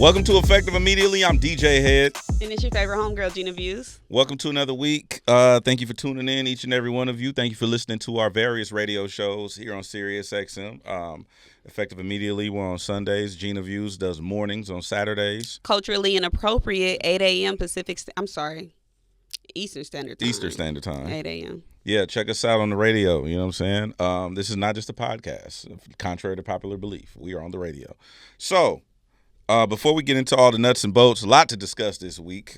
Welcome to Effective Immediately. I'm DJ Hed. And it's your favorite homegirl, Gina Views. Welcome to another week. Thank you for tuning in, each and every one of you. Thank you for listening to our various radio shows here on Sirius XM. Effective Immediately, we're on Sundays. Gina Views does mornings on Saturdays. Culturally Inappropriate, 8 a.m. Eastern Standard Time. 8 a.m. Yeah, check us out on the radio. You know what I'm saying? This is not just a podcast, contrary to popular belief. We are on the radio. So, before we get into all the nuts and bolts, a lot to discuss this week.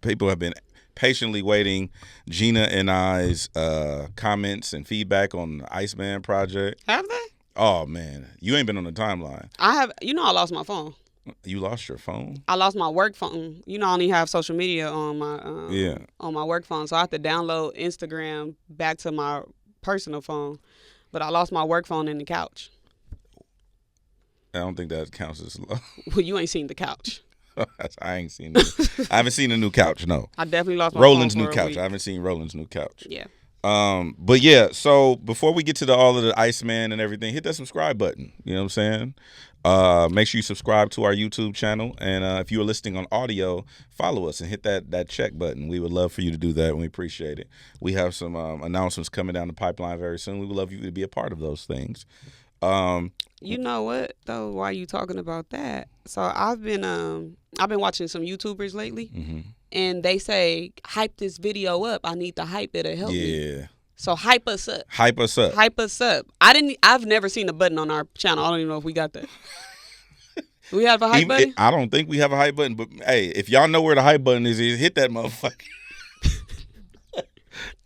People have been patiently waiting Gina and I's comments and feedback on the Iceman project. Have they? Oh, man. You ain't been on the timeline. I have. You know I lost my phone. You lost your phone? I lost my work phone. You know I only have social media on my on my work phone, so I have to download Instagram back to my personal phone. But I lost my work phone in the couch. I don't think that counts as low. Well, you ain't seen the couch. I ain't seen it. I haven't seen a new couch, no. I definitely lost my Roland's phone new for a couch. week. I haven't seen Roland's new couch. Yeah. But yeah, so before we get to all of the Iceman and everything, hit that subscribe button. You know what I'm saying? Make sure you subscribe to our YouTube channel. And if you are listening on audio, follow us and hit that check button. We would love for you to do that, and we appreciate it. We have some announcements coming down the pipeline very soon. We would love you to be a part of those things. You know what though? Why are you talking about that? So I've been watching some YouTubers lately, and they say hype this video up. I need to hype it to help me. Yeah. So hype us up. Hype us up. Hype us up. I've never seen a button on our channel. I don't even know if we got that. Do we have a hype button? I don't think we have a hype button, but hey, if y'all know where the hype button is, hit that motherfucker.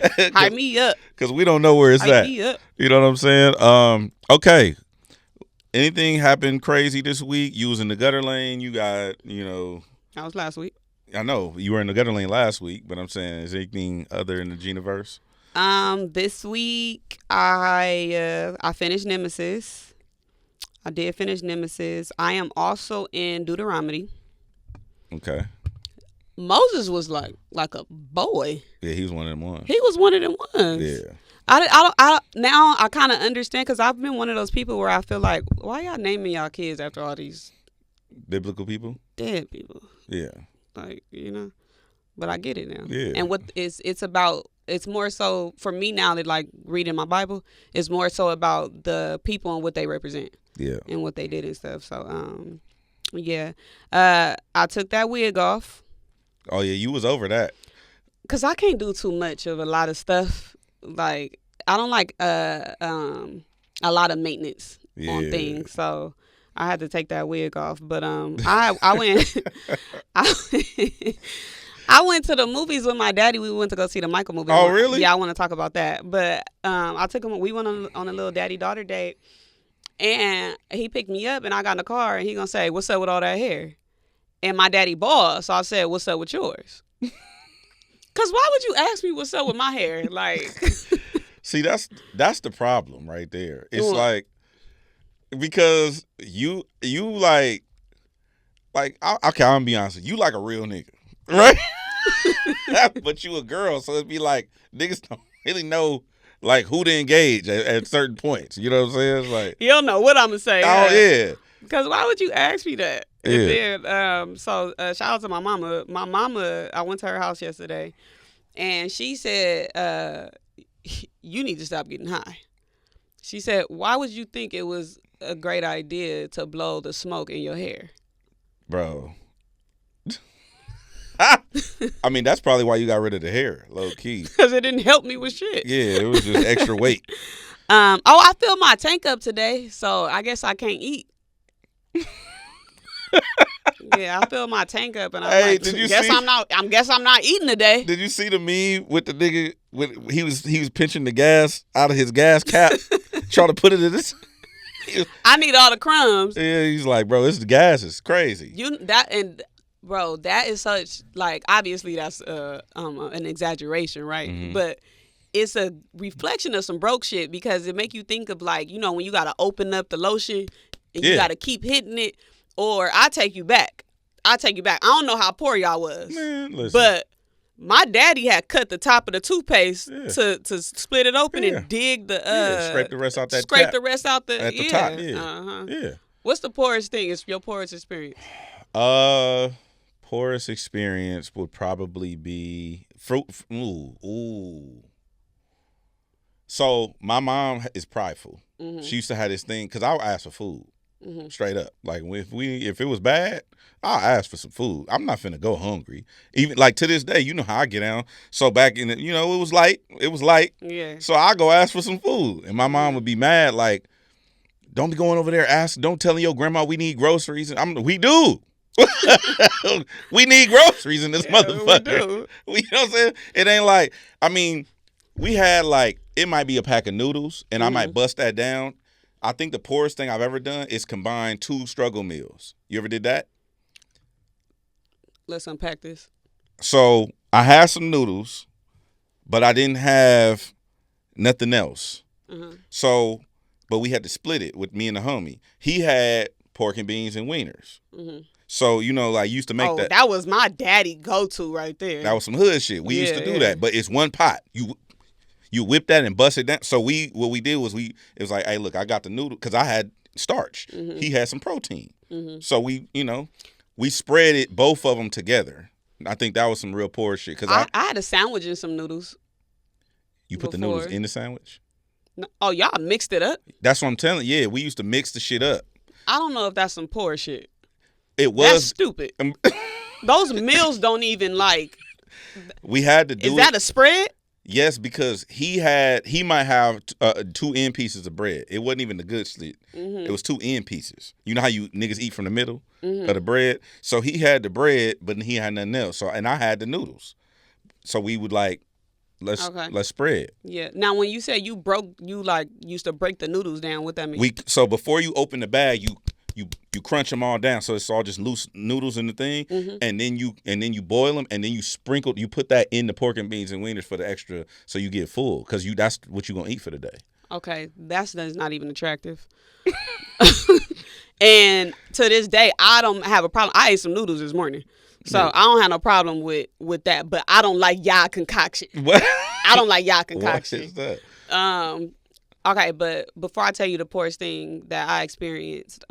Hype me up. Because we don't know where it's hype at. Me up. You know what I'm saying? Okay. Anything happened crazy this week? You was in the gutter lane. You got, That was last week. I know. You were in the gutter lane last week, but I'm saying, is anything other in the Ginaverse? This week I finished Nemesis. I did finish Nemesis. I am also in Deuteronomy. Okay. Moses was like a boy. Yeah, he was one of them ones. He was one of them ones. Yeah. Now I kind of understand, because I've been one of those people where I feel like, why y'all naming y'all kids after all these biblical people? Dead people. Yeah. Like, but I get it now. Yeah. And what it's about, it's more so for me now that like reading my Bible, it's more so about the people and what they represent. Yeah. And what they did and stuff. So yeah. I took that wig off. Oh yeah, you was over that. Cause I can't do too much of a lot of stuff. Like I don't like a lot of maintenance on things. So I had to take that wig off. But I went I went to the movies with my daddy. We went to go see the Michael movie. Oh really? Yeah, I want to talk about that. But I took him. We went on a little daddy-daughter date, and he picked me up, and I got in the car, and he gonna say, "What's up with all that hair?" And my daddy bald, so I said, "What's up with yours?" Cause why would you ask me what's up with my hair? Like, see, that's the problem right there. It's like, because you like okay, I'm gonna be honest with you, like a real nigga, right? But you a girl, so it'd be like niggas don't really know like who to engage at certain points. You know what I'm saying? It's like, you don't know what I'm gonna say. Oh yeah. Because why would you ask me that? Yeah. And then, so shout out to my mama. My mama, I went to her house yesterday, and she said, you need to stop getting high. She said, why would you think it was a great idea to blow the smoke in your hair? Bro. I mean, that's probably why you got rid of the hair, low key. Because it didn't help me with shit. Yeah, it was just extra weight. I filled my tank up today, so I guess I can't eat. Yeah, I filled my tank up, and I'm like, guess I'm not eating today. Did you see the meme with the nigga? He was pinching the gas out of his gas cap, trying to put it in this. I need all the crumbs. Yeah, he's like, bro, this gas is crazy. Bro, that is such, like, obviously that's an exaggeration, right? Mm-hmm. But it's a reflection of some broke shit, because it make you think of, like, when you gotta open up the lotion and you gotta keep hitting it. Or I take you back. I don't know how poor y'all was. Man, listen. But my daddy had cut the top of the toothpaste to split it open and dig the scrape the rest out that scrape the rest out the at the top. Yeah. Uh-huh. Yeah. What's the poorest thing? It's your poorest experience. Poorest experience would probably be fruit. Ooh. So my mom is prideful. Mm-hmm. She used to have this thing because I'll ask for food, Mm-hmm. straight up. Like if it was bad, I'll ask for some food. I'm not finna go hungry. Even like to this day, you know how I get down. So back in it was light. It was light. Yeah. So I go ask for some food, and my mom would be mad. Like, don't be going over there don't telling your grandma we need groceries. We do. We need groceries in this motherfucker. You know what I'm saying? It ain't like, I mean, we had like, it might be a pack of noodles and I might bust that down. I think the poorest thing I've ever done is combine 2 struggle meals. You ever did that? Let's unpack this. So I had some noodles, but I didn't have nothing else. So, but we had to split it with me and the homie. He had pork and beans and wieners. So, like, used to make that. That was my daddy go-to right there. That was some hood shit. We used to do that, but it's one pot. You whip that and bust it down. So what we did was it was like, hey, look, I got the noodle because I had starch. He had some protein. So we spread it, both of them together. I think that was some real poor shit. Cause I had a sandwich and some noodles. You put the noodles in the sandwich? No, y'all mixed it up? That's what I'm telling you. Yeah, we used to mix the shit up. I don't know if that's some poor shit. It was. That's stupid. Those meals don't even like. We had to do it. Is that a spread? Yes, because he might have 2 end pieces of bread. It wasn't even the good slit. It was 2 end pieces. You know how you niggas eat from the middle of the bread? So he had the bread, but he had nothing else. So and I had the noodles. So we would like let's spread. Yeah. Now when you say you used to break the noodles down, what that mean? So before you open the bag, you crunch them all down so it's all just loose noodles in the thing, and then you boil them, and then you put that in the pork and beans and wieners for the extra, so you get full because that's what you're gonna eat for the day. Okay, that's not even attractive. And to this day, I don't have a problem. I ate some noodles this morning, so I don't have no problem with that. But I don't like y'all concoction. What? I don't like y'all concoction. What is that? Okay, but before I tell you the poorest thing that I experienced,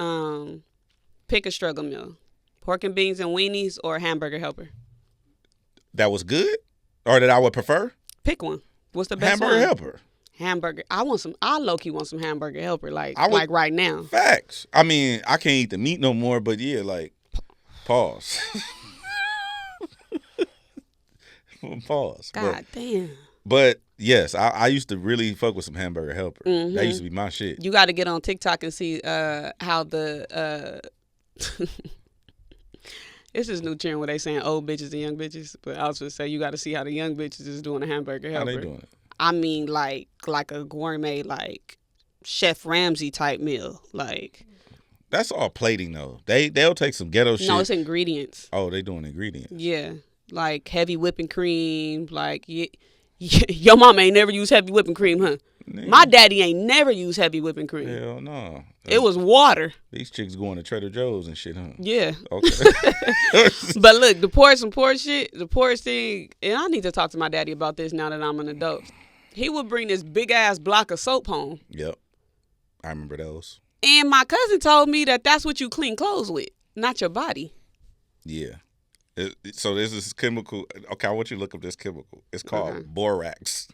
pick a struggle meal. Pork and beans and weenies or hamburger helper? That was good? Or that I would prefer? Pick one. What's the best hamburger one? Helper. Hamburger. I low-key want some hamburger helper, like right now. Facts. I mean, I can't eat the meat no more, but yeah, like, pause. Pause. God damn. But yes, I used to really fuck with some hamburger helper. That used to be my shit. You got to get on TikTok and see how the it's this new trend where they saying old bitches and young bitches. But I was going to say you got to see how the young bitches is doing a hamburger helper. How they doing it? I mean, like a gourmet, like Chef Ramsay type meal, like. That's all plating though. They'll take some ghetto shit. No, it's ingredients. Oh, they doing ingredients. Yeah, like heavy whipping cream, like. Your mama ain't never used heavy whipping cream, huh? Nigga. My daddy ain't never used heavy whipping cream. Hell no. It was water. These chicks going to Trader Joe's and shit, huh? Yeah. Okay. But look, the poorest thing, and I need to talk to my daddy about this now that I'm an adult. He would bring this big ass block of soap home. Yep. I remember those. And my cousin told me that that's what you clean clothes with, not your body. Yeah. So there's this chemical. Okay, I want you to look up this chemical. It's called borax.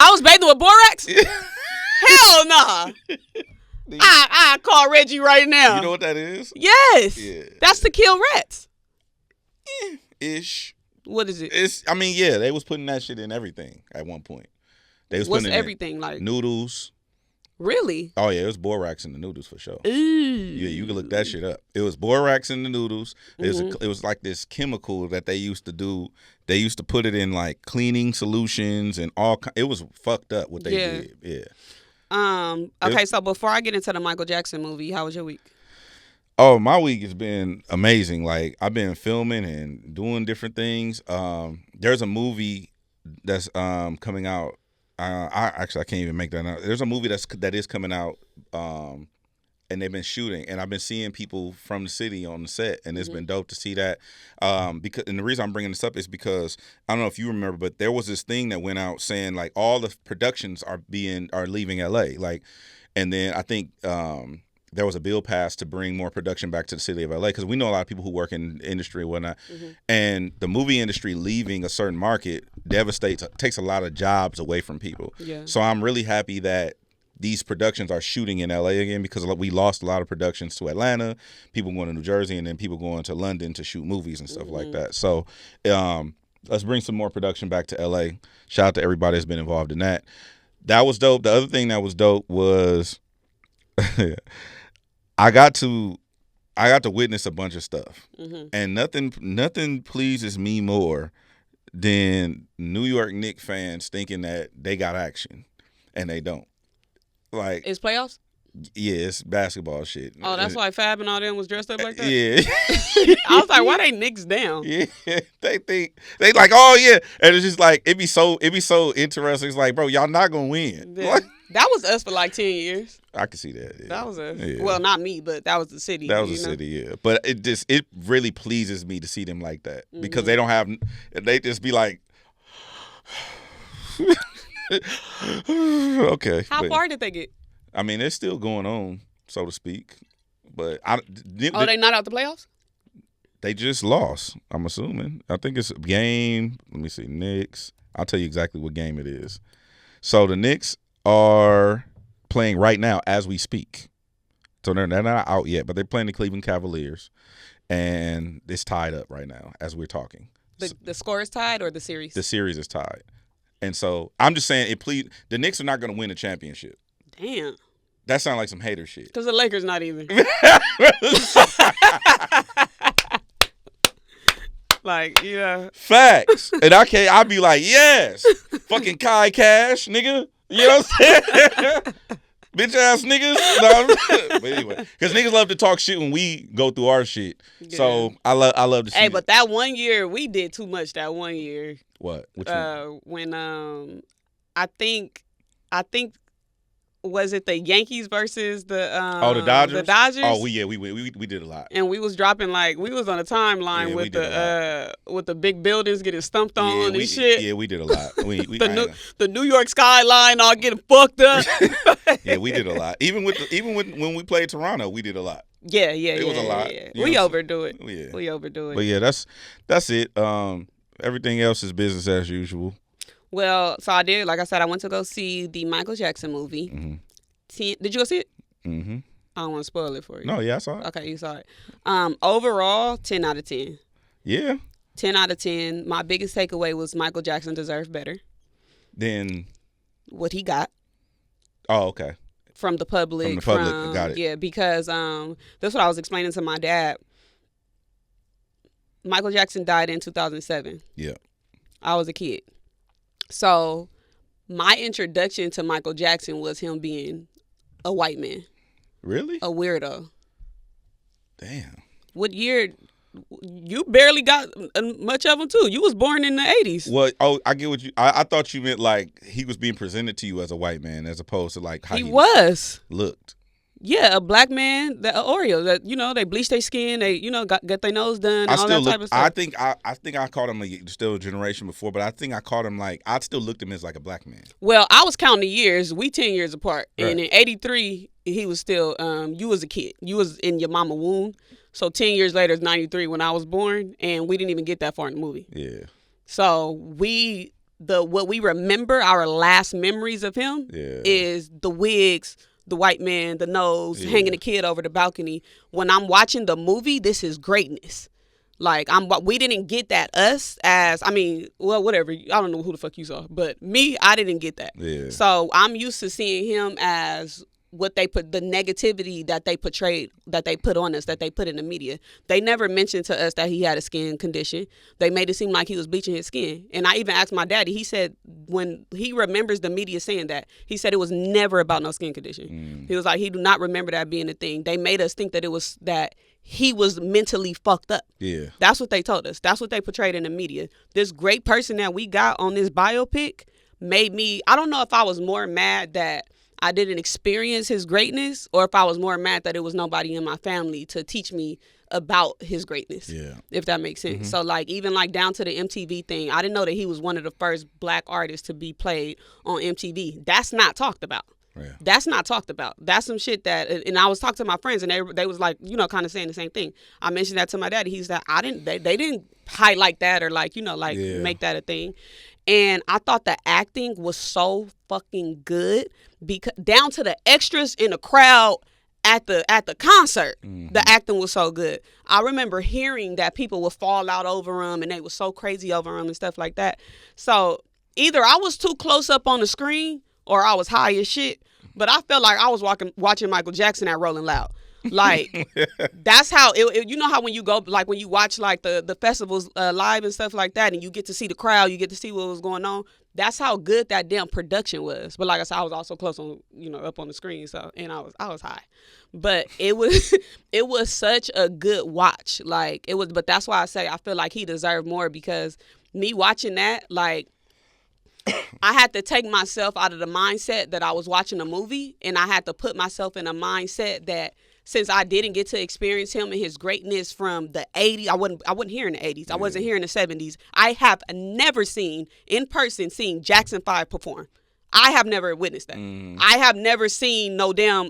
I was bathing with borax? Hell nah. I call Reggie right now. You know what that is? Yes. Yeah. That's to kill rats. Ish. What is it? Yeah, they was putting that shit in everything at one point. They was What's putting everything like? Noodles. Really? Oh yeah, it was borax in the noodles for sure. Ooh. Yeah, you can look that shit up. It was borax in the noodles. It was like this chemical that they used to do. They used to put it in like cleaning solutions and all. It was fucked up what they did. Yeah. Okay, so before I get into the Michael Jackson movie, how was your week? Oh, my week has been amazing. Like I've been filming and doing different things. There's a movie that's coming out. I can't even make that out. There's a movie that is coming out, and they've been shooting, and I've been seeing people from the city on the set, and it's been dope to see that. And the reason I'm bringing this up is because I don't know if you remember, but there was this thing that went out saying like all the productions are leaving LA, like, and then I think there was a bill passed to bring more production back to the city of LA, because we know a lot of people who work in the industry and whatnot. And the movie industry leaving a certain market takes a lot of jobs away from people. Yeah. So I'm really happy that these productions are shooting in LA again, because we lost a lot of productions to Atlanta, people going to New Jersey, and then people going to London to shoot movies and stuff like that. So let's bring some more production back to LA. Shout out to everybody that's been involved in that. That was dope. The other thing that was dope was I got to witness a bunch of stuff. And nothing pleases me more than New York Knicks fans thinking that they got action and they don't. Like, it's playoffs? Yeah, it's basketball shit. Oh, that's why Fab and all them was dressed up like that? Yeah. I was like, why they Knicks down? Yeah. They like, oh yeah. And it's just like, it'd be so interesting. It's like, bro, y'all not gonna win. Yeah. That was us for like 10 years. I can see that. Yeah. That was us. Yeah. Well, not me, but that was the city. That was the city, yeah. But it really pleases me to see them like that, because they just be like, okay. How far did they get? I mean, it's still going on, so to speak. But they not out the playoffs? They just lost, I'm assuming. I think it's a game. Let me see. Knicks. I'll tell you exactly what game it is. So the Knicks are playing right now as we speak. So they're not out yet, but they're playing the Cleveland Cavaliers. And it's tied up right now as we're talking. The score is tied, or the series? The series is tied. And so I'm just saying, the Knicks are not going to win a championship. Damn. That sounds like some hater shit. Because the Lakers not either. Like, you know. Facts. And I'd be like, yes. Fucking Kai Cash, nigga. You know what I'm saying? Bitch ass niggas. No, but anyway, because niggas love to talk shit when we go through our shit. Yeah. So I love to see. Hey, but that 1 year, we did too much that 1 year. What? When I think was it the Yankees versus the the Dodgers? The Dodgers? Oh, we did a lot. And we was dropping, like, we was on a timeline with the big buildings getting stumped on and shit. Yeah, we did a lot. The New York skyline all getting fucked up. Yeah, we did a lot. Even when we played Toronto, we did a lot. Yeah. It was a lot. Yeah. We overdo it. Yeah. We overdo it. But yeah, that's it. Everything else is business as usual. Well, so I did, like I said, I went to go see the Michael Jackson movie. Did you go see it? Mm-hmm. I don't want to spoil it for you. No, yeah, I saw it. Okay, you saw it. Overall, 10 out of 10. Yeah. 10 out of 10. My biggest takeaway was Michael Jackson deserved better than what he got. Oh, okay. From the public. Got it. Yeah, because that's what I was explaining to my dad. Michael Jackson died in 2007. Yeah. I was a kid. So my introduction to Michael Jackson was him being a white man. Really? A weirdo. Damn. What year? You barely got much of him, too. You was born in the 80s. Well, I get what you... I thought you meant, like, he was being presented to you as a white man as opposed to, like, how he was. Looked. Yeah, a black man, the Oreo, that, you know, they bleach their skin, they, you know, got their nose done, all that type of stuff. I think I called him still a generation before, but I think I called him I still looked at him as like a black man. Well, I was counting the years. We 10 years apart. Right. And in 83, he was still, you was a kid. You was in your mama womb. So 10 years later is 93 when I was born, and we didn't even get that far in the movie. Yeah. So what we remember, our last memories of him is the wigs, the white man, the nose, hanging a kid over the balcony. When I'm watching the movie, this is greatness. Like, we didn't get that whatever. I don't know who the fuck you saw, but me, I didn't get that. Yeah. So I'm used to seeing him as what they put, the negativity that they portrayed, that they put on us, that they put in the media. They never mentioned to us that he had a skin condition. They made it seem like he was bleaching his skin. And I even asked my daddy, he said when he remembers the media saying that, he said it was never about no skin condition. He was like, he do not remember that being a thing. They made us think that it was that he was mentally fucked up. Yeah. That's what they told us. That's what they portrayed in the media. This great person that we got on this biopic made me, I don't know if I was more mad that I didn't experience his greatness, or if I was more mad that it was nobody in my family to teach me about his greatness. Yeah. If that makes sense. So like, even like down to the MTV thing, I didn't know that he was one of the first black artists to be played on MTV. That's not talked about. Yeah. That's not talked about. That's some shit that, and I was talking to my friends, and they was like, kind of saying the same thing. I mentioned that to my daddy. He's like, they didn't highlight that or like, make that a thing. And I thought the acting was so fucking good, because down to the extras in the crowd at the concert, the acting was so good. I remember hearing that people would fall out over him, and they were so crazy over him and stuff like that. So either I was too close up on the screen or I was high as shit, but I felt like I was watching Michael Jackson at Rolling Loud. Like, that's how it, you know how when you go, like when you watch like the festivals live and stuff like that, and you get to see the crowd, you get to see what was going on. That's how good that damn production was. But like I said, I was also close on, up on the screen, so, and I was high. But it was it was such a good watch. Like, it was, but that's why I say I feel like he deserved more, because me watching that, like, I had to take myself out of the mindset that I was watching a movie, and I had to put myself in a mindset that since I didn't get to experience him and his greatness from the 80s, I wasn't here in the 80s. Yeah. I wasn't here in the 70s. I have never seen Jackson 5 perform. I have never witnessed that. I have never seen no damn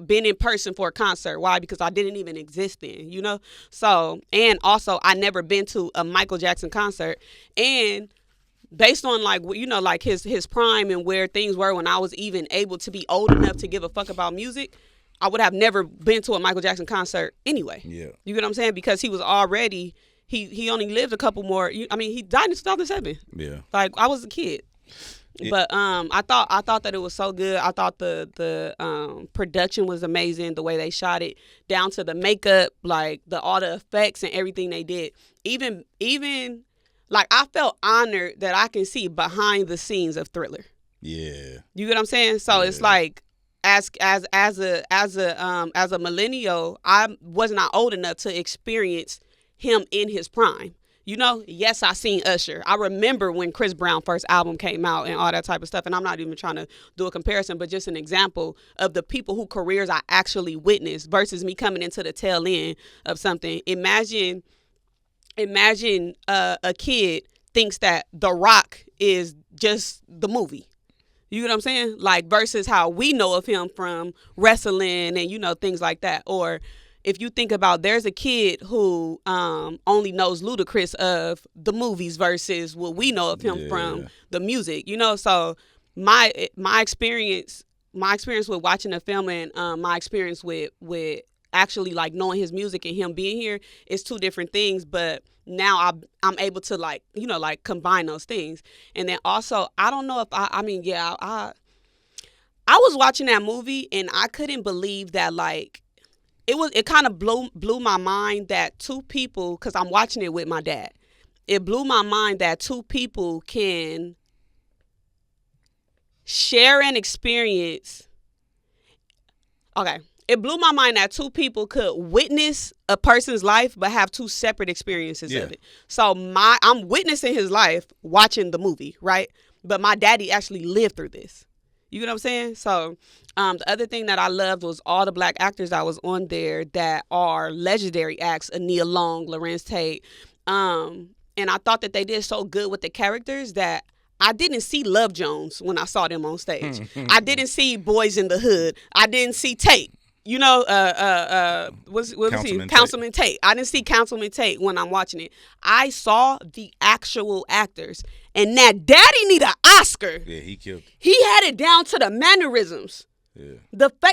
been in person for a concert. Why? Because I didn't even exist then, So, and also I never been to a Michael Jackson concert, and based on like his prime and where things were when I was even able to be old enough to give a fuck about music, I would have never been to a Michael Jackson concert anyway. Yeah. You get what I'm saying? Because he was already, he only lived a couple more, he died in 2007. Yeah. Like, I was a kid. Yeah. But I thought that it was so good. I thought the production was amazing, the way they shot it, down to the makeup, like all the effects and everything they did. Even like, I felt honored that I can see behind the scenes of Thriller. Yeah. You get what I'm saying? So it's like, as a millennial, I was not old enough to experience him in his prime. Yes, I seen Usher. I remember when Chris Brown's first album came out and all that type of stuff. And I'm not even trying to do a comparison, but just an example of the people whose careers I actually witnessed versus me coming into the tail end of something. Imagine a kid thinks that The Rock is just the movie. You know what I'm saying? Like, versus how we know of him from wrestling and, things like that. Or if you think about, there's a kid who only knows Ludacris of the movies versus what we know of him from the music, So my experience with watching the film and my experience with actually like knowing his music and him being here is two different things, but now I'm able to like combine those things. And then also, I don't know if I was watching that movie and I couldn't believe that, like, it kind of blew my mind that two people, because I'm watching it with my dad, it blew my mind that two people can share an experience. Okay. It blew my mind that two people could witness a person's life but have two separate experiences of it. So I'm witnessing his life watching the movie, right? But my daddy actually lived through this. You know what I'm saying? So the other thing that I loved was all the black actors that was on there that are legendary acts, Ania Long, Lorenz Tate. And I thought that they did so good with the characters that I didn't see Love Jones when I saw them on stage. I didn't see Boys in the Hood. I didn't see Tate. What was he? Councilman Tate. I didn't see Councilman Tate when I'm watching it. I saw the actual actors. And that daddy need an Oscar. Yeah, he killed it. He had it down to the mannerisms. Yeah.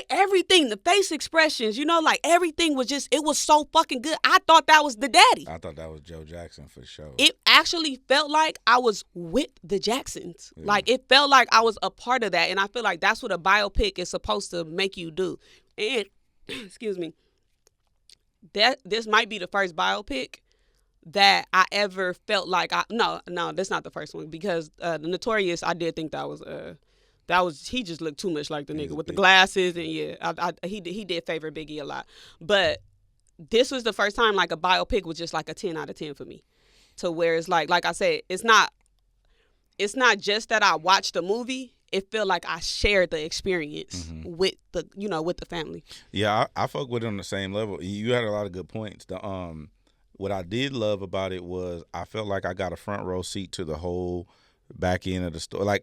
Everything, the face expressions, like everything was just, it was so fucking good. I thought that was the daddy. I thought that was Joe Jackson for sure. It actually felt like I was with the Jacksons. Yeah. Like, it felt like I was a part of that. And I feel like that's what a biopic is supposed to make you do. And, excuse me, this might be the first biopic that I ever felt like no, that's not the first one, because the Notorious, I did think that was he just looked too much like the nigga with the glasses, and he did favor Biggie a lot. But this was the first time like a biopic was just like a 10 out of 10 for me, to where it's like I said, it's not just that I watched the movie. It felt like I shared the experience with the family. Yeah, I fuck with it on the same level. You had a lot of good points. What I did love about it was I felt like I got a front row seat to the whole back end of the story. Like,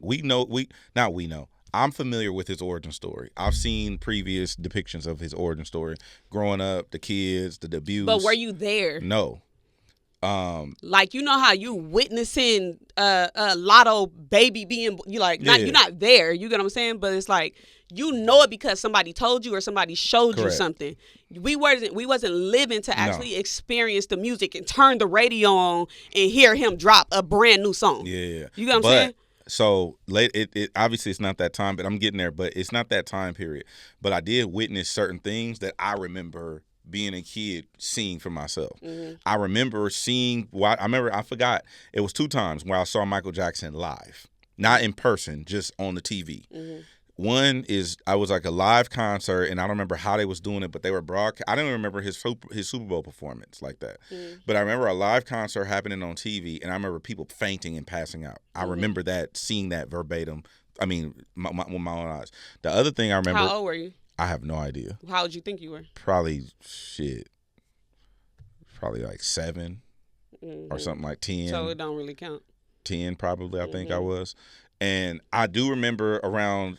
I'm familiar with his origin story. I've seen previous depictions of his origin story, growing up, the kids, the abuse. But were you there? No. Like, you know how you witnessing a Lotto baby being, you're not there, you get what I'm saying? But it's like, you know it because somebody told you or somebody showed you something. We wasn't living to actually experience the music and turn the radio on and hear him drop a brand new song. Yeah. You get what I'm saying? So it obviously it's not that time, but I'm getting there. But it's not that time period. But I did witness certain things that I remember being a kid seeing for myself. Mm-hmm. I remember seeing. I forgot. It was 2 times where I saw Michael Jackson live, not in person, just on the TV. Mm-hmm. One is I was like a live concert, and I don't remember how they was doing it, but they were broadcast. I didn't remember his Super Bowl performance like that, but I remember a live concert happening on TV, and I remember people fainting and passing out. I remember that, seeing that verbatim. I mean, with my own eyes. The other thing I remember. How old were you? I have no idea. How would you think you were? Probably like 7 or something like 10. So it don't really count. 10 probably. I think I was. And I do remember around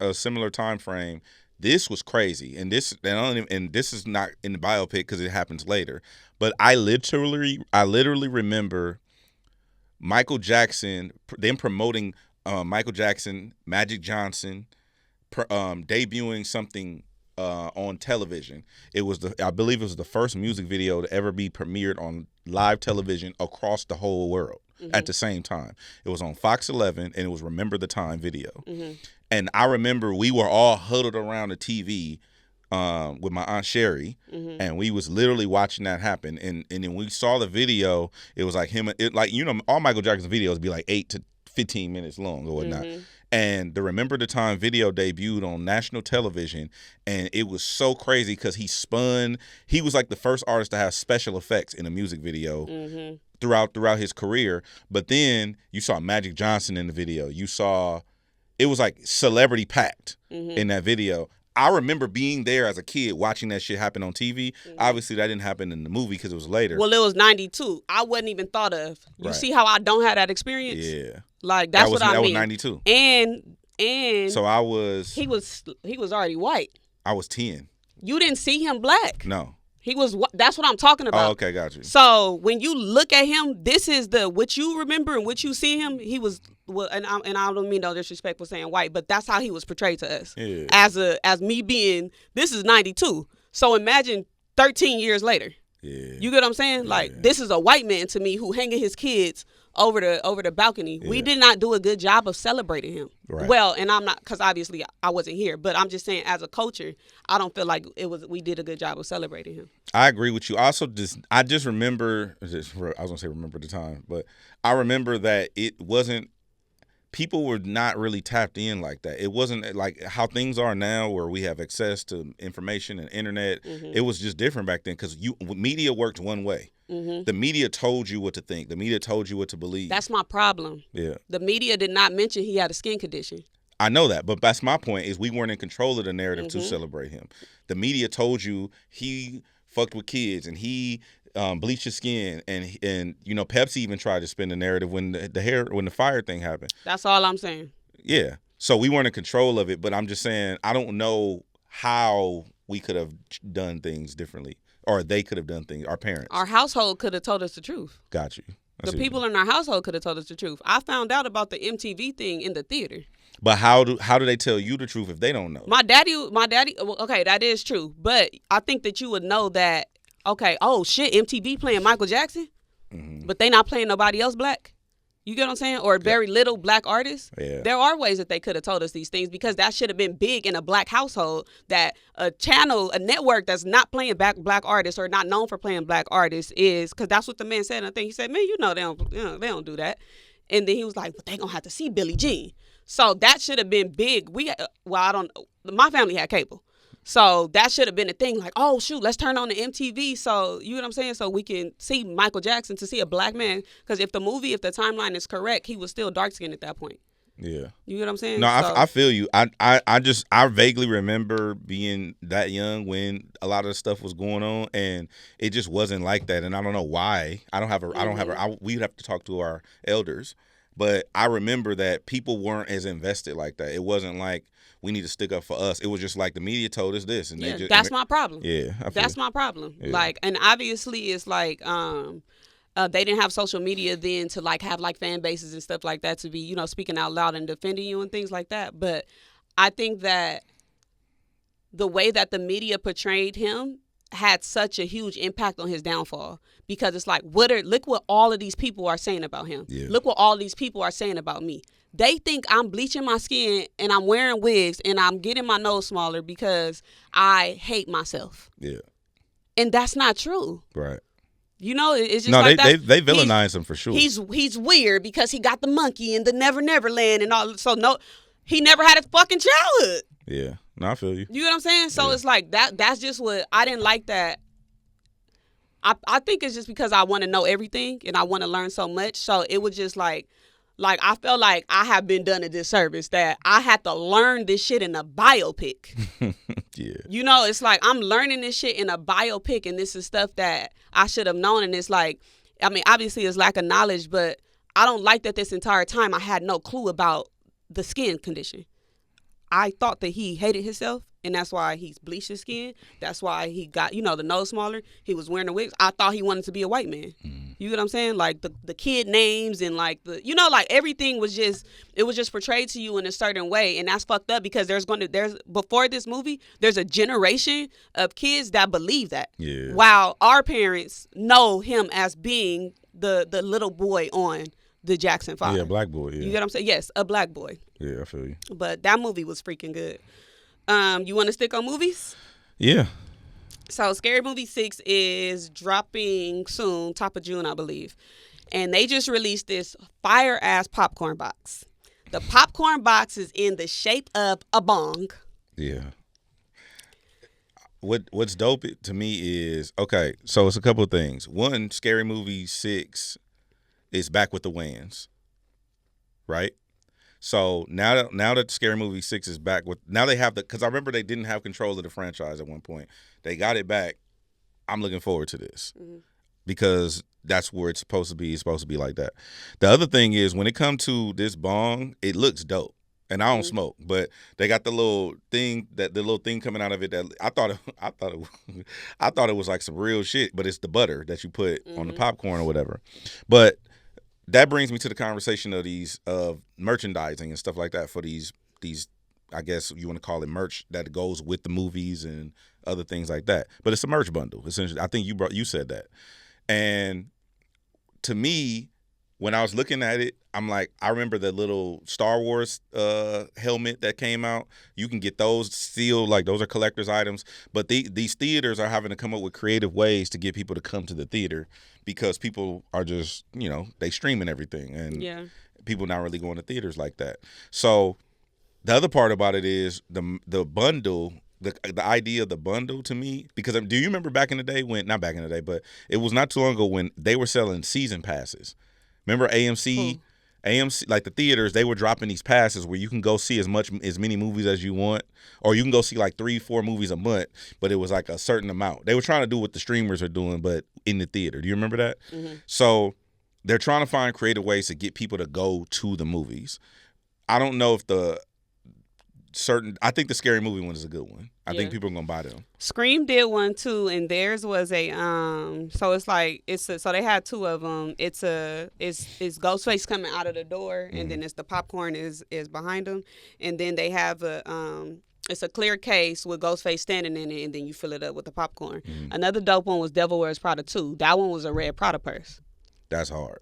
a similar time frame, this was crazy. And this is not in the biopic because it happens later. But I literally remember Michael Jackson, them promoting Michael Jackson, Magic Johnson, debuting something on television. I believe it was the first music video to ever be premiered on live television across the whole world. Mm-hmm. At the same time. It was on Fox 11, and it was Remember the Time video. Mm-hmm. And I remember we were all huddled around the TV with my Aunt Sherry, and we was literally watching that happen. And then we saw the video. It was like him. All Michael Jackson videos be like 8 to 15 minutes long or whatnot. Mm-hmm. And the Remember the Time video debuted on national television, and it was so crazy because he was like the first artist to have special effects in a music video. Mm-hmm. Throughout his career. But then you saw Magic Johnson in the video. You saw, it was like celebrity packed in that video. I remember being there as a kid watching that shit happen on TV. Mm-hmm. Obviously, that didn't happen in the movie because it was later. Well, it was 92. I wasn't even thought of. You see how I don't have that experience? Yeah. Like, that's what I mean. That was 92. And so I was... He was already white. I was 10. You didn't see him black. No. That's what I'm talking about. Oh, okay, got you. So when you look at him, this is what you remember and what you see him. He was, and I don't mean no disrespect for saying white, but that's how he was portrayed to us. Yeah. As me being, this is 92. So imagine 13 years later. Yeah. You get what I'm saying? Yeah. Like, this is a white man to me who hanging his kids over the balcony. Yeah. We did not do a good job of celebrating him. Right. Well, and I'm not, because obviously I wasn't here, but I'm just saying as a culture, I don't feel like we did a good job of celebrating him. I agree with you. I just remember, I was going to say remember the time, but I remember that it wasn't, people were not really tapped in like that. It wasn't like how things are now where we have access to information and internet. Mm-hmm. It was just different back then because media worked one way. Mm-hmm. The media told you what to think. The media told you what to believe. That's my problem. Yeah. The media did not mention he had a skin condition. I know that, but that's my point is we weren't in control of the narrative to celebrate him. The media told you he fucked with kids and he bleached his skin and Pepsi even tried to spin the narrative when the fire thing happened. That's all I'm saying. Yeah. So we weren't in control of it, but I'm just saying I don't know how we could have done things differently. Or they could have done things. Our parents. Our household could have told us the truth. Got you. The people in our household could have told us the truth. I found out about the MTV thing in the theater. But how do they tell you the truth if they don't know? My daddy. Okay, that is true. But I think that you would know that. Okay, oh shit, MTV playing Michael Jackson, but they not playing nobody else black. You get what I'm saying? Or very little black artists. Yeah. There are ways that they could have told us these things because that should have been big in a black household. That a network that's not playing black artists or not known for playing black artists is, because that's what the man said. And I think he said, man, they don't do that. And then he was like, but they gonna have to see Billie Jean. So that should have been big. My family had cable. So that should have been a thing, like, oh, shoot, let's turn on the MTV. So, you know what I'm saying? So we can see Michael Jackson, to see a black man. Because if the timeline is correct, he was still dark-skinned at that point. Yeah. You get what I'm saying? No, I feel you. I vaguely remember being that young when a lot of the stuff was going on, and it just wasn't like that. And I don't know why. We'd have to talk to our elders. But I remember that people weren't as invested like that. It wasn't like we need to stick up for us. It was just like the media told us this, and that's my problem. Yeah, that's my problem. Like, and obviously it's like they didn't have social media then to like have like fan bases and stuff like that to be, speaking out loud and defending you and things like that. But I think that the way that the media portrayed him had such a huge impact on his downfall, because it's like, look what all of these people are saying about him. Yeah. Look what all these people are saying about me. They think I'm bleaching my skin and I'm wearing wigs and I'm getting my nose smaller because I hate myself. Yeah. And that's not true. Right. It's just like they villainize him for sure. He's weird because he got the monkey and the Never Never Land and all. So no, he never had a fucking childhood. Yeah. No, I feel you. You know what I'm saying? So it's like that's just what I didn't like that. I think it's just because I want to know everything and I want to learn so much. So it was just like I felt like I have been done a disservice that I had to learn this shit in a biopic. Yeah. It's like I'm learning this shit in a biopic, and this is stuff that I should have known. And it's like, I mean, obviously it's lack of knowledge, but I don't like that this entire time I had no clue about the skin condition. I thought that he hated himself, and that's why he's bleached his skin. That's why he got, the nose smaller. He was wearing the wigs. I thought he wanted to be a white man. You get what I'm saying? Like the kid names and like like everything was just portrayed to you in a certain way, and that's fucked up because before this movie, there's a generation of kids that believe that. Yeah. While our parents know him as being the little boy on the Jackson 5. Yeah, black boy. Yeah. You get what I'm saying? Yes, a black boy. Yeah, I feel you. But that movie was freaking good. You want to stick on movies? Yeah. So Scary Movie 6 is dropping soon, top of June, I believe. And they just released this fire-ass popcorn box. The popcorn box is in the shape of a bong. Yeah. What's dope to me is, okay, so it's a couple of things. One, Scary Movie 6 is back with the Wayans, right? So now that Scary Movie 6 is back with, now they have because I remember they didn't have control of the franchise at one point. They got it back. I'm looking forward to this because that's where it's supposed to be. It's supposed to be like that. The other thing is, when it comes to this bong, it looks dope. And I don't smoke, but they got the little thing coming out of it that I thought it was like some real shit, but it's the butter that you put on the popcorn or whatever. But that brings me to the conversation of these merchandising and stuff like that for these I guess you want to call it merch that goes with the movies and other things like that. But it's a merch bundle, essentially. I think you said that. And to me, when I was looking at it, I'm like, I remember the little Star Wars helmet that came out. You can get those sealed, like those are collector's items. But these theaters are having to come up with creative ways to get people to come to the theater because people are just, they streaming everything. And people not really going to theaters like that. So the other part about it is the bundle, the idea of the bundle to me, because do you remember back in the day not back in the day, but it was not too long ago when they were selling season passes. Remember AMC, like the theaters, they were dropping these passes where you can go see as many movies as you want, or you can go see like 3-4 movies a month, but it was like a certain amount. They were trying to do what the streamers are doing, but in the theater. Do you remember that? Mm-hmm. So they're trying to find creative ways to get people to go to the movies. I don't know if I think the Scary Movie one is a good one. I think people are gonna buy them. Scream did one too, and theirs was a so it's like so they had two of them. It's Ghostface coming out of the door, and then it's the popcorn is behind them, and then they have it's a clear case with Ghostface standing in it, and then you fill it up with the popcorn. Another dope one was Devil Wears Prada 2. That one was a red Prada purse. That's hard.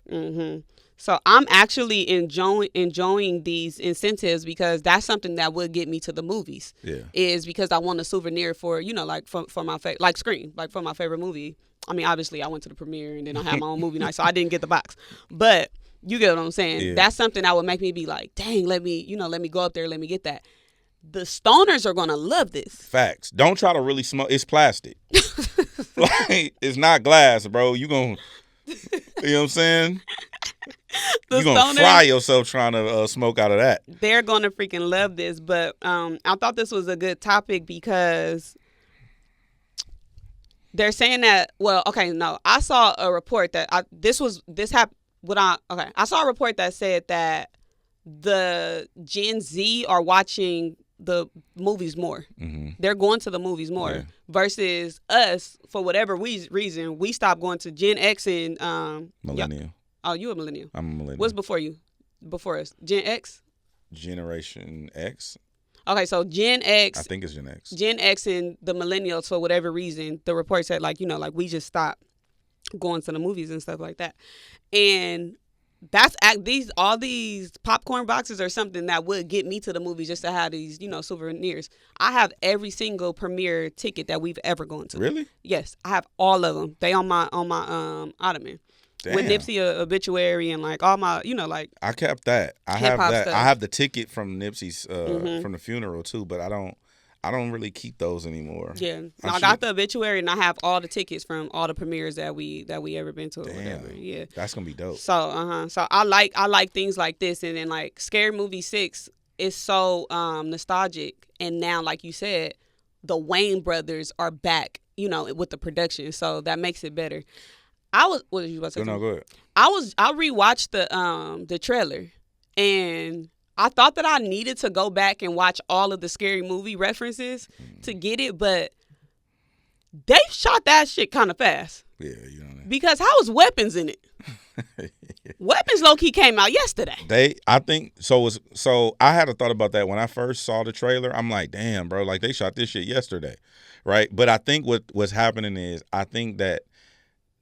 So I'm actually enjoying these incentives because that's something that would get me to the movies. Yeah. Is because I want a souvenir for, like for my like Scream, like for my favorite movie. I mean, obviously I went to the premiere and then I had my own movie night, so I didn't get the box. But you get what I'm saying? Yeah. That's something that would make me be like, dang, let me go up there, let me get that. The stoners are gonna love this. Facts. Don't try to really smoke. It's plastic. Like, it's not glass, bro. You know what I'm saying? You're going to fry yourself trying to smoke out of that. They're going to freaking love this. But I thought this was a good topic because they're saying that, well, okay, no. I saw a report that this I saw a report that said that the Gen Z are watching the movies more. Mm-hmm. They're going to the movies more versus us, for whatever reason, we stopped going to Gen X and millennial. Oh, you a millennial? I'm a millennial. What's before you? Before us? Gen X? Generation X. Okay, so Gen X. I think it's Gen X. Gen X and the millennials, for whatever reason, the report said we just stopped going to the movies and stuff like that. And that's all these popcorn boxes are something that would get me to the movies just to have these, souvenirs. I have every single premiere ticket that we've ever gone to. Really? Yes, I have all of them. They on my ottoman. Damn. With Nipsey obituary and all my, I kept that. I have that. Stuff. I have the ticket from Nipsey's from the funeral too, but I don't really keep those anymore. Yeah, I got the obituary and I have all the tickets from all the premieres that we ever been to. Or whatever. Yeah, that's gonna be dope. So so I like things like this, and then Scary Movie 6 is so nostalgic, and now like you said, the Wayne brothers are back, with the production, so that makes it better. What did you about to say? No, go ahead. I rewatched the trailer, and I thought that I needed to go back and watch all of the Scary Movie references to get it, but they shot that shit kind of fast. Yeah, because how was Weapons in it? Weapons low-key came out yesterday. I think so. So I had a thought about that when I first saw the trailer. I'm like, damn, bro, they shot this shit yesterday, right? But I think what's happening is I think that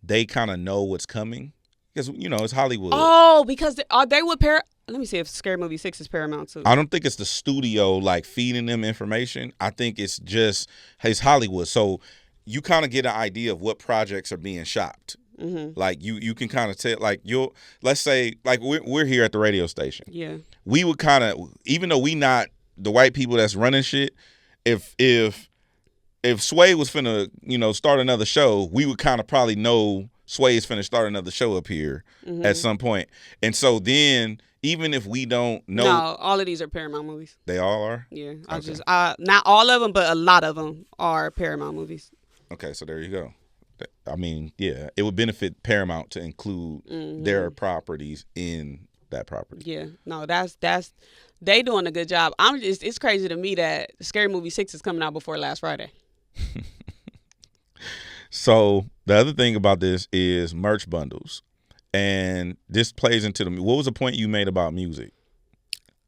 they kind of know what's coming because it's Hollywood. Oh, because are they with Paramount? Let me see if Scary Movie 6 is Paramount too. I don't think it's the studio feeding them information. I think it's just it's Hollywood. So you kind of get an idea of what projects are being shopped. Mm-hmm. You can kind of tell let's say we're here at the radio station. Yeah. We would kind of, even though we not the white people that's running shit, if Sway was finna, start another show, we would kind of probably know Sway's finna start another show up here at some point. And so then, even if we don't know. No, all of these are Paramount movies. They all are? Yeah. Okay. Not all of them, but a lot of them are Paramount movies. Okay, so there you go. I mean, yeah, it would benefit Paramount to include their properties in that property. Yeah. No, that's they doing a good job. It's crazy to me that Scary Movie 6 is coming out before last Friday. So the other thing about this is merch bundles, and this plays into what was the point you made about music?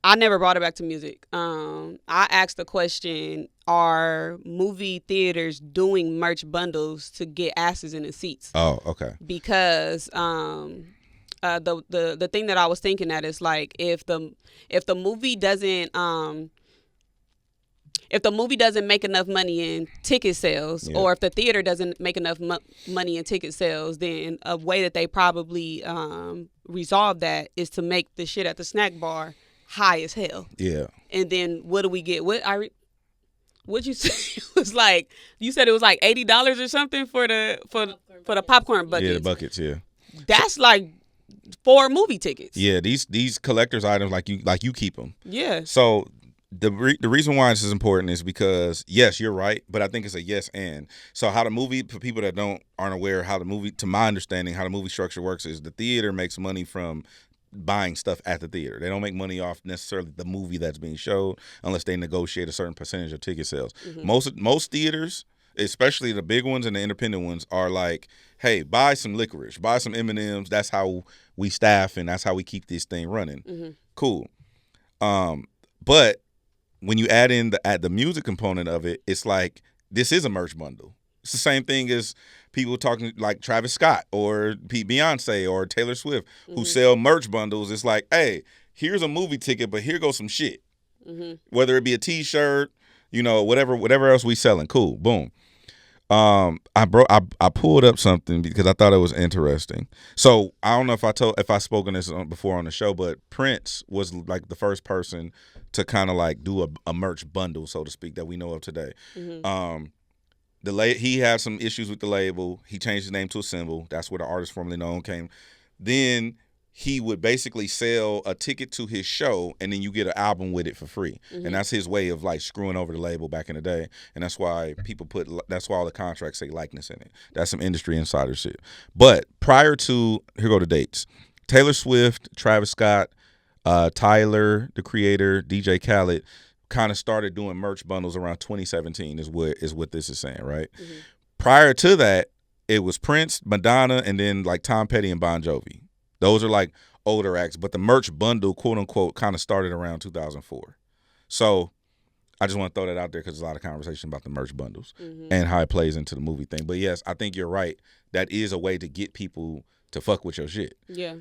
I never brought it back to music. I asked the question: are movie theaters doing merch bundles to get asses in the seats? Oh, okay. Because the thing that I was thinking that is if the movie doesn't make enough money in ticket sales, or if the theater doesn't make enough money in ticket sales, then a way that they probably resolve that is to make the shit at the snack bar high as hell. Yeah. And then what do we get? What'd you say? It was you said it was $80 or something for the popcorn buckets. Yeah, the buckets. Yeah. That's 4 movie tickets. Yeah, these collector's items you keep them. Yeah. So the reason why this is important is because yes, you're right, but I think it's a yes and. So how the movie, for people that aren't aware how the movie, to my understanding, how the movie structure works is the theater makes money from buying stuff at the theater. They don't make money off necessarily the movie that's being showed unless they negotiate a certain percentage of ticket sales. Mm-hmm. Most theaters, especially the big ones and the independent ones, are hey, buy some licorice, buy some M&Ms. That's how we staff and that's how we keep this thing running. Mm-hmm. Cool. But when you add in the music component of it, it's this is a merch bundle. It's the same thing as people talking Travis Scott or Beyonce or Taylor Swift who sell merch bundles. It's hey, here's a movie ticket, but here goes some shit. Mm-hmm. Whether it be a T-shirt, whatever else we selling. Cool, boom. I pulled up something because I thought it was interesting. So I don't know if I spoken this before on the show, but Prince was the first person to kind of do a merch bundle, so to speak, that we know of today. Mm-hmm. He had some issues with the label. He changed his name to a symbol. That's where the artist formerly known came. Then he would basically sell a ticket to his show, and then you get an album with it for free. Mm-hmm. And that's his way of screwing over the label back in the day. And that's why that's why all the contracts say likeness in it. That's some industry insider shit. But prior to, here go the dates. Taylor Swift, Travis Scott, Tyler, the Creator, DJ Khaled, kind of started doing merch bundles around 2017. Is what this is saying, right? Mm-hmm. Prior to that, it was Prince, Madonna, and then like Tom Petty and Bon Jovi. Those are like older acts, but the merch bundle, quote unquote, kind of started around 2004. So I just want to throw that out there because there's a lot of conversation about the merch bundles and how it plays into the movie thing. But yes, I think you're right. That is a way to get people to fuck with your shit. Yeah.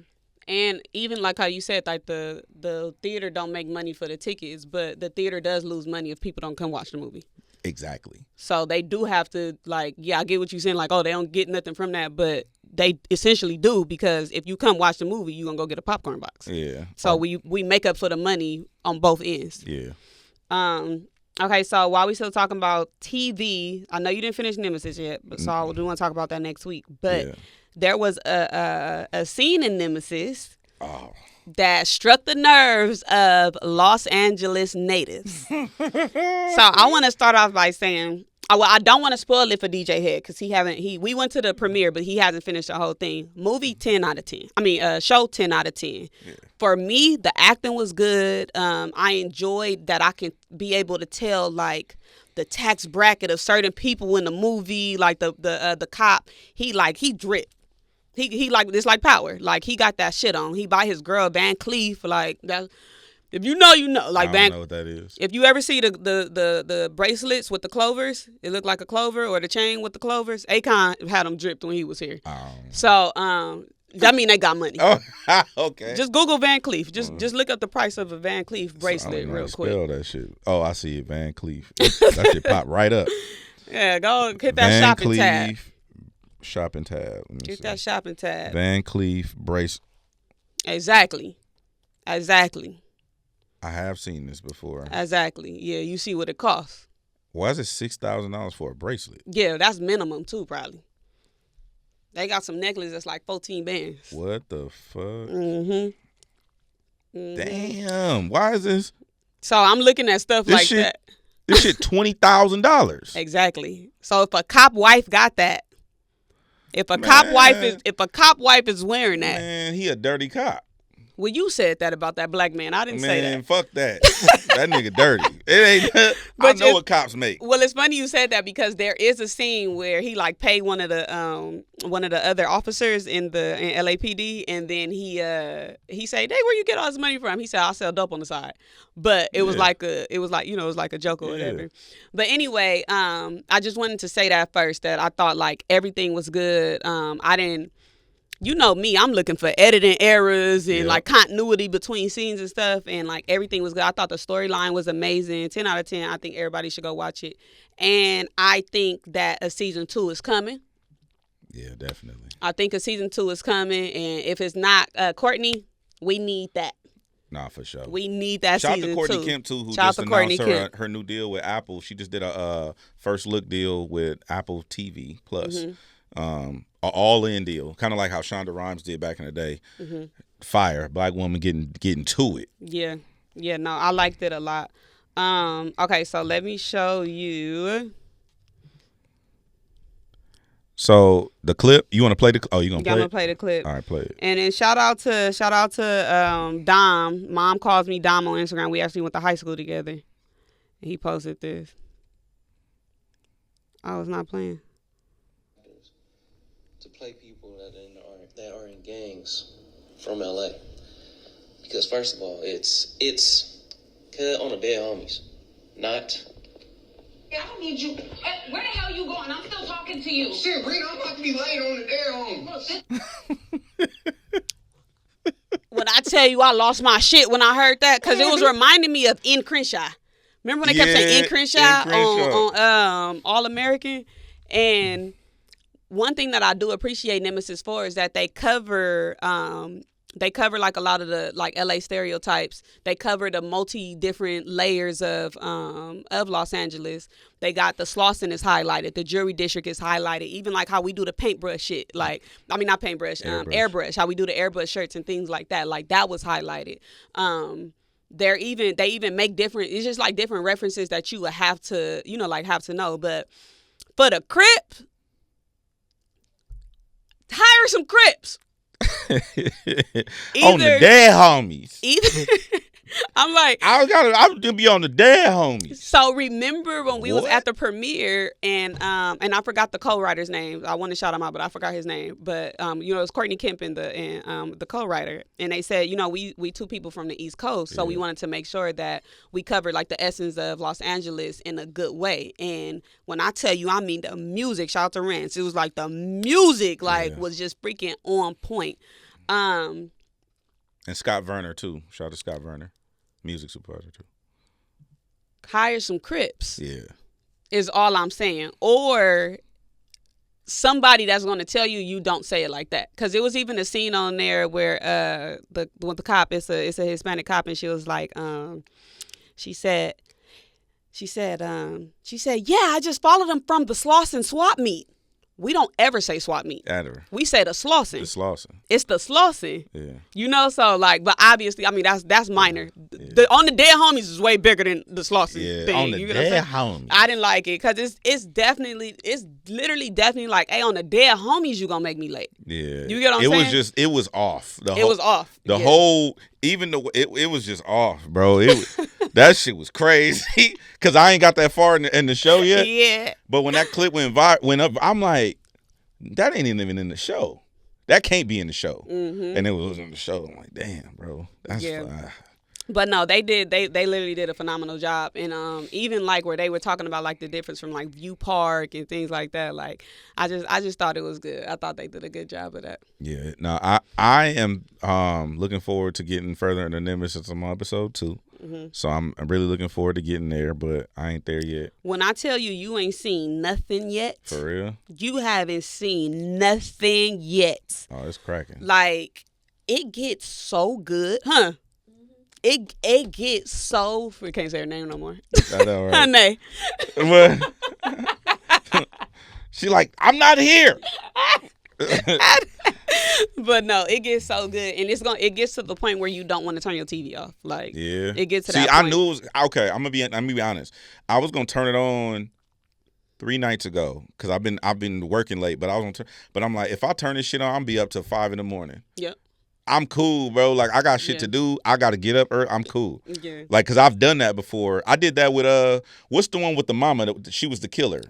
And even like how you said, like the theater don't make money for the tickets, but the theater does lose money if people don't come watch the movie. Exactly. So they do have to, like, yeah, I get what you're saying, like, oh, they don't get nothing from that, but they essentially do, because if you come watch the movie, you're going to go get a popcorn box. Yeah. So we make up for the money on both ends. Yeah. Okay, so while we still talking about TV, I know you didn't finish Nemesis yet, but so I do want to talk about that next week. But there was a scene in Nemesis that struck the nerves of Los Angeles natives. So I want to start off by saying, I don't want to spoil it for DJ Hed because we went to the premiere, but he hasn't finished the whole thing. Movie 10 out of 10. I mean, show 10 out of 10. Yeah. For me, the acting was good. I enjoyed that I can be able to tell like the tax bracket of certain people in the movie, like the cop. He drip. He like, it's like Power. Like he got that shit on. He buy his girl Van Cleef, like that. If you know, you know. Like, I don't know what that is. If you ever see the bracelets with the clovers, it looked like a clover, or the chain with the clovers. Akon had them dripped when he was here. So that mean they got money. Oh, okay. Just Google Van Cleef. Just look up the price of a Van Cleef bracelet real quick. Spell that shit. Oh, I see it. Van Cleef. That shit pop right up. Yeah, go hit that shopping tab. Shopping tab. Get that shopping tab. Van Cleef bracelet. Exactly. I have seen this before. Exactly. Yeah, you see what it costs. Why is it $6,000 for a bracelet? Yeah, that's minimum too, probably. They got some necklaces that's like 14 bands. What the fuck? Damn. Why is this? So I'm looking at stuff like that. This shit $20,000. Exactly. So if a cop wife got that, if a cop wife is wearing that, man, he a dirty cop. Well, you said that about that black man. I didn't say that. Man, fuck that. That nigga dirty. It ain't. I know what cops make. Well, it's funny you said that because there is a scene where he like paid one of the other officers in LAPD, and then he said, "Hey, where you get all this money from?" He said, "I sell dope on the side," but it was like a joke or whatever. But anyway, I just wanted to say that first, that I thought like everything was good. I didn't. You know me, I'm looking for editing errors and like continuity between scenes and stuff, and like everything was good. I thought the storyline was amazing. 10 out of 10. I think everybody should go watch it. And I think that a season 2 is coming. Yeah, definitely. I think a season 2 is coming, and if it's not Courtney, we need that. Nah, for sure. We need that Shout season 2. Shout out to Courtney Kemp, too, who just announced her new deal with Apple. She just did a first look deal with Apple TV Plus. Mm-hmm. All-in deal, kind of like how Shonda Rhimes did back in the day. Mm-hmm. Fire, black woman getting to it. Yeah, no, I liked it a lot. Okay, so let me show you. So the clip, you want to play the? Oh, you gonna play? I'm gonna play the clip. All right, play it. And then shout out to Dom. Mom calls me Dom on Instagram. We actually went to high school together. And he posted this. I was not playing. To play people that are in gangs from LA, because first of all, it's cut on the dead homies, not. Yeah, I don't need you. Where the hell you going? I'm still talking to you. Shit, Rita, I'm about to be late on the dead homies. When I tell you, I lost my shit when I heard that, because it was reminding me of In Crenshaw. Remember when they kept saying In Crenshaw on All American? And one thing that I do appreciate Nemesis for is that they cover like a lot of the like LA stereotypes. They cover the different layers of Los Angeles. They got the Slauson is highlighted, the jury district is highlighted, even like how we do the paintbrush shit. Like, I mean not paintbrush, airbrush, how we do the airbrush shirts and things like that. Like that was highlighted. They even make different, it's just like different references that you would have to, have to know. But for the Crips, hire some Crips. On the dead homies. Either I'm like, I would be on the dead homies. So remember when we was at the premiere and I forgot the co-writer's name. I want to shout him out, but I forgot his name. But it was Courtney Kemp and the co-writer, and they said, we two people from the East Coast, so we wanted to make sure that we covered like the essence of Los Angeles in a good way. And when I tell you, I mean the music. Shout out to Rance. It was like the music was just freaking on point. And Scott Werner too. Shout out to Scott Werner. Music supervisor too. Hire some Crips. Yeah. Is all I'm saying. Or somebody that's going to tell you don't say it like that. Because it was even a scene on there where the cop, it's a Hispanic cop, and she was like, she said, yeah, I just followed them from the Slauson swap meet. We don't ever say swap meet. Ever. We say the Slauson. The Slauson. It's the Slauson. Yeah. So like, but obviously, I mean, that's minor. Yeah. On the Dead Homies is way bigger than the Slauson thing. On the Dead Homies. I didn't like it because it's literally definitely like, hey, on the Dead Homies, you gonna make me late. Yeah. You get what I'm saying? It was off. It was off. The whole, even the, it was just off, bro. That shit was crazy. Cause I ain't got that far in the show yet. Yeah. But when that clip went up, I'm like, that ain't even in the show. That can't be in the show. Mm-hmm. And it was in the show. I'm like, damn, bro. That's fine. But no, they literally did a phenomenal job. And even like where they were talking about like the difference from like View Park and things like that, like I just thought it was good. I thought they did a good job of that. Yeah. No, I am looking forward to getting further into Nemesis on episode 2. Mm-hmm. So I'm really looking forward to getting there, but I ain't there yet. When I tell you ain't seen nothing yet. For real? You haven't seen nothing yet. Oh, it's cracking. Like, it gets so good. Huh? It gets so... We can't say her name no more. I know, right? She like, I'm not here. But no, it gets so good, and it gets to the point where you don't want to turn your TV off. Like, yeah, it gets to that point. I knew it was okay. I'm gonna be honest. I was gonna turn it on 3 nights ago because I've been working late, but but I'm like, if I turn this shit on, I'm gonna be up till 5 a.m. Yep. I'm cool, bro. Like, I got shit to do. I got to get up early. I'm cool. Yeah. Like, because I've done that before. I did that with, what's the one with the mama? She was the killer.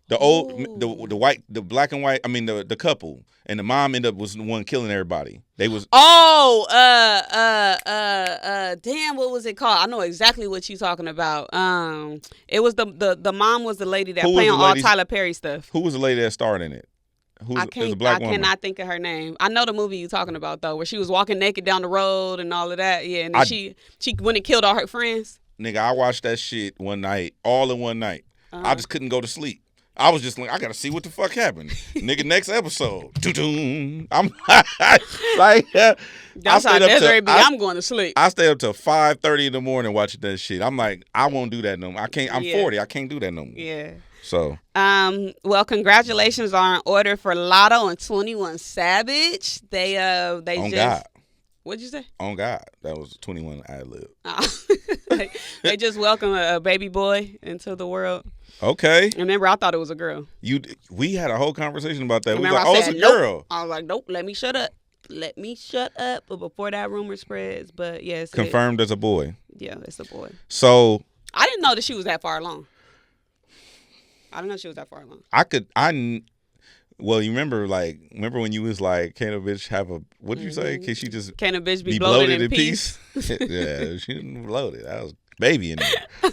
The old, the black and white, I mean, the couple. And the mom ended up was the one killing everybody. They was. Oh, damn, what was it called? I know exactly what you're talking about. It was the mom was the lady that played on all Tyler Perry stuff. Who was the lady that starred in it? I cannot think of her name. I know the movie you're talking about though, where she was walking naked down the road and all of that. Yeah, and then she went and killed all her friends. Nigga, I watched that shit one night, all in one night. Uh-huh. I just couldn't go to sleep. I was just like, I gotta see what the fuck happened. Nigga, next episode. I'm like, that's how Desiree be. I'm going to sleep. I stay up till 5:30 in the morning watching that shit. I'm like, I won't do that no more. I can't. I'm 40. I can't do that no more. Yeah. So. Well, congratulations are in order for Lotto and 21 Savage. They on just. God. What'd you say? On God. That was 21 ad-lib. They just welcomed a baby boy into the world. Okay. Remember, I thought it was a girl. We had a whole conversation about that. Remember, we was like, it's a girl. Nope. I was like, nope, let me shut up. But before that rumor spreads. But yes. Confirmed as a boy. Yeah, it's a boy. So. I didn't know that she was that far along. Well, you remember when you was like, can't a bitch have a, what did you say? Can she just can't a bitch be bloated in peace? Yeah, she didn't bloat it. That was baby in there.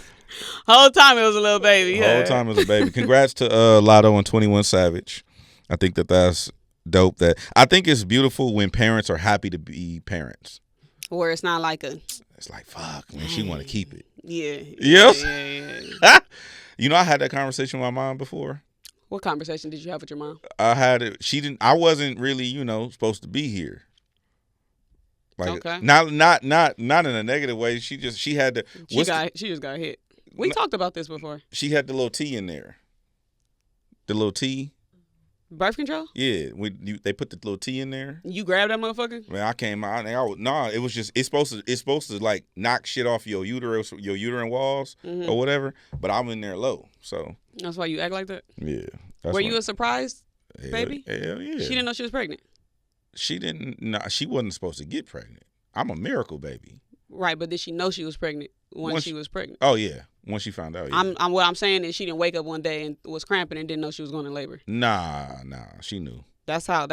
Whole time it was a little baby. The whole time it was a baby. Congrats to Lotto and 21 Savage. I think that's dope. I think it's beautiful when parents are happy to be parents. Or it's not like it's like, fuck, man, she want to keep it. Yeah. Yeah. You know, I had that conversation with my mom before. What conversation did you have with your mom? I had it. I wasn't really, supposed to be here. Like, okay. Not in a negative way. She had to. She just got hit. We talked about this before. She had the little T in there. The little T. Birth control? Yeah. They put the little T in there. You grabbed that motherfucker? Man, I came out and it was just it's supposed to like knock shit off your uterus, your uterine walls or whatever. But I'm in there low, so. That's why you act like that? Yeah. Were you a surprise baby? Hell yeah. She didn't know she was pregnant. she didn't. No, she wasn't supposed to get pregnant. I'm a miracle baby. Right, but did she know she was pregnant once she was pregnant? Oh yeah, once she found out. Yeah. What I'm saying is she didn't wake up one day and was cramping and didn't know she was going to labor. Nah, she knew. That's how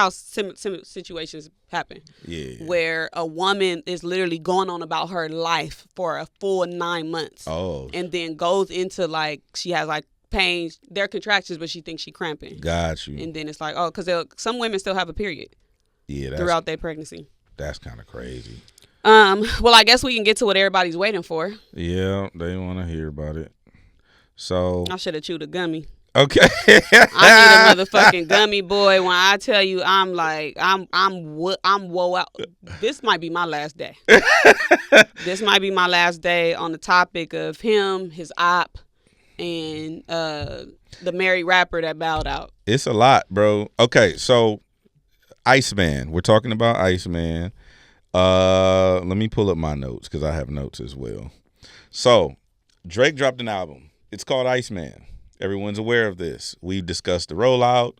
situations happen. Yeah. Where a woman is literally going on about her life for a full 9 months. Oh. And then goes into like she has like pains, they're contractions, but she thinks she cramping. Got you. And then it's like, oh, because some women still have a period. Yeah. Throughout their pregnancy. That's kind of crazy. Well, I guess we can get to what everybody's waiting for. Yeah, they want to hear about it. So I should have chewed a gummy. Okay. I need a motherfucking gummy, boy. When I tell you, I'm like, I'm woe out. This might be my last day. This might be my last day on the topic of him, his op, and the married rapper that bowed out. It's a lot, bro. Okay, so Iceman. We're talking about Iceman. Let me pull up my notes because I have notes as well. So Drake dropped an album. It's called Iceman. Everyone's aware of this. We've discussed the rollout.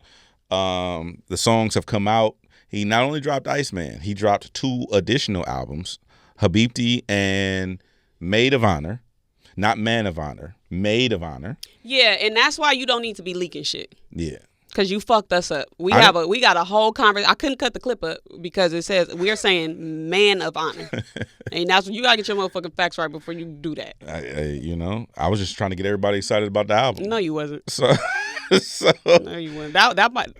The songs have come out. He not only dropped Iceman, he dropped 2 additional albums, Habibti and Maid of Honor. Not Man of Honor, Maid of Honor. Yeah, and that's why you don't need to be leaking shit. Yeah. Because you fucked us up. We got a whole conversation. I couldn't cut the clip up because it says we're saying man of honor. And that's when you gotta get your motherfucking facts right before you do that. I was just trying to get everybody excited about the album. No, you wasn't. So no, you wasn't. That might.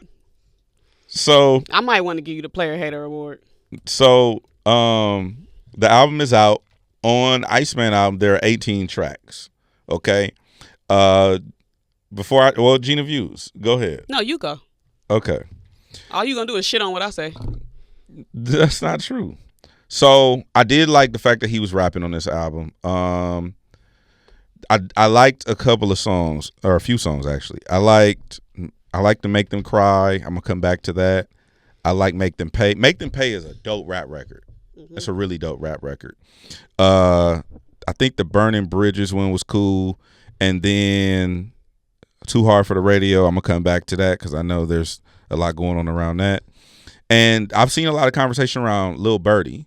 So I might want to give you the Player Hater Award. So the album is out. On Iceman album, there are 18 tracks. Okay. Gina Views, go ahead. No, you go. Okay. All you gonna do is shit on what I say. That's not true. So I did like the fact that he was rapping on this album. I liked a couple of songs, or a few songs actually. I liked to Make Them Cry. I'm gonna come back to that. I like Make Them Pay. Make Them Pay is a dope rap record. Mm-hmm. It's a really dope rap record. I think the Burning Bridges one was cool, and then Too Hard for the Radio. I'm gonna come back to that because I know there's a lot going on around that. And I've seen a lot of conversation around Lil Birdie,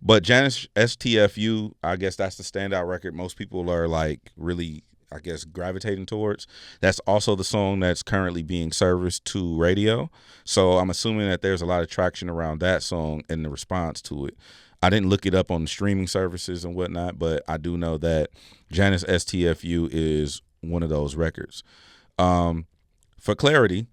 but Janice STFU, I guess that's the standout record most people are like really, I guess, gravitating towards. That's also the song that's currently being serviced to radio. So I'm assuming that there's a lot of traction around that song and the response to it. I didn't look it up on the streaming services and whatnot, but I do know that Janice STFU is one of those records. For clarity,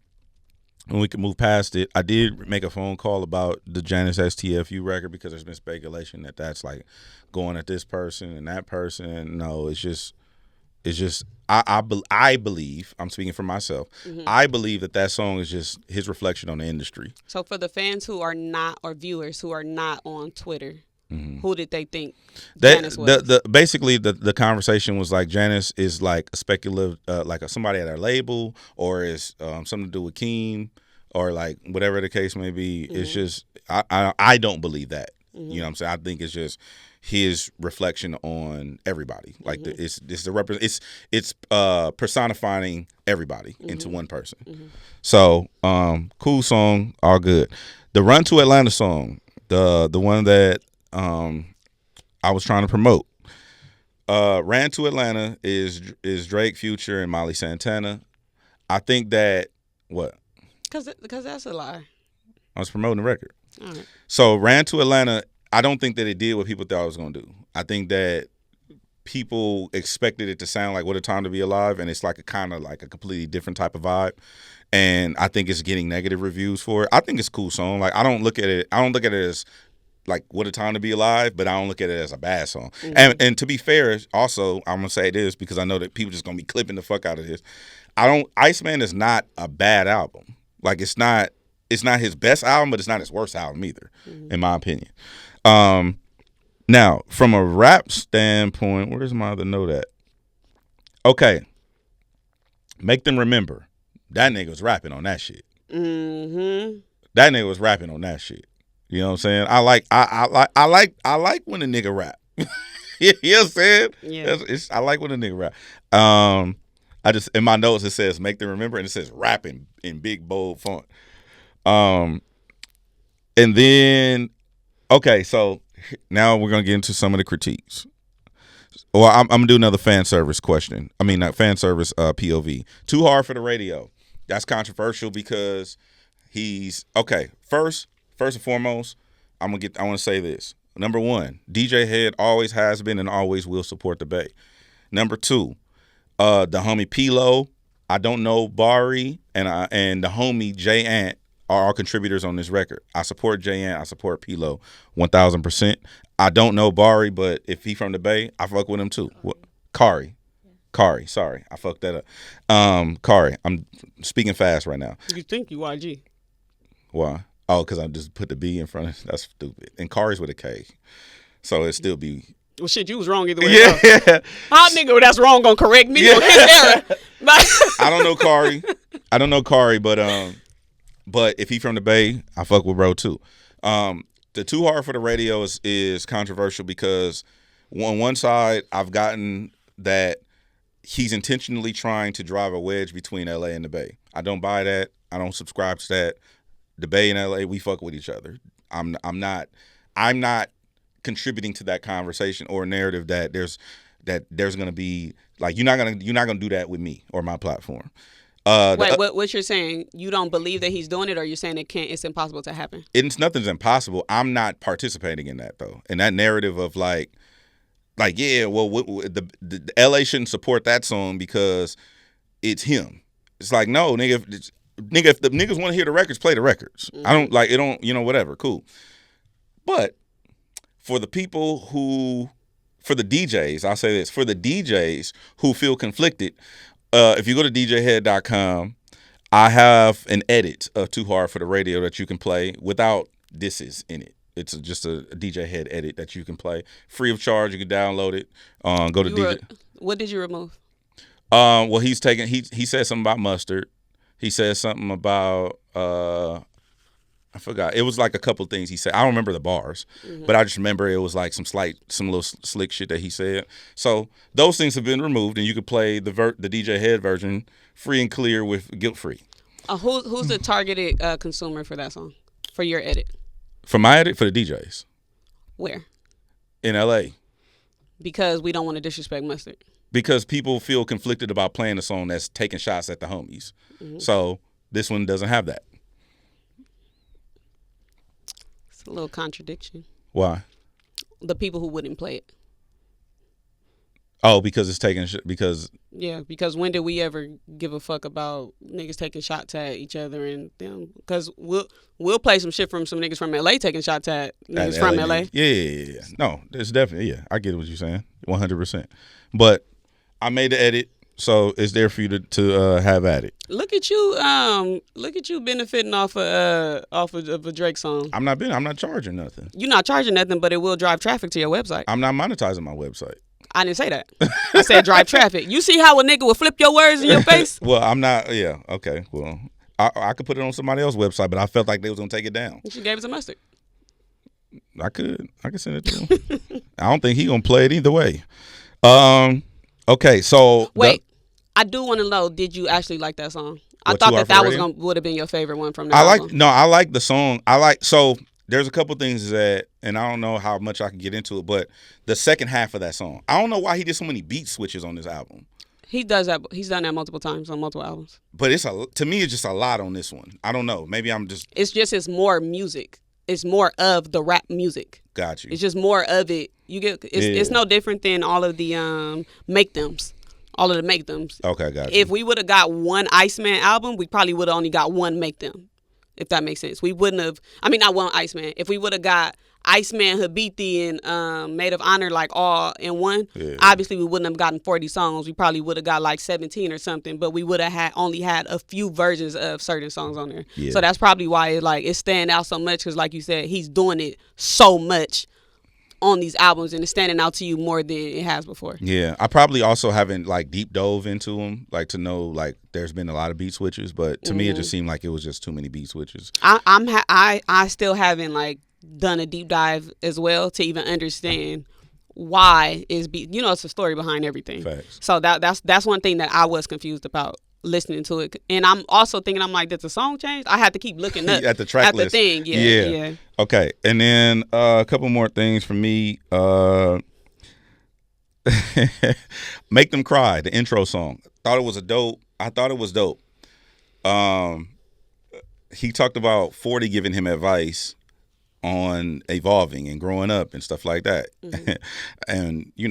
and we can move past it, I did make a phone call about the Janice STFU record because there's been speculation that that's like going at this person and that person. No, it's just I believe, I'm speaking for myself, I believe that song is just his reflection on the industry. So for the fans who are not, or viewers who are not on Twitter, who did they think Janice was? Basically, the conversation was like Janice is like a speculative, like somebody at our label, or is something to do with Keem, or like whatever the case may be. It's just, I don't believe that. You know what I'm saying? I think it's just his reflection on everybody. Like it's personifying everybody into one person. So cool song, all good. The Run to Atlanta song, the one that I was trying to promote. Ran to Atlanta is Drake, Future, and Molly Santana. I think that what? Because that's a lie. I was promoting the record. All right. So Ran to Atlanta, I don't think that it did what people thought it was going to do. I think that people expected it to sound like What a Time to Be Alive, and it's like a kind of like a completely different type of vibe. And I think it's getting negative reviews for it. I think it's a cool song. Like I don't look at it as like What a Time to Be Alive, but I don't look at it as a bad song. And to be fair, also I'm gonna say this because I know that people just gonna be clipping the fuck out of this. Iceman is not a bad album. Like it's not his best album, but it's not his worst album either, in my opinion. Now, from a rap standpoint, where's my other note at? Okay. Make Them Remember. That nigga was rapping on that shit. That nigga was rapping on that shit. You know what I'm saying? I like when a nigga rap. You know what I'm saying? Yeah. I like when a nigga rap. I just, in my notes it says Make Them Remember, and it says rapping in big bold font. And then, okay, so now we're gonna get into some of the critiques. Well, I'm gonna do another fan service question. I mean, not fan service POV. Too hard for the radio. That's controversial because he's okay. First and foremost, I want to say this. Number one, DJ Hed always has been and always will support the Bay. Number two, the homie P-Lo, I don't know Bari, and the homie J Ant are all contributors on this record. I support J Ant, I support P-Lo 1,000%. I don't know Bari, but if he from the Bay, I fuck with him too. Kari, sorry, I fucked that up. Kari, I'm speaking fast right now. You think you YG? Why? Oh, because I just put the B in front of it. That's stupid. And Kari's with a K. So it'd still be. Well, shit, you was wrong either way. Yeah. How nigga that's wrong gonna correct me on his error? I don't know Kari. But if he from the Bay, I fuck with bro too. The Too Hard for the Radio is controversial because on one side, I've gotten that he's intentionally trying to drive a wedge between LA and the Bay. I don't buy that. I don't subscribe to that. The Bay and LA, we fuck with each other. I'm not contributing to that conversation or narrative that there's gonna be like you're not gonna do that with me or my platform. Wait, what you're saying? You don't believe that he's doing it, or you're saying it's impossible to happen? Nothing's impossible. I'm not participating in that though. And that narrative of like yeah, well, the LA shouldn't support that song because it's him. It's like no, nigga. If the niggas want to hear the records, play the records. I don't like it. Don't whatever, cool. But for the people for the DJs, I'll say this: for the DJs who feel conflicted, if you go to djhead.com, I have an edit of Too Hard for the Radio that you can play without disses in it. It's just a DJ Hed edit that you can play free of charge. You can download it. Go to DJ. What did you remove? Well, he said something about mustard. He said something about I forgot. It was like a couple things he said. I don't remember the bars, but I just remember it was like some little slick shit that he said. So those things have been removed, and you could play the DJ Hed version free and clear with guilt free. Who's the targeted consumer for that song? For your edit? For my edit, for the DJs. Where? In LA. Because we don't want to disrespect mustard. Because people feel conflicted about playing a song that's taking shots at the homies. Mm-hmm. So this one doesn't have that. It's a little contradiction. Why? The people who wouldn't play it. Oh, because it's taking because. Yeah, because when did we ever give a fuck about niggas taking shots at each other and them? Because we'll play some shit from some niggas from LA taking shots at niggas from LA. Yeah. No, it's definitely I get what you're saying, 100%. But I made the edit, so it's there for you to have at it. Look at you benefiting off of a Drake song. I'm not charging nothing. You're not charging nothing, but it will drive traffic to your website. I'm not monetizing my website. I didn't say that. I said drive traffic. You see how a nigga will flip your words in your face? Well, I'm not. Yeah. Okay. Well, I could put it on somebody else's website, but I felt like they was gonna take it down. She gave it to mustard. I could send it to him. I don't think he gonna play it either way. Okay, so wait, I do want to know: did you actually like that song? I thought that would have been your favorite one from the album. I like the song. So there's a couple things that, and I don't know how much I can get into it, but the second half of that song, I don't know why he did so many beat switches on this album. He does that. He's done that multiple times on multiple albums. But to me, it's just a lot on this one. I don't know. Maybe I'm just. It's more music. It's more of the rap music. Got you. It's just more of it. It's no different than all of the make thems. All of the make thems. Okay, got you. If we would have got one Iceman album, we probably would have only got one make them. If that makes sense. We wouldn't have, not one Iceman. If we would have got Iceman, Habiti, and Maid of Honor like all in one, obviously we wouldn't have gotten 40 songs. We probably would have got like 17 or something, but we would have only had a few versions of certain songs on there. Yeah. So that's probably why it's standing out so much, because like you said, he's doing it so much on these albums, and it's standing out to you more than it has before. Yeah, I probably also haven't like deep dove into them, like to know like there's been a lot of beat switches, but to me it just seemed like it was just too many beat switches. I still haven't like done a deep dive as well to even understand why is beat. It's a story behind everything. Facts. So that's one thing that I was confused about listening to it. And I'm also thinking, I'm like, did the song change? I had to keep looking up at the track list. The thing. Yeah. Okay, and then a couple more things for me. Make Them Cry, the intro song. I thought it was dope. He talked about 40 giving him advice on evolving and growing up and stuff like that. Mm-hmm. And, I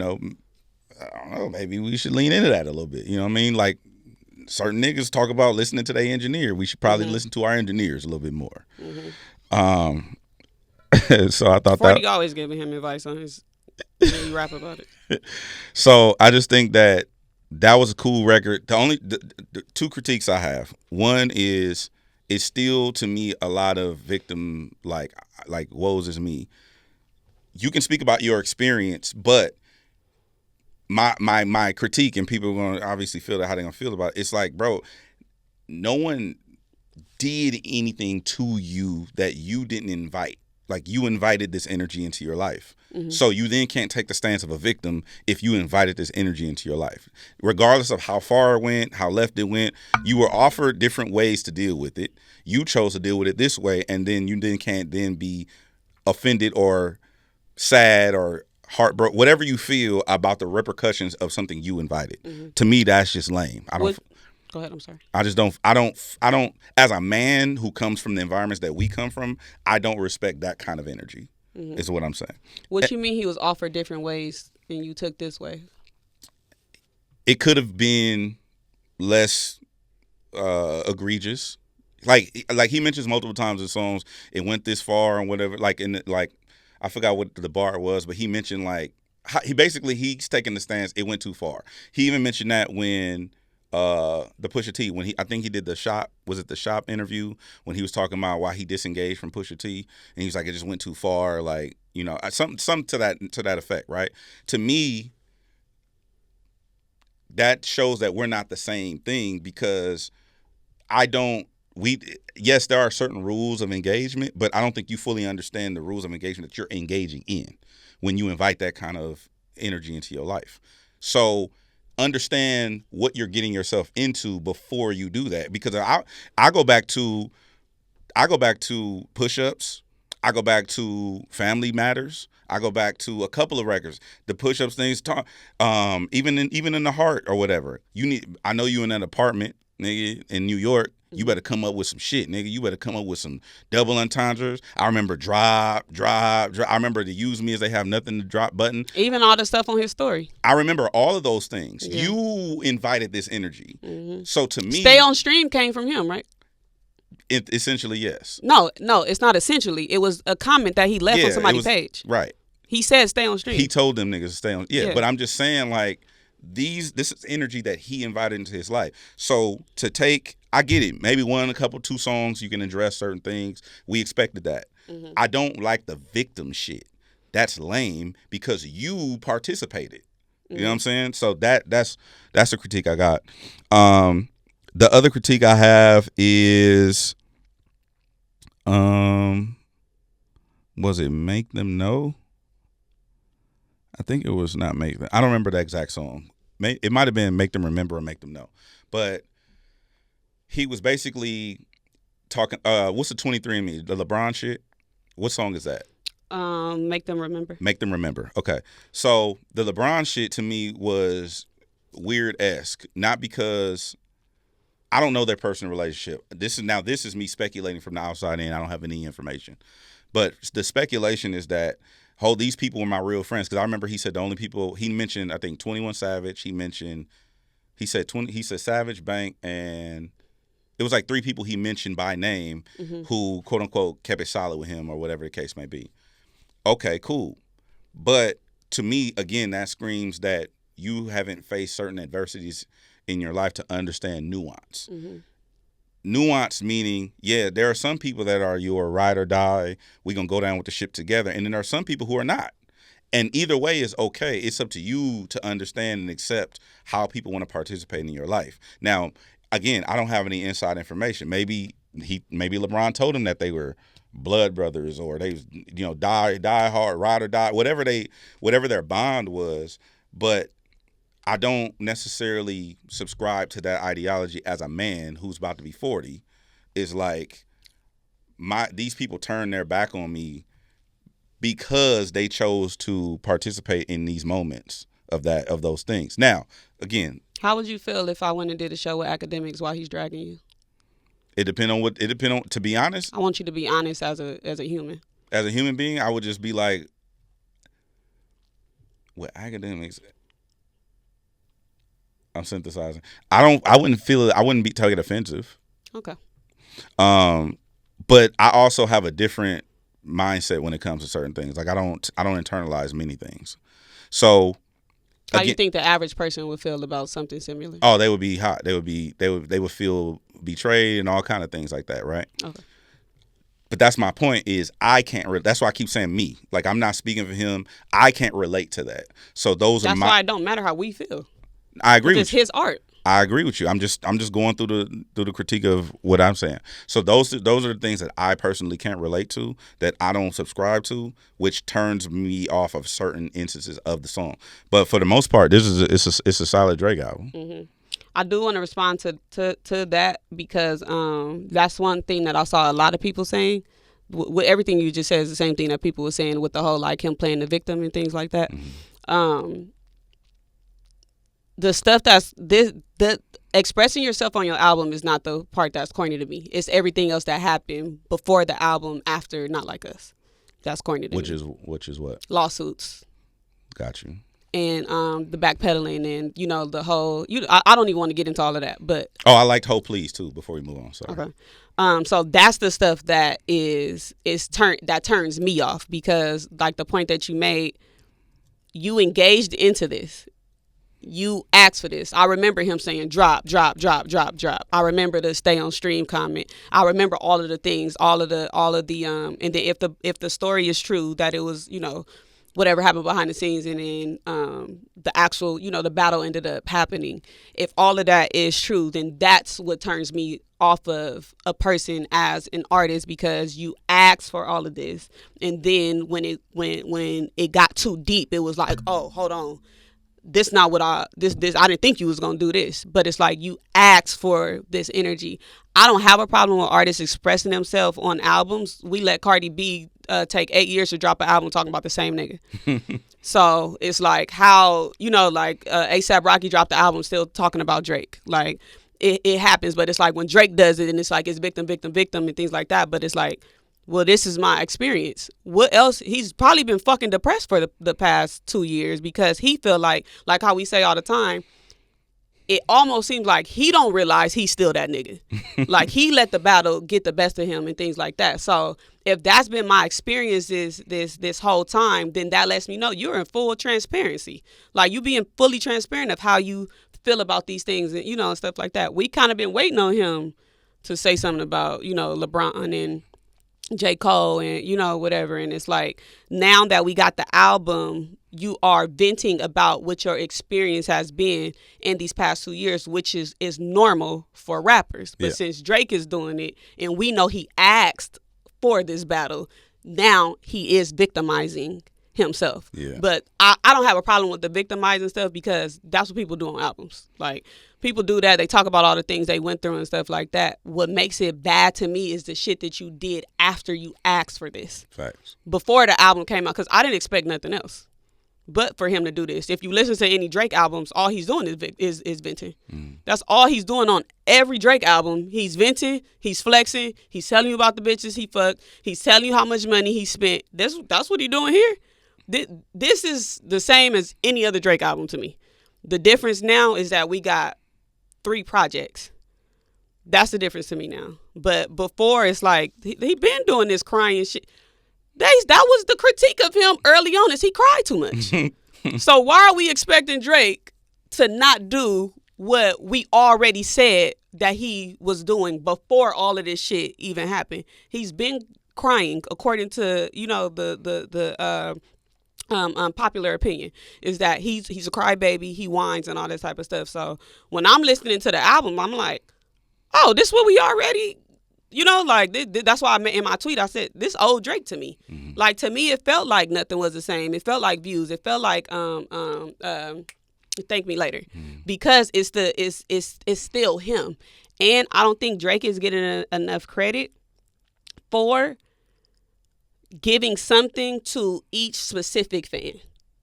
don't know, maybe we should lean into that a little bit. You know what I mean? Like, certain niggas talk about listening to their engineer. We should probably listen to our engineers a little bit more. Mm-hmm. So I thought 40 always giving him advice on his when you rap about it. So I just think that was a cool record. The two critiques I have. One is it's still to me a lot of victim like woes is me. You can speak about your experience, but my critique, and people are going to obviously feel how they're going to feel about it. It's like, bro, no one did anything to you that you didn't invite. Like, you invited this energy into your life. Mm-hmm. So you then can't take the stance of a victim if you invited this energy into your life. Regardless of how far it went, how left it went, you were offered different ways to deal with it. You chose to deal with it this way, and then you then can't then be offended or sad or heartbroken, whatever you feel about the repercussions of something you invited. Mm-hmm. To me, that's just lame. Go ahead, I'm sorry. I don't, as a man who comes from the environments that we come from, I don't respect that kind of energy, is what I'm saying. What you mean he was offered different ways and you took this way? It could have been less egregious. Like he mentions multiple times in songs, it went this far and whatever, I forgot what the bar was, but he mentioned he's taking the stance, it went too far. He even mentioned that when the Pusha T, when I think he did the Shop interview, when he was talking about why he disengaged from Pusha T, and he was like, it just went too far, something to that effect, right? To me, that shows that we're not the same thing, because yes, there are certain rules of engagement, but I don't think you fully understand the rules of engagement that you're engaging in when you invite that kind of energy into your life. So understand what you're getting yourself into before you do that, because I go back to Push-Ups, I go back to Family Matters, I go back to a couple of records, the Push-Ups things, even in the Heart or whatever. I know you in that apartment, nigga, in New York. You better come up with some shit, nigga. You better come up with some double entendres. I remember drop. I remember the Use Me As They Have Nothing to Drop button. Even all the stuff on his story. I remember all of those things. Yeah. You invited this energy. Mm-hmm. So to me, Stay On Stream came from him, right? Essentially, yes. No, it's not essentially. It was a comment that he left on somebody's page. Right. He said stay on stream. He told them niggas to stay on. Yeah, but I'm just saying, this is energy that he invited into his life. So I get it. Maybe two songs you can address certain things. We expected that. Mm-hmm. I don't like the victim shit. That's lame because you participated. Mm-hmm. You know what I'm saying? So that's a critique I got. The other critique I have is, was it Make Them Know? I think it was not Make Them. I don't remember the exact song. It might have been Make Them Remember or Make Them Know. But he was basically talking, what's the 23andMe? The LeBron shit? What song is that? Make Them Remember. Make Them Remember. Okay. So the LeBron shit to me was weird-esque. Not because I don't know their personal relationship. This is me speculating from the outside in. I don't have any information. But the speculation is that, these people were my real friends. Because I remember he said the only people, he mentioned, I think, 21 Savage. He said Savage, Bank, and it was like 3 people he mentioned by name, mm-hmm. who, quote unquote, kept it solid with him or whatever the case may be. Okay, cool. But to me, again, that screams that you haven't faced certain adversities in your life to understand nuance. Mm-hmm. Nuance meaning, there are some people that are your ride or die, we're going to go down with the ship together. And then there are some people who are not. And either way is okay. It's up to you to understand and accept how people want to participate in your life. Now, again, I don't have any inside information. Maybe LeBron told him that they were blood brothers, or they die hard, ride or die, whatever their bond was. But I don't necessarily subscribe to that ideology as a man who's about to be 40. Is like these people turn their back on me because they chose to participate in these moments of those things. Now, again, how would you feel if I went and did a show with academics while he's dragging you? It depend on. To be honest, I want you to be honest as a human. As a human being, I would just be like, with academics, I'm synthesizing. I wouldn't feel it. I wouldn't take it offensive. Okay. But I also have a different mindset when it comes to certain things. Like I don't internalize many things. So how do you think the average person would feel about something similar? Oh, they would be hot. They would feel betrayed and all kind of things like that, right? Okay. But that's my point is I can't that's why I keep saying me. Like I'm not speaking for him. I can't relate to that. So that's why it don't matter how we feel. I agree with you. It's his art. I agree with you. I'm just going through the critique of what I'm saying. So those are the things that I personally can't relate to, that I don't subscribe to, which turns me off of certain instances of the song. But for the most part, it's a solid Drake album. Mm-hmm. I do want to respond to that because that's one thing that I saw a lot of people saying. With everything you just said is the same thing that people were saying with the whole like him playing the victim and things like that. Mm-hmm. The stuff the expressing yourself on your album is not the part that's corny to me. It's everything else that happened before the album, after Not Like Us. That's corny to me. Which is what? Lawsuits. Got you. And the backpedaling and the whole I don't even want to get into all of that, but I liked Hope Please too before we move on. Sorry. Okay. So that's the stuff that that turns me off, because like the point that you made, you engaged into this. You asked for this. I remember him saying drop, drop, drop, drop, drop. I remember the stay on stream comment. I remember all of the things, all of the and then if the story is true that it was, whatever happened behind the scenes, and then the actual, the battle ended up happening. If all of that is true, then that's what turns me off of a person as an artist, because you asked for all of this, and then when it got too deep, it was like, oh, hold on. This not what I didn't think you was gonna do this, but it's like you asked for this energy. I don't have a problem with artists expressing themselves on albums. We let Cardi B take 8 years to drop an album talking about the same nigga. So it's like how ASAP Rocky dropped the album still talking about Drake. Like it happens, but it's like when Drake does it and it's like it's victim, victim, victim and things like that. But it's like, well, this is my experience. What else? He's probably been fucking depressed for the past 2 years, because he feel like how we say all the time, it almost seems like he don't realize he's still that nigga. Like he let the battle get the best of him and things like that. So if that's been my experiences this whole time, then that lets me know you're in full transparency. Like you being fully transparent of how you feel about these things and, and stuff like that. We kind of been waiting on him to say something about, LeBron and J. Cole and, whatever. And it's like, now that we got the album, you are venting about what your experience has been in these past 2 years, which is normal for rappers. But since Drake is doing it and we know he asked for this battle, now he is victimizing himself. Yeah. But I don't have a problem with the victimizing stuff, because that's what people do on albums. Like, people do that. They talk about all the things they went through and stuff like that. What makes it bad to me is the shit that you did after you asked for this. Facts. Before the album came out, because I didn't expect nothing else but for him to do this. If you listen to any Drake albums, all he's doing is venting. That's all he's doing on every Drake album. He's venting, he's flexing, he's telling you about the bitches he fucked, he's telling you how much money he spent. That's what he's doing here. This is the same as any other Drake album to me. The difference now is that we got 3 projects. That's the difference to me now. But before, it's like he been doing this crying shit. That was the critique of him early on, is he cried too much. So why are we expecting Drake to not do what we already said that he was doing before all of this shit even happened? He's been crying, according to the popular opinion, is that he's a crybaby, he whines and all that type of stuff. So when I'm listening to the album, I'm like, oh, this what we already, that's why in my tweet I said this old Drake to me. Mm-hmm. Like, to me, it felt like nothing was the same. It felt like Views. It felt like Thank me later, because it's still him, and I don't think Drake is getting enough credit for giving something to each specific fan.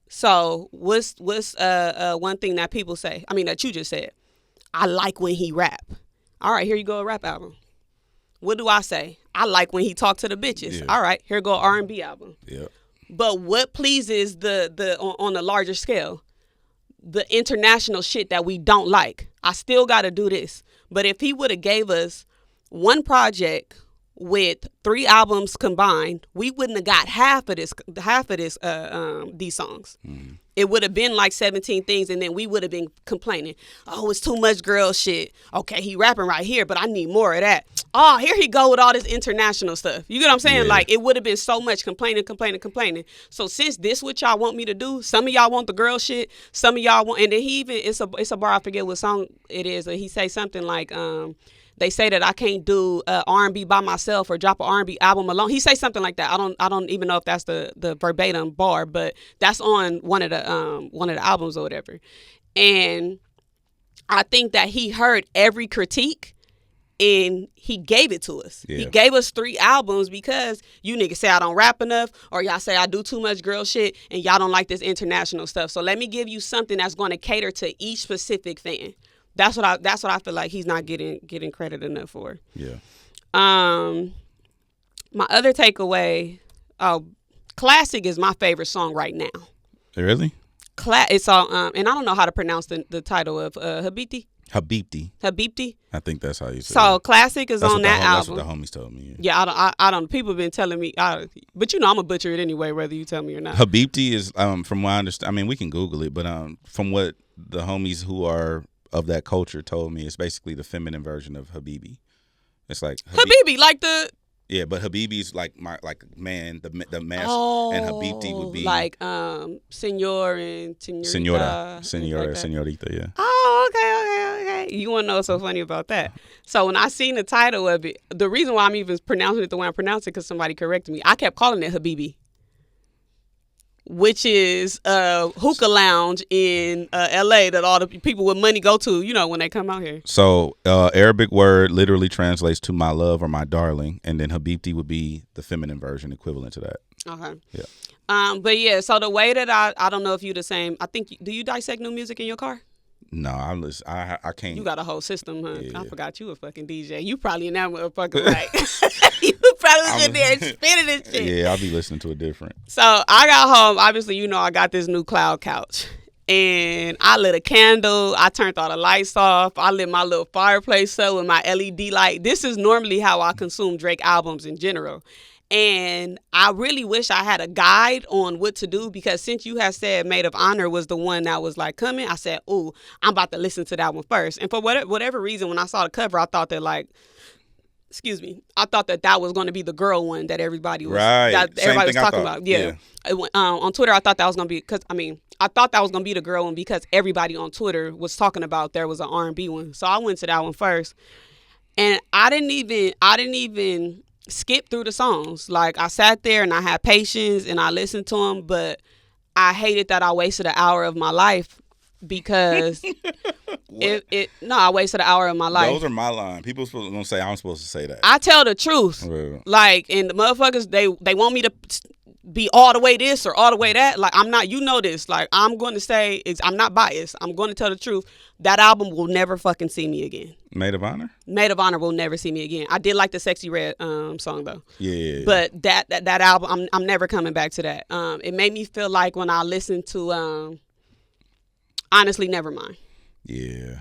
So what's one thing that people say? I mean, that you just said. I like when he rap. All right, here you go, a rap album. What do I say? I like when he talk to the bitches. Yeah. All right, here go R&B album. Yeah. But what pleases the on a larger scale? The international shit that we don't like. I still got to do this. But if he would have gave us one project with 3 albums combined, we wouldn't have got half of these songs. Mm. It would have been like 17 things, and then we would have been complaining, oh, it's too much girl shit. Okay, he rapping right here, but I need more of that. Oh, here he go with all this international stuff. You get what I'm saying? Yeah. Like, it would have been so much complaining. So since this what y'all want me to do, some of y'all want the girl shit, some of y'all want, and then he even, it's a bar, I forget what song it is, he say something like, they say that I can't do R&B by myself or drop an R&B album alone. He say something like that. I don't even know if that's the verbatim bar, but that's on one of the albums or whatever. And I think that he heard every critique and he gave it to us. Yeah. He gave us 3 albums because you niggas say I don't rap enough, or y'all say I do too much girl shit, and y'all don't like this international stuff. So let me give you something that's going to cater to each specific fan. That's what I feel like he's not getting credit enough for. Yeah. My other takeaway, Classic is my favorite song right now. Really? It's all and I don't know how to pronounce the title of Habibti. Habibti. I think that's how you say it. So Classic is on that album. That's what the homies told me. Yeah, I don't. People have been telling me, but I'm gonna butcher it anyway, whether you tell me or not. Habibti is from what I understand. I mean, we can Google it, but from what the homies who are of that culture told me, it's basically the feminine version of Habibi. It's like Habibi, like the but Habibi's like man, the mask, and Habibti would be like senor and senorita, like senorita, yeah. Oh, okay. You want to know what's so funny about that? So when I seen the title of it, the reason why I'm even pronouncing it the way I pronounce it, because somebody corrected me. I kept calling it Habibi, which is a hookah lounge in L.A. that all the people with money go to, when they come out here. So Arabic word literally translates to my love or my darling, and then Habibti would be the feminine version equivalent to that. Okay. Yeah. But yeah, so the way that I don't know if you the same. I think, do you dissect new music in your car? No, I can't. You got a whole system, huh? Yeah. I forgot you a fucking DJ. You probably in that motherfucker, right? You probably was in there spinning this shit. Yeah, I'll be listening to it different. So I got home. Obviously, I got this new cloud couch. And I lit a candle. I turned all the lights off. I lit my little fireplace up with my LED light. This is normally how I consume Drake albums in general. And I really wish I had a guide on what to do, because since you have said Maid of Honor was the one that was like coming, I said, ooh, I'm about to listen to that one first. And for whatever reason, when I saw the cover, I thought that I thought that was going to be the girl one that everybody was, talking about. Yeah. On Twitter, I thought that was going to be, I thought that was going to be the girl one because everybody on Twitter was talking about there was an R&B one. So I went to that one first. And I didn't even skip through the songs. Like, I sat there and I had patience and I listened to them, but I hated that I wasted an hour of my life because I wasted an hour of my life. Those are my line. People gonna say I'm supposed to say that. I tell the truth. Well. Like, and the motherfuckers, they want me to be all the way this or all the way that. Like, I'm not, this. Like, I'm going to say, I'm not biased. I'm going to tell the truth. That album will never fucking see me again. Maid of Honor? Maid of Honor will never see me again. I did like the Sexy Red song though. Yeah. But that album, I'm never coming back to that. It made me feel like when I listened to Honestly Nevermind. Yeah.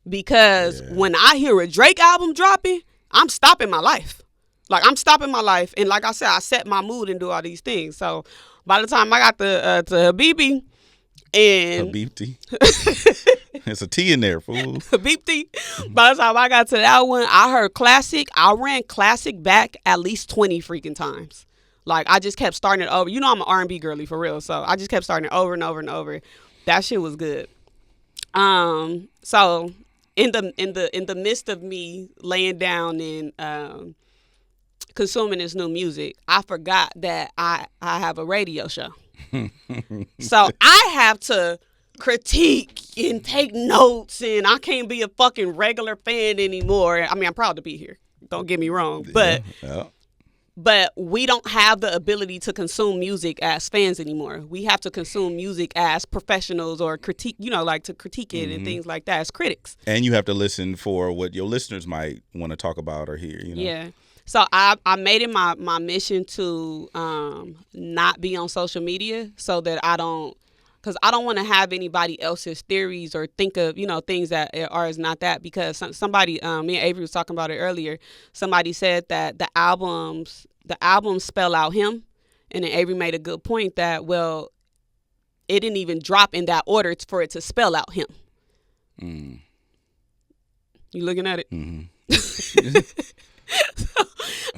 Because when I hear a Drake album dropping, I'm stopping my life. Like, I'm stopping my life. And like I said, I set my mood and do all these things. So by the time I got to Habibi and Habibti. There's a T in there, fool. Habibti. By the time I got to that one, I heard Classic. I ran Classic back at least 20 freaking times. Like, I just kept starting it over. I'm an R&B girly for real. So I just kept starting it over and over and over. That shit was good. So in the midst of me laying down and consuming this new music, I forgot that I have a radio show. So I have to critique and take notes, and I can't be a fucking regular fan anymore. I mean, I'm proud to be here. Don't get me wrong, but we don't have the ability to consume music as fans anymore. We have to consume music as professionals or critique, like to critique it and things like that as critics. And you have to listen for what your listeners might want to talk about or hear. Yeah. So I made it my mission to not be on social media so that I don't. Because I don't want to have anybody else's theories or think of, things that are is not that. Because somebody, me and Avery was talking about it earlier. Somebody said that the albums spell out him. And then Avery made a good point that, well, it didn't even drop in that order for it to spell out him. Mm. You looking at it? Mm-hmm.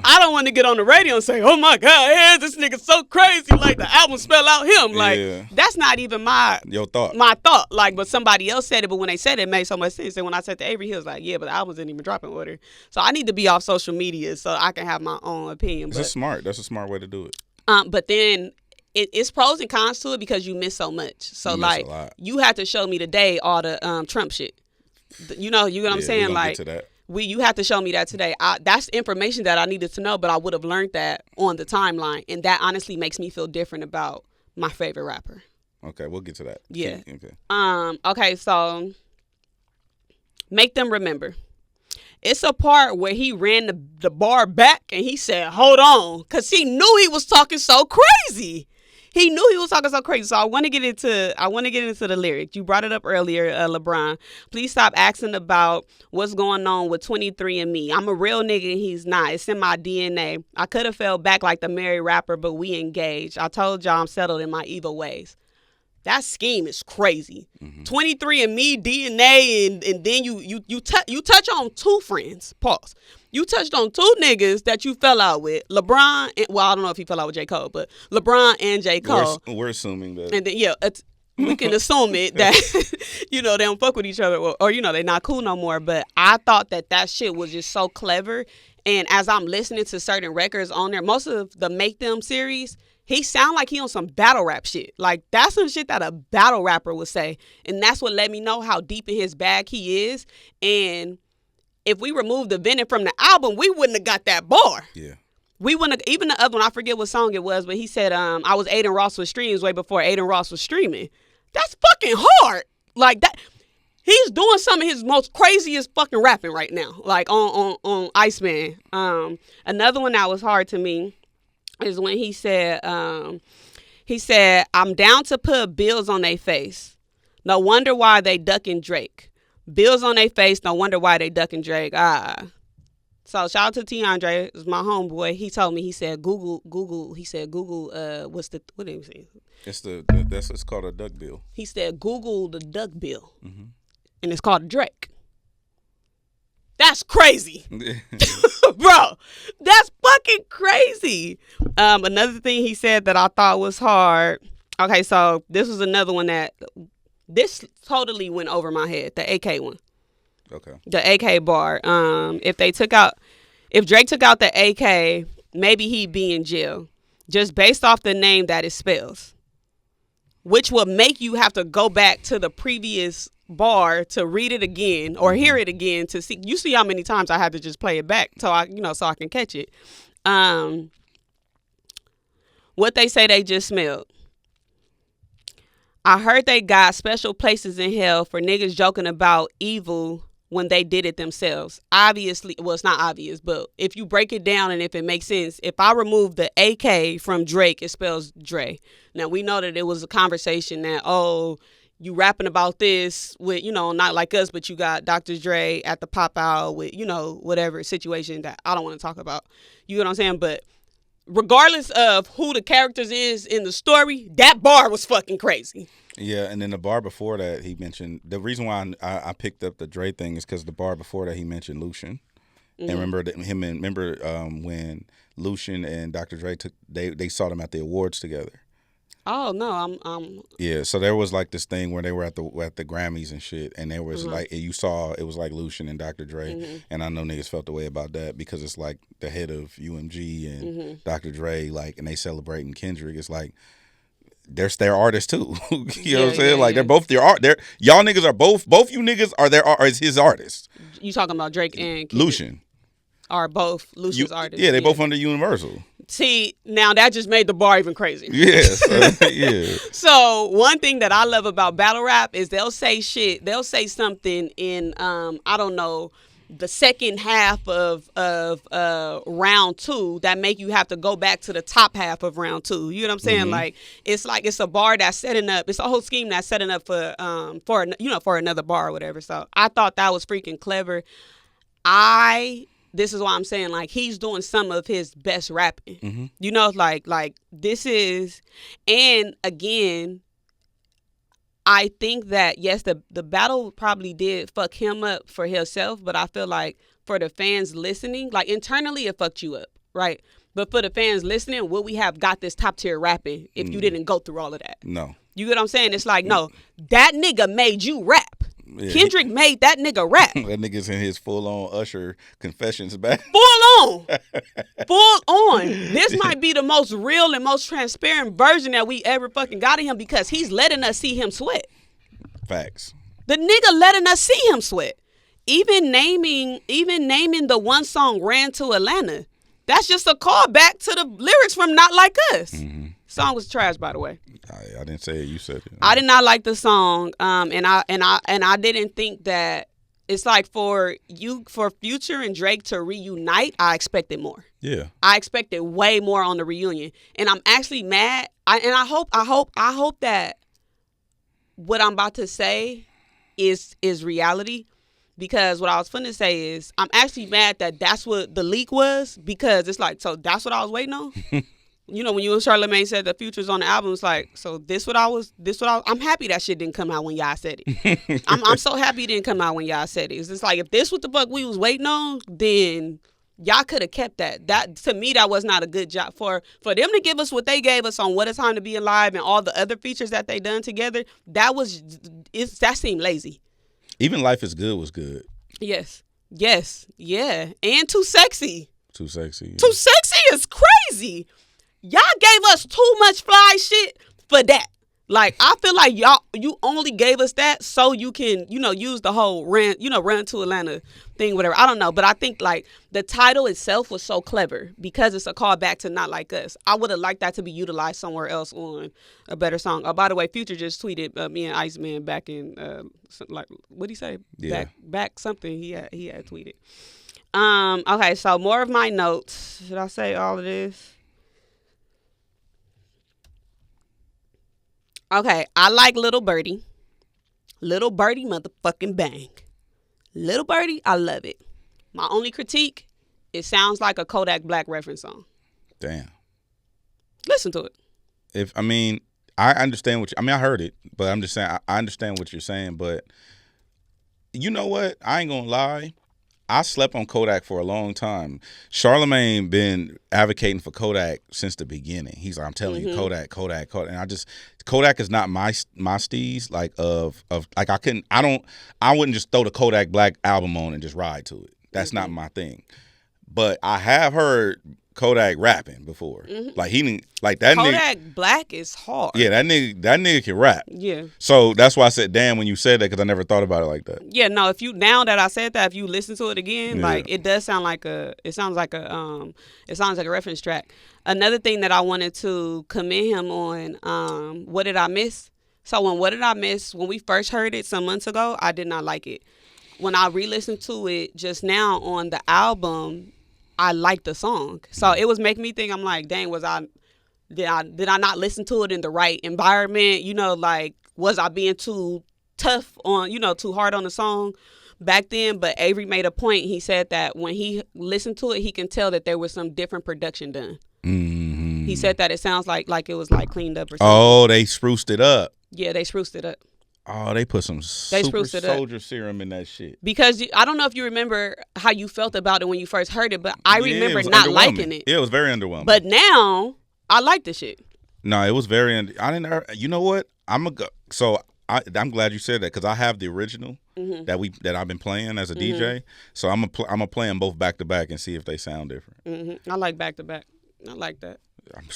I don't want to get on the radio and say, oh my God, this nigga's so crazy. Like, the album spell out him. Like, that's not even my thought. Like, but somebody else said it, but when they said it, it made so much sense. And when I said to Avery, he was like, yeah, but the albums didn't even drop in order. So I need to be off social media so I can have my own opinion. That's a smart way to do it. But then it's pros and cons to it because you miss so much. So, you had to show me today all the Trump shit. You know what I'm saying? Like, get to that. You have to show me that today. That's information that I needed to know, but I would have learned that on the timeline. And that honestly makes me feel different about my favorite rapper. Okay, we'll get to that. Yeah. Okay. Okay, so make them remember. It's a part where he ran the bar back and he said, hold on, because he knew he was talking so crazy. He knew he was talking so crazy. So I want to get into the lyric. You brought it up earlier, LeBron. Please stop asking about what's going on with 23andMe. I'm a real nigga and he's not. It's in my DNA. I could have fell back like the married rapper, but we engaged. I told y'all I'm settled in my evil ways. That scheme is crazy. 23andMe, DNA, and then you touch on two friends. Pause. You touched on two niggas that you fell out with. LeBron, I don't know if he fell out with J. Cole, but LeBron and J. Cole. We're assuming that. And then, we can assume it that, they don't fuck with each other or they're not cool no more. But I thought that shit was just so clever. And as I'm listening to certain records on there, most of the Make Them series, he sound like he on some battle rap shit. Like, that's some shit that a battle rapper would say. And that's what let me know how deep in his bag he is. And if we removed the Venom from the album, we wouldn't have got that bar. Yeah. We wouldn't have, even the other one, I forget what song it was, but he said, I was Aiden Ross with streams way before Aiden Ross was streaming. That's fucking hard. Like, that, he's doing some of his most craziest fucking rapping right now. Like, on Iceman. Another one that was hard to me is when he said, I'm down to put bills on their face. No wonder why they ducking Drake. Bills on their face, no wonder why they ducking Drake. So shout out to Tiandre, it's my homeboy. He told me, he said Google, what did he say? It's called a duck bill. He said Google the duck bill. Mm-hmm. And it's called Drake. That's crazy. Bro, that's fucking crazy. Another thing he said that I thought was hard. Okay, so this was another one that this totally went over my head. The AK one. Okay. The AK bar. If Drake took out the AK, maybe he'd be in jail. Just based off the name that it spells. Which would make you have to go back to the previous bar to read it again or hear it again to see. You see how many times I had to just play it back so I can catch it. What they say they just smelled. I heard they got special places in hell for niggas joking about evil when they did it themselves. Obviously, well, it's not obvious, but if you break it down and if it makes sense, if I remove the AK from Drake, it spells Dre. Now, we know that it was a conversation that, you rapping about this with, not like us, but you got Dr. Dre at the pop out with, whatever situation that I don't want to talk about. You know what I'm saying? But regardless of who the characters is in the story, that bar was fucking crazy. Yeah, and then the bar before that, he mentioned, the reason why I picked up the Dre thing is because the bar before that, he mentioned Lucian. Mm-hmm. And remember when Lucian and Dr. Dre they saw them at the awards together. Oh no, Yeah, so there was like this thing where they were at the Grammys and shit, and there was like you saw it was like Lucian and Dr. Dre, and I know niggas felt the way about that because it's like the head of UMG and Dr. Dre, like, and they celebrating Kendrick. It's like they're their artists too. You know Yeah, what I'm saying? yeah, Like yeah. they're both their art. They're y'all niggas are both you niggas are his artists. You talking about Drake and Kendrick Lucian. are both Lucian's artists? Yeah, they both under Universal. See, now that just made the bar even crazier. Yes, yeah. So one thing that I love about battle rap is they'll say something in I don't know, the second half of round 2 that make you have to go back to the top half of round 2. You know what I'm saying? Like it's a bar that's setting up. It's a whole scheme that's setting up for another bar or whatever. So I thought that was freaking clever. This is why I'm saying, like, he's doing some of his best rapping. You know, like this is, and again, I think that, yes, the battle probably did fuck him up for himself, but I feel like for the fans listening, like, internally it fucked you up, right? But for the fans listening, would we have got this top tier rapping if you didn't go through all of that? No. You get what I'm saying? It's like, no, that nigga made you rap. Yeah, Kendrick made that nigga rap. That nigga's in his full-on Usher confessions back. Full on. This might be the most real and most transparent version that we ever fucking got of him because he's letting us see him sweat. Facts. The nigga letting us see him sweat. Even naming the one song "Ran to Atlanta." That's just a callback to the lyrics from "Not Like Us." Song was trash, by the way. I didn't say it. You said it. I did not like the song, and I didn't think that it's like for Future and Drake to reunite. I expected more. Yeah. I expected way more on the reunion, and I'm actually mad. I hope that what I'm about to say is reality, because what I was finna say is I'm actually mad that that's what the leak was, because it's like, so that's what I was waiting on. You know, when you and Charlamagne said the Future's on the album, it's like, so I'm happy that shit didn't come out when y'all said it. I'm so happy it didn't come out when y'all said it. It's just like, if this what the fuck we was waiting on, then y'all could have kept that. That, to me, that was not a good job. For them to give us what they gave us on What a Time to Be Alive and all the other features that they done together, that seemed lazy. Even Life is Good was good. Yes, yeah. And Too Sexy. Too Sexy. Yeah. Too Sexy is crazy. Y'all gave us too much fly shit for that. Like, I feel like you only gave us that so you can, use the whole Run to Atlanta thing, whatever. I don't know. But I think, like, the title itself was so clever because it's a callback to Not Like Us. I would have liked that to be utilized somewhere else on a better song. Oh, by the way, Future just tweeted me and Iceman back in, what'd he say? Yeah. Back something he had tweeted. Okay, so more of my notes. Should I say all of this? Okay, I like Little Birdie. Little Birdie motherfucking bang. Little Birdie, I love it. My only critique, it sounds like a Kodak Black reference song. Damn. Listen to it. I understand I heard it, but I'm just saying, I understand what you're saying, but you know what? I ain't gonna lie. I slept on Kodak for a long time. Charlamagne been advocating for Kodak since the beginning. He's like, I'm telling you, Kodak. And Kodak is not my steez, like I wouldn't just throw the Kodak Black album on and just ride to it. That's not my thing. But I have heard Kodak rapping before. Like that Kodak nigga, Black is hard. Yeah, that nigga can rap. Yeah. So that's why I said damn when you said that, because I never thought about it like that. Yeah, no, now that I said that, if you listen to it again, Yeah. like, it does sound like a reference track. Another thing that I wanted to commend him on, What Did I Miss? So when we first heard it some months ago, I did not like it. When I re-listened to it just now on the album, I liked the song. So it was making me think, I'm like, dang, did I not listen to it in the right environment? Like, was I being too tough on, too hard on the song back then? But Avery made a point. He said that when he listened to it, he can tell that there was some different production done. Mm-hmm. He said that it sounds like it was like cleaned up or something. Oh, they spruced it up. Yeah, they spruced it up. Oh, they put some super spruced it up. soldier serum in that shit. Because I don't know if you remember how you felt about it when you first heard it, but I remember it was not underwhelming. liking it. Yeah, it was very underwhelming. But now I like the shit. No, it was very. I didn't. You know what? I'm glad you said that, because I have the original that I've been playing as a DJ. So I'm gonna play them both back to back and see if they sound different. I like back to back. I like that. I'm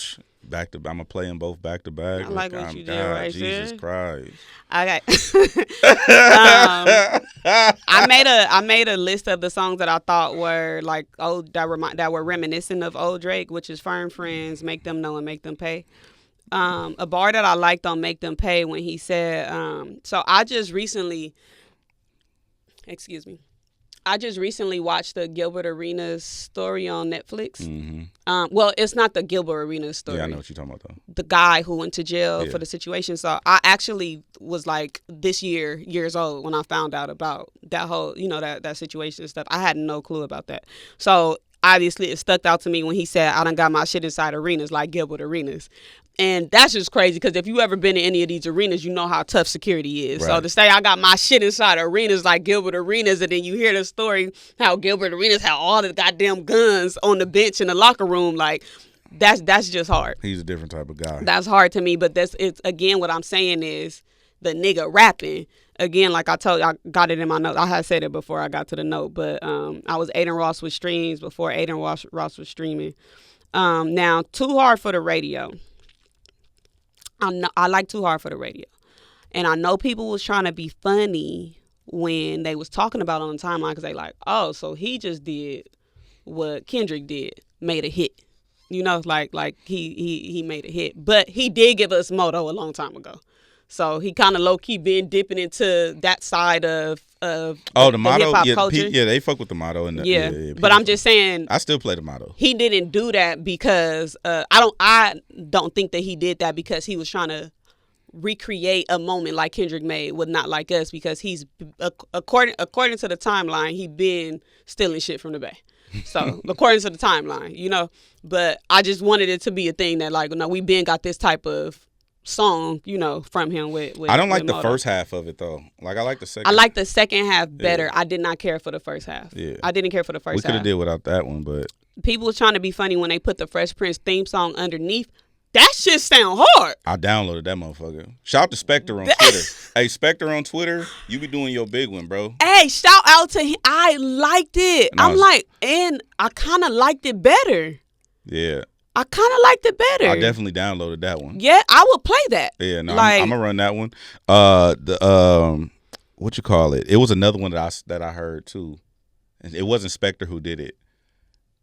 gonna play them both back to back. I like what you did right Jesus there. Christ. I made a list of the songs that I thought were like that were reminiscent of old Drake, which is Firm Friends, Make Them Know and Make Them Pay. A bar that I liked on Make Them Pay when he said, so I just recently watched the Gilbert Arenas story on Netflix. Mm-hmm. Well, it's not the Gilbert Arenas story. Yeah, I know what you're talking about, though. The guy who went to jail for the situation. So I actually was like years old when I found out about that whole, that situation and stuff. I had no clue about that. So obviously it stuck out to me when he said, I done got my shit inside arenas like Gilbert Arenas. And that's just crazy because if you ever been in any of these arenas, you know how tough security is. Right. So to say I got my shit inside arenas like Gilbert Arenas, and then you hear the story how Gilbert Arenas had all the goddamn guns on the bench in the locker room, like that's just hard. He's a different type of guy. That's hard to me, but it's again what I'm saying is the nigga rapping. Again, like I told you, I got it in my notes. I had said it before I got to the note, but I was Aiden Ross with streams before Aiden Ross was streaming. Now, Too Hard for the Radio. I like Too Hard for the Radio. And I know people was trying to be funny when they was talking about it on the timeline because they like, oh, so he just did what Kendrick did, made a hit. Like he made a hit. But he did give us Moto a long time ago. So he kind of low-key been dipping into that side of the motto, hip-hop culture. They fuck with the motto. And but I'm just saying. I still play the motto. He didn't do that because I don't think that he did that because he was trying to recreate a moment like Kendrick made with Not Like Us because he's, according to the timeline, he been stealing shit from the Bay. So according to the timeline, But I just wanted it to be a thing that like, no, we been got this type of song, from him with I don't like the Moto. first half of it though. Like I like the second. I like the second half better. Yeah. I did not care for the first half. Yeah. I didn't care for the first half. We could have did without that one, but people was trying to be funny when they put the Fresh Prince theme song underneath. That shit sound hard. I downloaded that motherfucker. Shout out to Spectre on Twitter. Hey, Spectre on Twitter, you be doing your big one, bro. Hey, shout out to him. I liked it. And I kind of liked it better. Yeah. I kind of liked it better. I definitely downloaded that one. Yeah, I would play that. Yeah, no, I'm gonna run that one. What you call it? It was another one that I heard too. It wasn't Spectre who did it.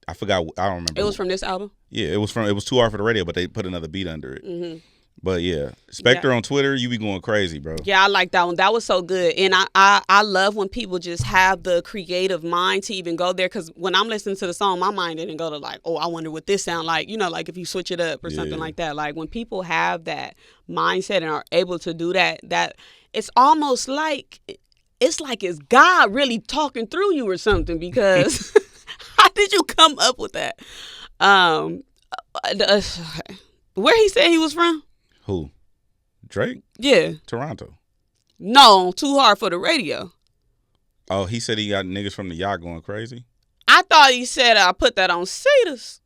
I forgot. I don't remember. It was from this album. Yeah, it was Too Hard for the Radio, but they put another beat under it. Mm-hmm. But yeah, Spectre on Twitter, you be going crazy, bro. Yeah, I like that one. That was so good. And I love when people just have the creative mind to even go there. Because when I'm listening to the song, my mind didn't go to like, oh, I wonder what this sound like. Like if you switch it up or something like that. Like when people have that mindset and are able to do that it's almost like, it's God really talking through you or something. Because how did you come up with that? Where he said he was from? Who? Drake? Yeah. Toronto. No, Too Hard for the Radio. Oh, he said he got niggas from the yacht going crazy? I thought he said I put that on Cetus.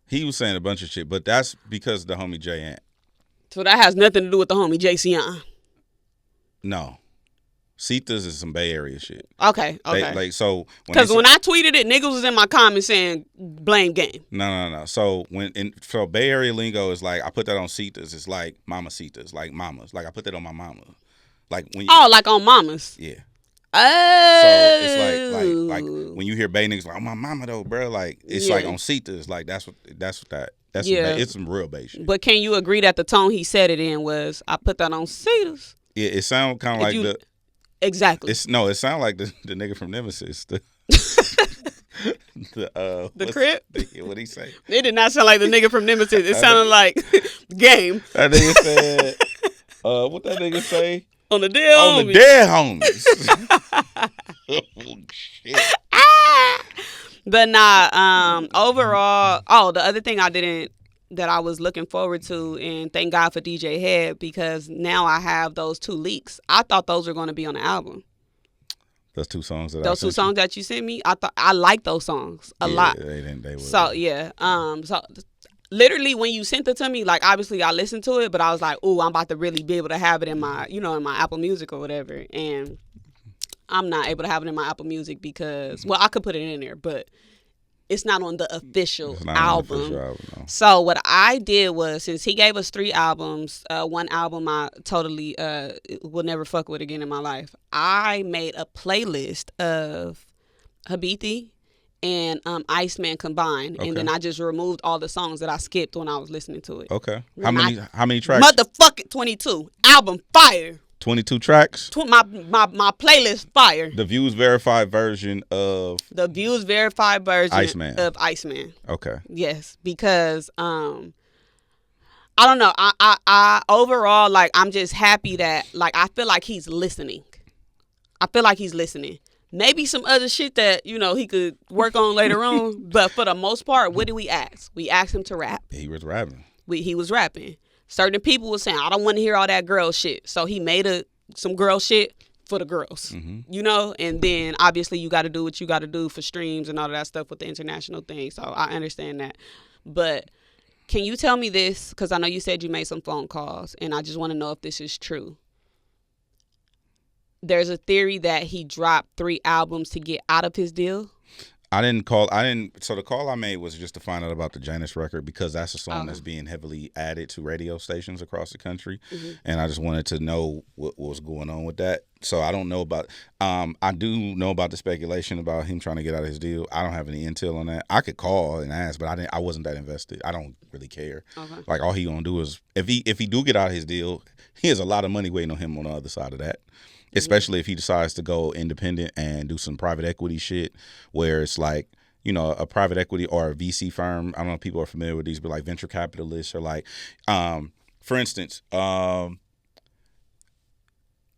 He was saying a bunch of shit, but that's because the homie J Ant. So that has nothing to do with the homie JC. No. Cetus is some Bay Area shit. Okay. Because when I tweeted it, niggas was in my comments saying blame game. No. So Bay Area lingo is like I put that on Cetus. It's like mama Cetus, like mamas. Like I put that on my mama. Like when like on mamas. Yeah. Oh. So it's like when you hear Bay niggas like, oh my mama though, bro. Like it's like on Cetus. Like that's it's some real Bay shit. But can you agree that the tone he said it in was I put that on Cetus? Yeah, it sounds kind of like Exactly. It sounds like the nigga from Nemesis. The Crip? What'd he say? It did not sound like the nigga from Nemesis. It sounded like Game. That nigga said, what that nigga say? On the dead homies. On the dead homies. Oh, shit. But nah, overall, the other thing that I was looking forward to, and thank God for DJ Hed, because now I have those 2 leaks. I thought those were going to be on the album. Those 2 songs that you sent me, I thought I like those songs a lot. They were. So yeah, so literally when you sent it to me, like obviously I listened to it, but I was like, ooh, I'm about to really be able to have it in my, in my Apple Music or whatever, and I'm not able to have it in my Apple Music because, well, I could put it in there, but it's not on the official It's not album. on the official album, no. So what I did was, since he gave us 3 albums, one album I totally will never fuck with again in my life, I made a playlist of Habithi and Iceman combined, and then I just removed all the songs that I skipped when I was listening to it. Okay. How many tracks? Motherfucking 22. Album fire. 22 tracks? My playlist fire. The Views verified version of... The Views verified version Iceman. of Iceman. Okay. Yes, because I don't know. I overall, like, I'm just happy that, like, I feel like he's listening. Maybe some other shit that, you know, he could work on later on. But for the most part, what did we ask? We asked him to rap. He was rapping. He was rapping. Certain people were saying, I don't want to hear all that girl shit. So he made some girl shit for the girls, you know? And then obviously you got to do what you got to do for streams and all of that stuff with the international thing. So I understand that. But can you tell me this? Because I know you said you made some phone calls, and I just want to know if this is true. There's a theory that he dropped 3 albums to get out of his deal. So the call I made was just to find out about the Janus record, because that's a song that's being heavily added to radio stations across the country. And I just wanted to know what was going on with that. So I don't know about, I do know about the speculation about him trying to get out of his deal. I don't have any intel on that. I could call and ask, but I wasn't that invested. I don't really care. Like, all he gonna do is, if he do get out of his deal, he has a lot of money waiting on him on the other side of that. Especially if he decides to go independent and do some private equity shit, where it's like, you know, a private equity or a VC firm. I don't know if people are familiar with these, but like venture capitalists, or like, for instance,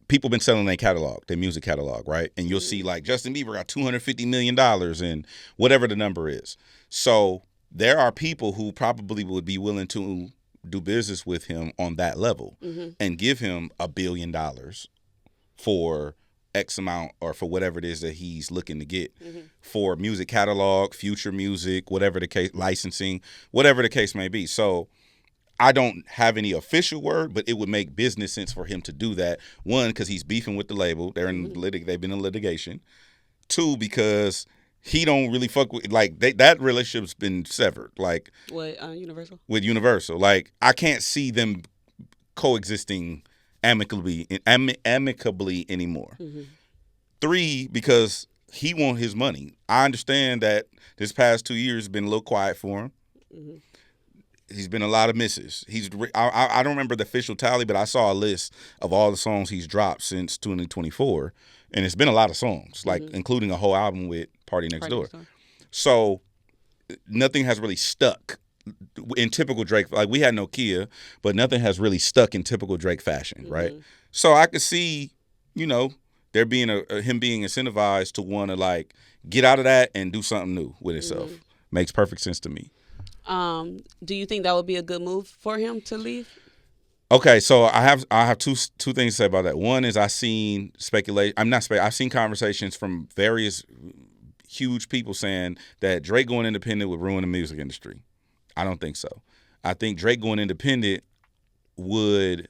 people been selling their catalog, their music catalog, right? And you'll see like Justin Bieber got $250 million and whatever the number is. So there are people who probably would be willing to do business with him on that level and give him $1 billion for X amount, or for whatever it is that he's looking to get for music catalog, future music, whatever the case, licensing, whatever the case may be. So I don't have any official word, but it would make business sense for him to do that. 1, because he's beefing with the label. They've been in litigation. 2, because he don't really fuck with, like, that relationship's been severed. Like, what, Universal? With Universal. Like, I can't see them coexisting amicably anymore. 3, because he want his money. I understand that this past 2 years has been a little quiet for him. He's been a lot of misses. I don't remember the official tally, but I saw a list of all the songs he's dropped since 2024, and it's been a lot of songs, like including a whole album with Party Next Door. So nothing has really stuck in typical Drake. Like, we had Nokia, but nothing has really stuck in typical Drake fashion, right? So I could see, you know, there being him being incentivized to want to, like, get out of that and do something new with himself. Makes perfect sense to me. Do you think that would be a good move for him to leave? Okay, so I have two things to say about that. One is I've seen speculation. I've seen conversations from various huge people saying that Drake going independent would ruin the music industry. I don't think so. I think Drake going independent would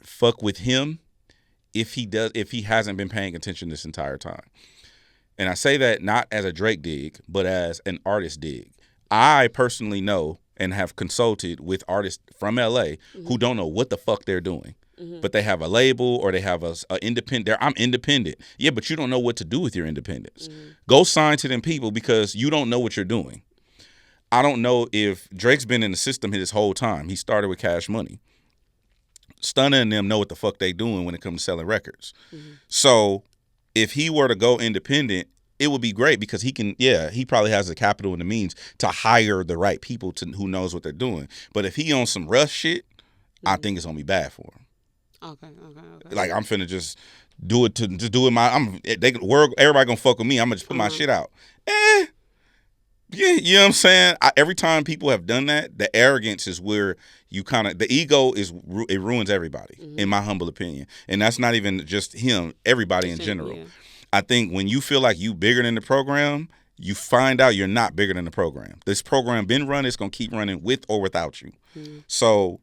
fuck with him if he hasn't been paying attention this entire time. And I say that not as a Drake dig, but as an artist dig. I personally know and have consulted with artists from LA who don't know what the fuck they're doing. But they have a label, or they have a independent. I'm independent. Yeah, but you don't know what to do with your independence. Go sign to them people, because you don't know what you're doing. I don't know if Drake's been in the system his whole time. He started with Cash Money. Stunna and them know what the fuck they doing when it comes to selling records. So if he were to go independent, it would be great, because he probably has the capital and the means to hire the right people who knows what they're doing. But if he on some rush shit, I think it's gonna be bad for him. Okay. Like, I'm finna just do it everybody gonna fuck with me. I'm gonna just put my shit out. Yeah, you know what I'm saying? Every time people have done that, the arrogance is where the ego it ruins everybody, in my humble opinion. And that's not even just him, everybody in general. Yeah. I think when you feel like you bigger than the program, you find out you're not bigger than the program. This program been running, it's gonna keep running with or without you. So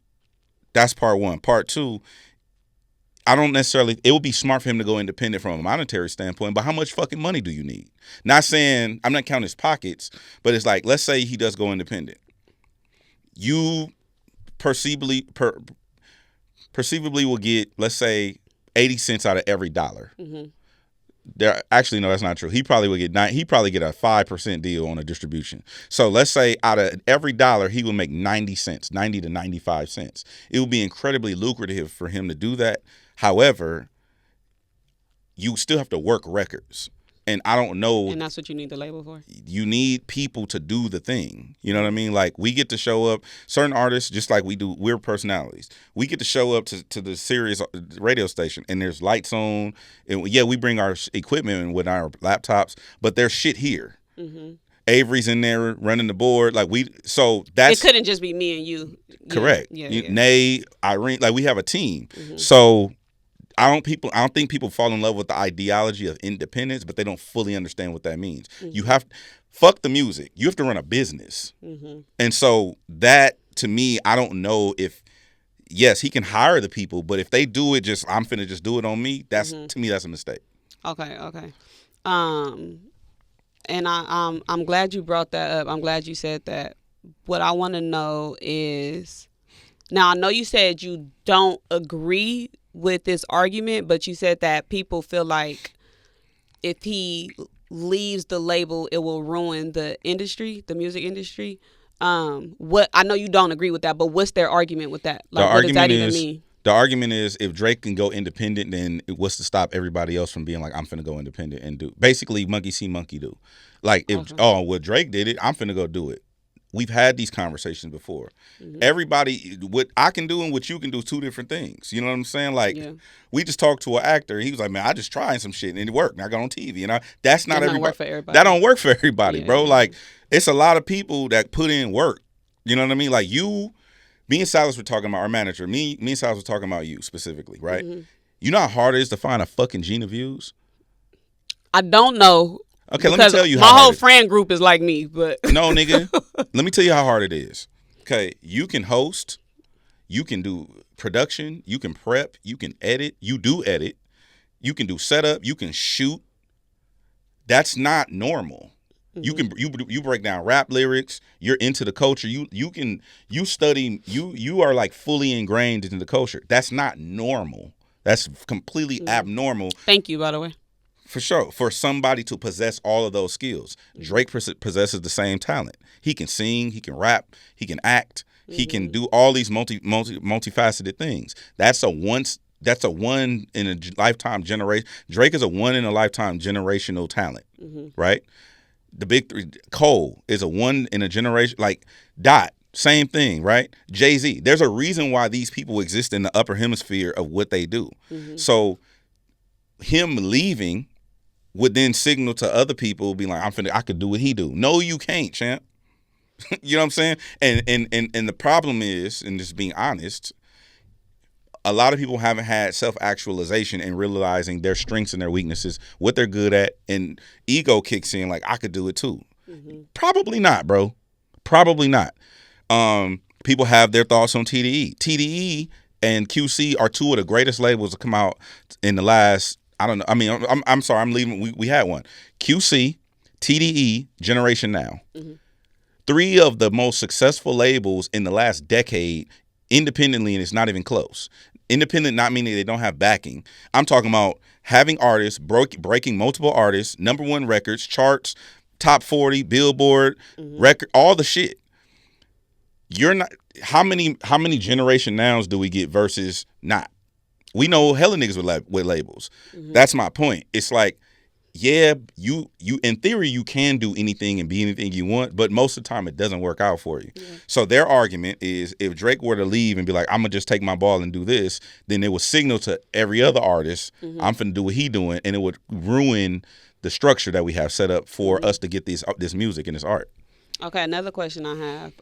that's part 1. Part 2, I don't necessarily, it would be smart for him to go independent from a monetary standpoint, but how much fucking money do you need? Not saying, I'm not counting his pockets, but it's like, let's say he does go independent. You perceivably will get, let's say, 80 cents out of every dollar. Mm-hmm. Actually, no, that's not true. He probably get a 5% deal on a distribution. So let's say out of every dollar, he will make 90 cents, 90 to 95 cents. It would be incredibly lucrative for him to do that. However, you still have to work records. And I don't know. And that's what you need the label for? You need people to do the thing. You know what I mean? Like, we get to show up, certain artists, just like we do, we're personalities. We get to show up to the Sirius radio station, and there's lights on. And yeah, we bring our equipment with our laptops, but there's shit here. Mm-hmm. Avery's in there running the board. So that's. It couldn't just be me and you. Correct. Yeah. Nay, Irene, like, we have a team. Mm-hmm. So I don't think people fall in love with the ideology of independence, but they don't fully understand what that means. Mm-hmm. Fuck the music. You have to run a business. Mm-hmm. And so that, to me, I don't know if, yes, he can hire the people, but if they do it I'm finna just do it on me, to me, that's a mistake. Okay. And I'm glad you brought that up. I'm glad you said that. What I want to know is, now I know you said you don't agree with this argument, but you said that people feel like if he leaves the label, it will ruin the industry, the music industry. What, I know you don't agree with that, but what's their argument with that? Like, what does that even mean? The argument is, if Drake can go independent, then what's to stop everybody else from being like, I'm finna go independent and do basically monkey see, monkey do. Like, if well, Drake did it, I'm finna go do it. We've had these conversations before. Mm-hmm. Everybody, what I can do and what you can do is two different things. You know what I'm saying? Like, we just talked to an actor. He was like, man, I just trying some shit and it worked. And I got on TV. And that's not everybody. Work for everybody. That don't work for everybody, bro. Like, it's a lot of people that put in work. You know what I mean? Like, me and Silas were talking about, our manager, me and Silas were talking about you specifically, right? Mm-hmm. You know how hard it is to find a fucking Gina Views? I don't know. Okay, let me tell you how my whole friend group is like me, but no, nigga. Let me tell you how hard it is. Okay, you can host, you can do production, you can prep, you can edit, you do edit, you can do setup, you can shoot. That's not normal. Mm-hmm. You break down rap lyrics. You're into the culture. You study. You are like fully ingrained into the culture. That's not normal. That's completely abnormal. Thank you, by the way. For sure, for somebody to possess all of those skills. Drake possesses the same talent. He can sing, he can rap, he can act, he can do all these multifaceted things. That's a one in a lifetime generation. Drake is a one in a lifetime generational talent, right? The big three, Cole is a one in a generation. Like Dot, same thing, right? Jay-Z. There's a reason why these people exist in the upper hemisphere of what they do. So him leaving would then signal to other people, be like, I could do what he do. No, you can't, champ. You know what I'm saying? And the problem is, and just being honest, a lot of people haven't had self-actualization and realizing their strengths and their weaknesses, what they're good at, and ego kicks in like, I could do it too. Probably not, bro. Probably not. People have their thoughts on TDE. TDE and QC are two of the greatest labels to come out in the last, I don't know. I mean, I'm sorry, I'm leaving. We had one. QC, TDE, Generation Now. Three of the most successful labels in the last decade independently, and it's not even close. Independent not meaning they don't have backing. I'm talking about having artists, breaking multiple artists, #1 records, charts, top 40, Billboard, record, all the shit. You're not. How many Generation Nows do we get versus not? We know hella niggas with labels. That's my point. It's like, yeah, you in theory you can do anything and be anything you want, but most of the time it doesn't work out for you. So their argument is, if Drake were to leave and be like, I'm gonna just take my ball and do this, then it would signal to every other artist, I'm finna do what he doing, and it would ruin the structure that we have set up for us to get this music and this art. Okay, another question I have.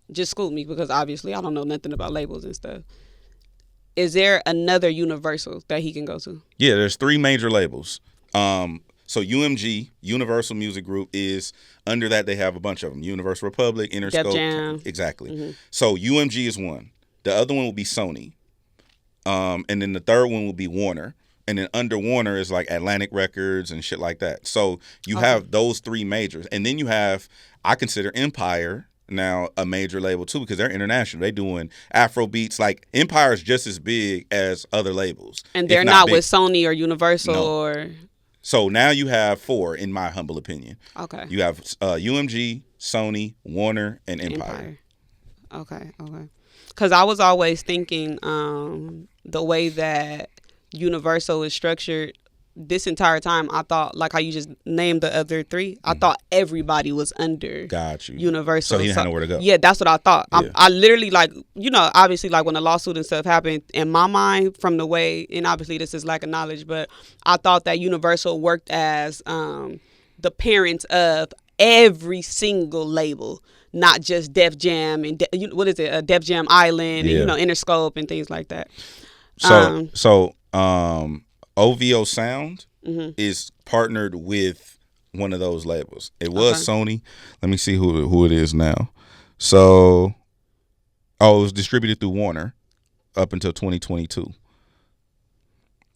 Just school me, because obviously I don't know nothing about labels and stuff. Is there another Universal that he can go to? Yeah, there's 3 major labels. So UMG, Universal Music Group, is under that. They have a bunch of them. Universal Republic, Interscope. Def Jam. Exactly. So UMG is one. The other one will be Sony. and then the third one will be Warner. And then under Warner is like Atlantic Records and shit like that. So you have those three majors. And then you have, I consider Empire now a major label too, because they're international. They doing Afro beats. Like Empire is just as big as other labels. And they're not with Sony or Universal or... So now you have four, in my humble opinion. Okay. You have UMG, Sony, Warner, and Empire. Okay. Because I was always thinking the way that Universal is structured this entire time, I thought, like how you just named the other three, I thought everybody was under Universal. So he didn't have nowhere to go. Yeah, that's what I thought. Yeah. I literally, like, obviously, like when the lawsuit and stuff happened, in my mind, from the way, and obviously this is lack of knowledge, but I thought that Universal worked as the parents of every single label, not just Def Jam and Def Jam Island and Interscope and things like that. OVO Sound is partnered with one of those labels. It was Sony. Let me see who it is now. So, it was distributed through Warner up until 2022.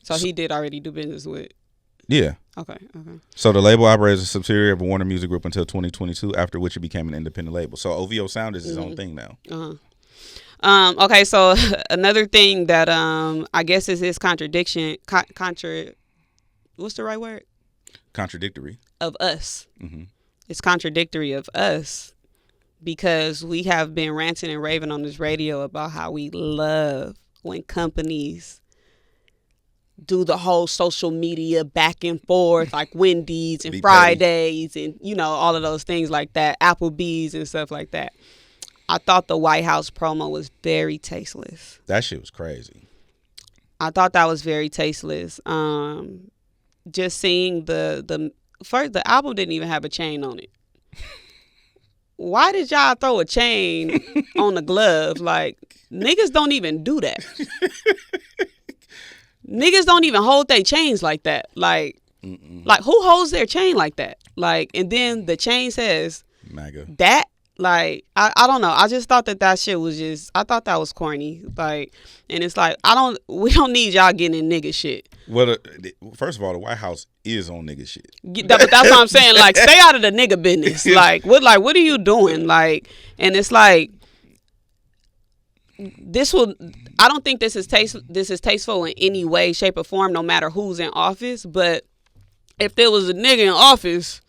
So he did already do business with. Yeah. Okay. So the label operates as a subsidiary of Warner Music Group until 2022, after which it became an independent label. So OVO Sound is its own thing now. Okay, so another thing that I guess is his contradiction, what's the right word? Contradictory. Of us. Mm-hmm. It's contradictory of us because we have been ranting and raving on this radio about how we love when companies do the whole social media back and forth, like Wendy's and Fridays and, all of those things like that, Applebee's and stuff like that. I thought the Whitehouse promo was very tasteless. That shit was crazy. I thought that was very tasteless. Just seeing the album didn't even have a chain on it. Why did y'all throw a chain on the glove? Like, niggas don't even do that. Niggas don't even hold their chains like that. Like who holds their chain like that? Like, and then the chain says MAGA. That. Like, I don't know. I just thought that shit was I thought that was corny. Like, and it's like, we don't need y'all getting in nigga shit. Well, first of all, the White House is on nigga shit. But that's what I'm saying. Like, stay out of the nigga business. Like, what are you doing? Like, and it's like, I don't think this is tasteful in any way, shape, or form, no matter who's in office. But if there was a nigga in office,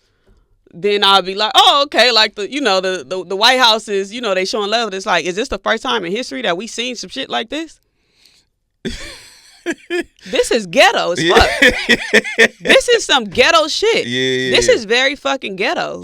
then I'll be like, oh, okay, like the White House is, they showing love. It's like, is this the first time in history that we seen some shit like this? This is ghetto as fuck. This is some ghetto shit. Yeah. This is very fucking ghetto.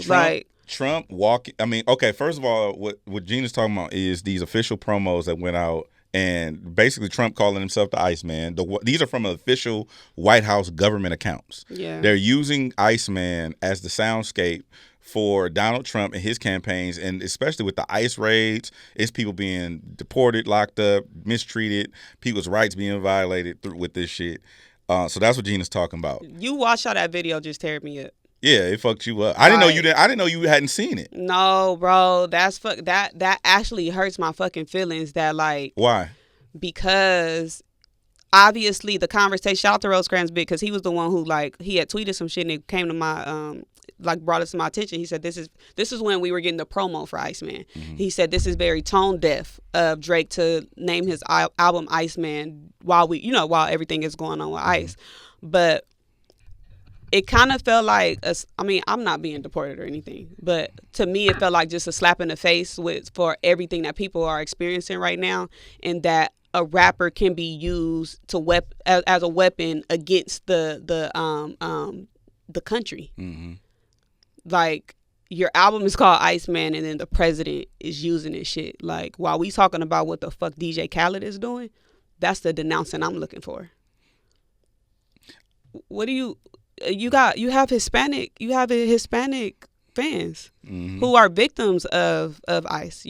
Trump walking. I mean, okay, first of all, what Gina's talking about is these official promos that went out. And basically Trump calling himself the Iceman. These are from official White House government accounts. Yeah. They're using Iceman as the soundscape for Donald Trump and his campaigns, and especially with the ICE raids, it's people being deported, locked up, mistreated, people's rights being violated with this shit. So that's what Gina's talking about. You watched how that video just teared me up. Yeah, it fucked you up. I didn't know you didn't. I didn't know you hadn't seen it. No, bro, that actually hurts my fucking feelings. That like why? Because obviously the conversation. Shout out to Rosecrans Big because he was the one who he had tweeted some shit and it came to my brought it to my attention. He said this is when we were getting the promo for Iceman. Mm-hmm. He said this is very tone deaf of Drake to name his album Iceman while everything is going on with Ice, but. It kind of felt like, I'm not being deported or anything, but to me it felt like just a slap in the face for everything that people are experiencing right now, and that a rapper can be used as a weapon against the country. Mm-hmm. Like, your album is called Iceman, and then the president is using this shit. Like, while we talking about what the fuck DJ Khaled is doing, that's the denouncing I'm looking for. What do you have Hispanic fans who are victims of ICE.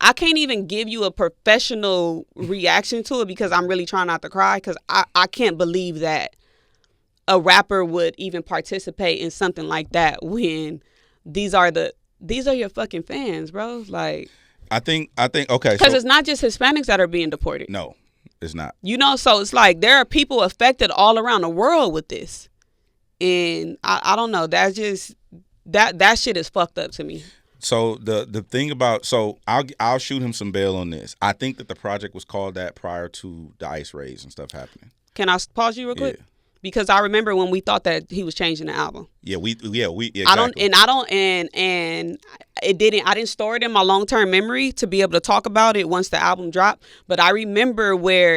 I can't even give you a professional reaction to it because I'm really trying not to cry because I can't believe that a rapper would even participate in something like that when these are your fucking fans, bro. Like, I think okay. Because it's not just Hispanics that are being deported. No, it's not. You know, so it's like there are people affected all around the world with this. And I don't know. That's just that shit is fucked up to me. So the thing about I'll shoot him some bail on this. I think that the project was called that prior to the ICE raids and stuff happening. Can I pause you real quick? Yeah. Because I remember when we thought that he was changing the album. Yeah, we exactly. I didn't store it in my long-term memory to be able to talk about it once the album dropped. But I remember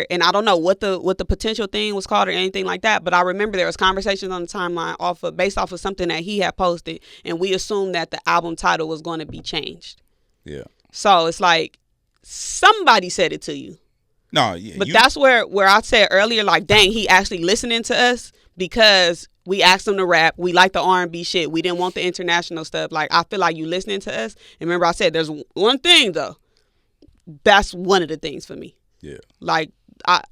and I don't know what the potential thing was called or anything like that. But I remember there was conversations on the timeline based off of something that he had posted, and we assumed that the album title was going to be changed. Yeah. So it's like somebody said it to you. No, yeah. But that's where I said earlier, like, dang, he actually listening to us because we asked him to rap. We like the R&B shit. We didn't want the international stuff. Like, I feel like you listening to us. And remember I said there's one thing, though. That's one of the things for me. Yeah. Like, I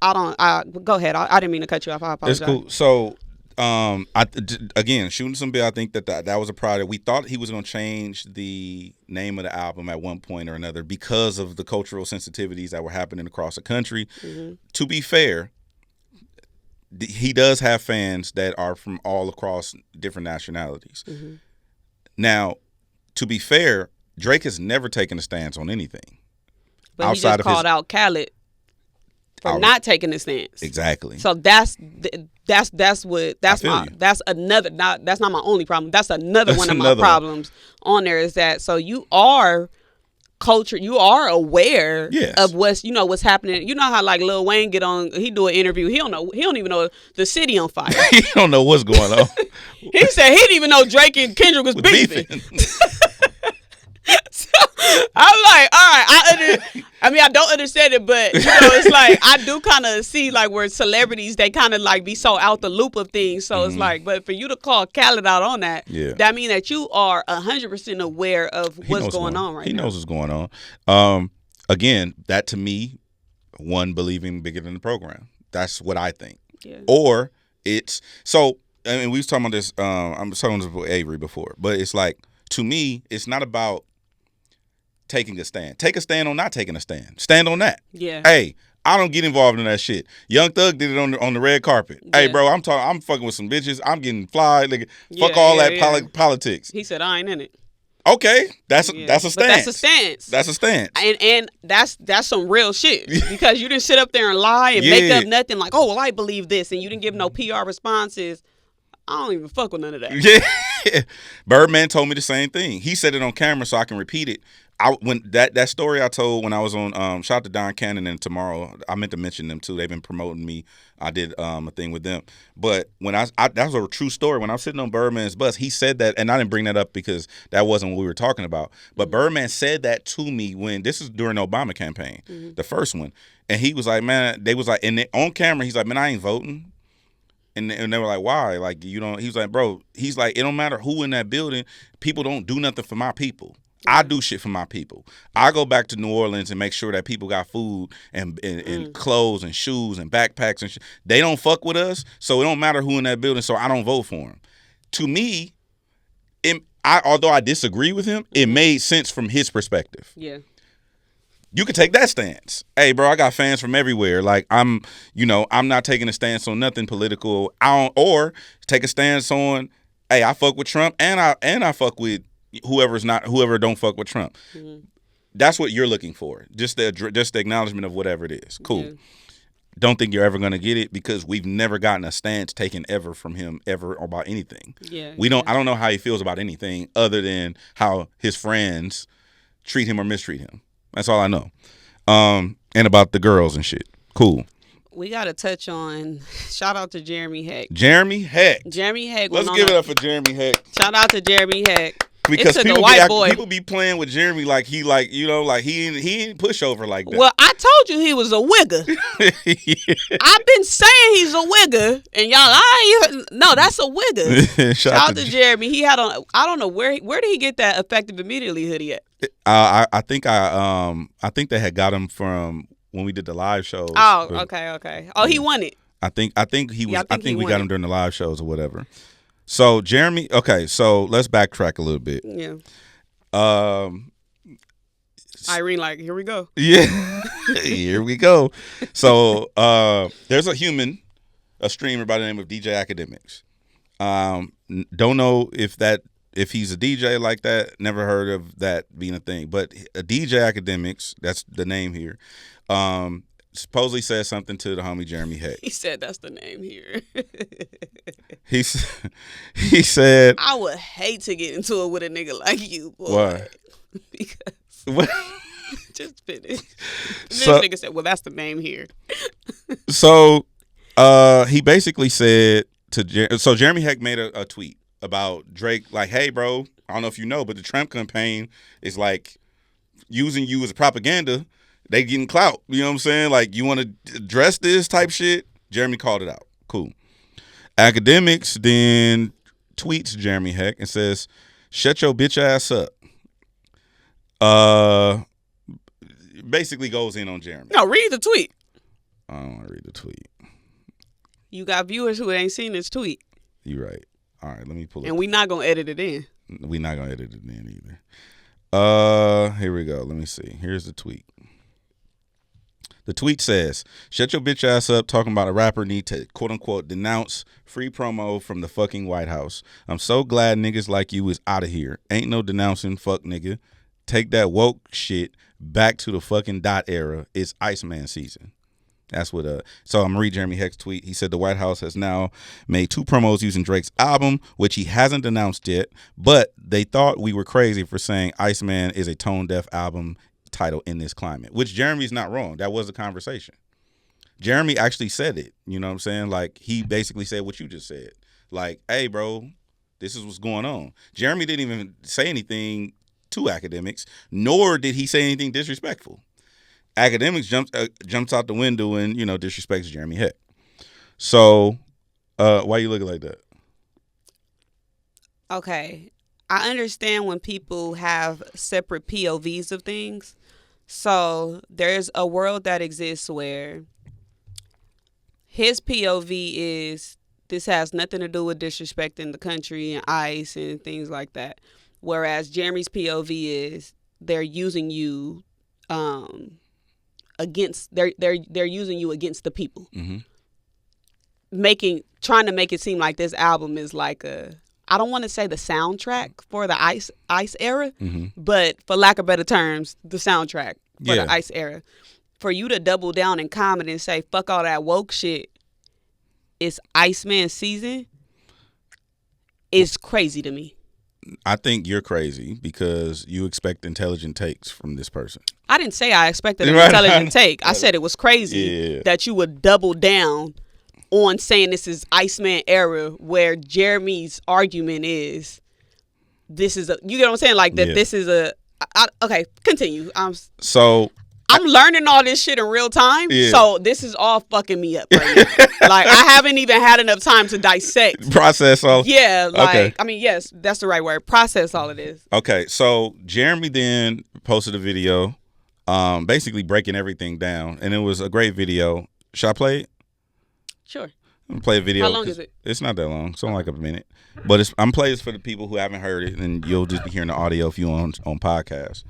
go ahead. I didn't mean to cut you off. I apologize. It's cool. So, again, shooting some bill. I think that was a product. We thought he was going to change the name of the album at one point or another because of the cultural sensitivities that were happening across the country. Mm-hmm. To be fair, he does have fans that are from all across different nationalities. Mm-hmm. Now, to be fair, Drake has never taken a stance on anything. But he just called out Khaled for not taking a stance. Exactly. So that's not my only problem. That's another one of my problems on there is that so you are culture, you are aware of what's happening. You know how like Lil Wayne he do an interview. He don't even know the city on fire. He don't know what's going on. He said he didn't even know Drake and Kendrick was beefing. So I'm like, all right, I don't understand it, but it's like I do kind of see like where celebrities they kind of like be so out the loop of things. So it's like, but for you to call Khaled out on that, that means that you are 100% aware of what's going on right now. He knows what's going on. Again, that to me, one believing bigger than the program. That's what I think. Yeah. Or it's so. I mean, we was talking about this. I'm talking about this with Avery before, but it's like to me, it's not about taking a stand. Take a stand on not taking a stand. Stand on that. Yeah. Hey, I don't get involved in that shit. Young Thug did it on the red carpet. Yeah. Hey, bro, I'm fucking with some bitches. I'm getting fly. Like, fuck all that politics. He said I ain't in it. Okay, that's a stance. But that's a stance. That's a stance. And that's some real shit because you didn't sit up there and lie and make up nothing like, oh, well, I believe this, and you didn't give no PR responses. I don't even fuck with none of that. Yeah. Birdman told me the same thing. He said it on camera so I can repeat it. When that story I told when I was on shout out to Don Cannon and Tomorrow, I meant to mention them too. They've been promoting me. I did a thing with them. But when that was a true story. When I was sitting on Birdman's bus, he said that, and I didn't bring that up because that wasn't what we were talking about. But Birdman said that to me when this is during the Obama campaign, the first one, and he was like, man, they was like, and on camera, he's like, man, I ain't voting. And they were like, why? Like, you don't. He was like, bro. He's like, it don't matter who in that building. People don't do nothing for my people. I do shit for my people. I go back to New Orleans and make sure that people got food and clothes and shoes and backpacks and shit. They don't fuck with us, so it don't matter who in that building, so I don't vote for him. To me, although I disagree with him, it made sense from his perspective. Yeah. You could take that stance. Hey, bro, I got fans from everywhere. Like, I'm not taking a stance on nothing political. Or take a stance on, hey, I fuck with Trump and I fuck with whoever don't fuck with Trump. Mm-hmm. That's what you're looking for. Just the acknowledgement of whatever it is. Cool. Yeah. Don't think you're ever gonna get it because we've never gotten a stance taken ever from him ever about anything. Yeah. I don't know how he feels about anything other than how his friends treat him or mistreat him. That's all I know. And about the girls and shit. Cool. We got to touch on, shout out to Jeremy Hecht. Jeremy Hecht. Let's give it up for Jeremy Hecht. Shout out to Jeremy Hecht. Because people be playing with Jeremy like he ain't pushover like that. Well, I told you he was a wigger. Yeah. I've been saying he's a wigger, and y'all, no, that's a wigger. Shout out to Jeremy. He had on, I don't know where did he get that Effective Immediately hoodie at? I think they had got him from when we did the live shows. Oh, okay. Oh, he won it. I think we got him during the live shows or whatever. So Jeremy, okay, so let's backtrack a little bit. Yeah. Irene, like, here we go. Yeah, here we go. So there's a streamer by the name of DJ Academics. Don't know if he's a DJ like that. Never heard of that being a thing. But DJ Academics, that's the name here. Supposedly said something to the homie Jeremy Hecht. He said that's the name here. He said, I would hate to get into it with a nigga like you, boy. Why? Because What? just finish. This So- nigga said, well, that's the name here. So he basically said so Jeremy Hecht made a tweet about Drake, like, hey, bro, I don't know if you know, but the Trump campaign is like using you as propaganda. They getting clout. You know what I'm saying? Like, you want to address this type shit? Jeremy called it out. Cool. Academics then tweets Jeremy Hecht and says, shut your bitch ass up. Basically goes in on Jeremy. No, read the tweet. I don't want to read the tweet. You got viewers who ain't seen this tweet. You're right. All right, let me pull it. And we not going to edit it in. We're not going to edit it in either. Here we go. Let me see. Here's the tweet. The tweet says, shut your bitch ass up talking about a rapper need to, quote unquote, denounce free promo from the fucking White House. I'm so glad niggas like you is out of here. Ain't no denouncing, fuck nigga. Take that woke shit back to the fucking dot era. It's Iceman season. That's what, so I'm going to read Jeremy Hecht's tweet. He said the White House has now made 2 promos using Drake's album, which he hasn't announced yet, but they thought we were crazy for saying Iceman is a tone-deaf album title in this climate, which Jeremy's not wrong. That was a conversation. Jeremy actually said it. You know what I'm saying? Like, he basically said what you just said. Like, hey, bro, this is what's going on. Jeremy didn't even say anything to Academics, nor did he say anything disrespectful. Academics jumps out the window and, you know, disrespects Jeremy Hecht. So, why you looking like that? Okay. I understand when people have separate POVs of things. So there's a world that exists where his POV is this has nothing to do with disrespecting the country and ICE and things like that. Whereas Jeremy's POV is they're using you against they're using you against the people. Mm-hmm. Trying to make it seem like this album is like I don't want to say the soundtrack for the ICE era, mm-hmm. but for lack of better terms, the soundtrack for Yeah. the ICE era. For you to double down and comment and say, fuck all that woke shit, it's Iceman season, is crazy to me. I think you're crazy because you expect intelligent takes from this person. I didn't say I expected an Right. intelligent take. I said it was crazy Yeah. that you would double down on saying this is Iceman era, where Jeremy's argument is this is you get what I'm saying? Like that. Yeah. This is okay, continue. So I'm learning all this shit in real time. Yeah. So this is all fucking me up right now. Like, I haven't even had enough time to dissect. process all. Yeah, like, Okay. I mean, yes, that's the right word. Process all of this. Okay, so Jeremy then posted a video, basically breaking everything down, and it was a great video. Should I play it? Sure. I'm gonna play a video. How long is it? It's not that long. It's only like a minute. But I'm playing this for the people who haven't heard it, and you'll just be hearing the audio if you on podcast.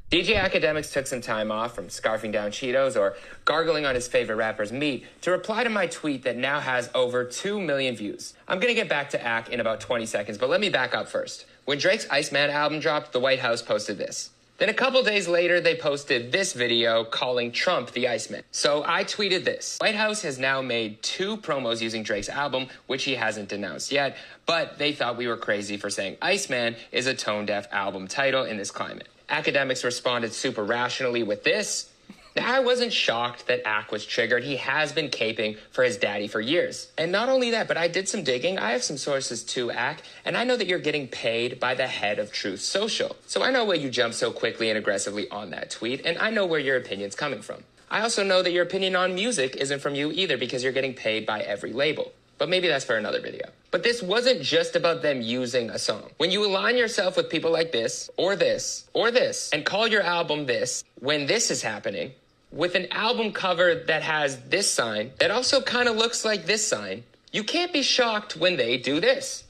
DJ Academics took some time off from scarfing down Cheetos or gargling on his favorite rapper's meat to reply to my tweet that now has over 2 million views. I'm gonna get back to Ac in about 20 seconds, but let me back up first. When Drake's Iceman album dropped, the White House posted this. Then a couple days later, they posted this video calling Trump the Iceman. So I tweeted this. White House has now made 2 promos using Drake's album, which he hasn't denounced yet, but they thought we were crazy for saying Iceman is a tone-deaf album title in this climate. Academics responded super rationally with this. Now, I wasn't shocked that Ac was triggered. He has been caping for his daddy for years. And not only that, but I did some digging. I have some sources to Ac, and I know that you're getting paid by the head of Truth Social. So I know why you jumped so quickly and aggressively on that tweet, and I know where your opinion's coming from. I also know that your opinion on music isn't from you either because you're getting paid by every label. But maybe that's for another video. But this wasn't just about them using a song. When you align yourself with people like this, or this, or this, and call your album this, when this is happening, with an album cover that has this sign, that also kind of looks like this sign, you can't be shocked when they do this.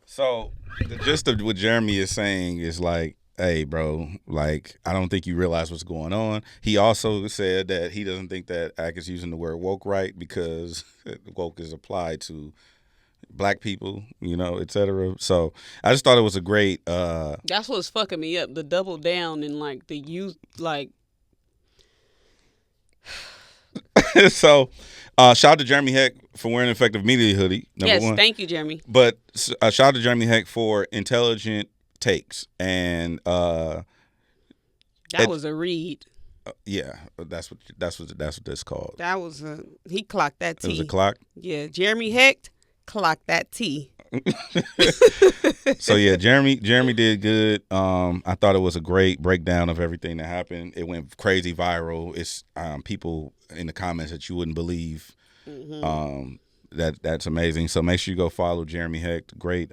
So the gist of what Jeremy is saying is like, hey, bro, like, I don't think you realize what's going on. He also said that he doesn't think that Ack is using the word woke right because woke is applied to black people, et cetera. So I just thought it was a great. That's what's fucking me up. The double down and like the use, like. So, shout out to Jeremy Hecht for wearing an effective media hoodie. Number one. Thank you, Jeremy. But shout out to Jeremy Hecht for intelligent takes and. That was a read. Yeah, that's what this called. That was he clocked that T. It was a clock. Yeah, Jeremy Hecht clocked that T. So yeah, Jeremy did good. I thought it was a great breakdown of everything that happened. It went crazy viral. It's people in the comments that you wouldn't believe. Mm-hmm. That's amazing. So make sure you go follow Jeremy Hecht, great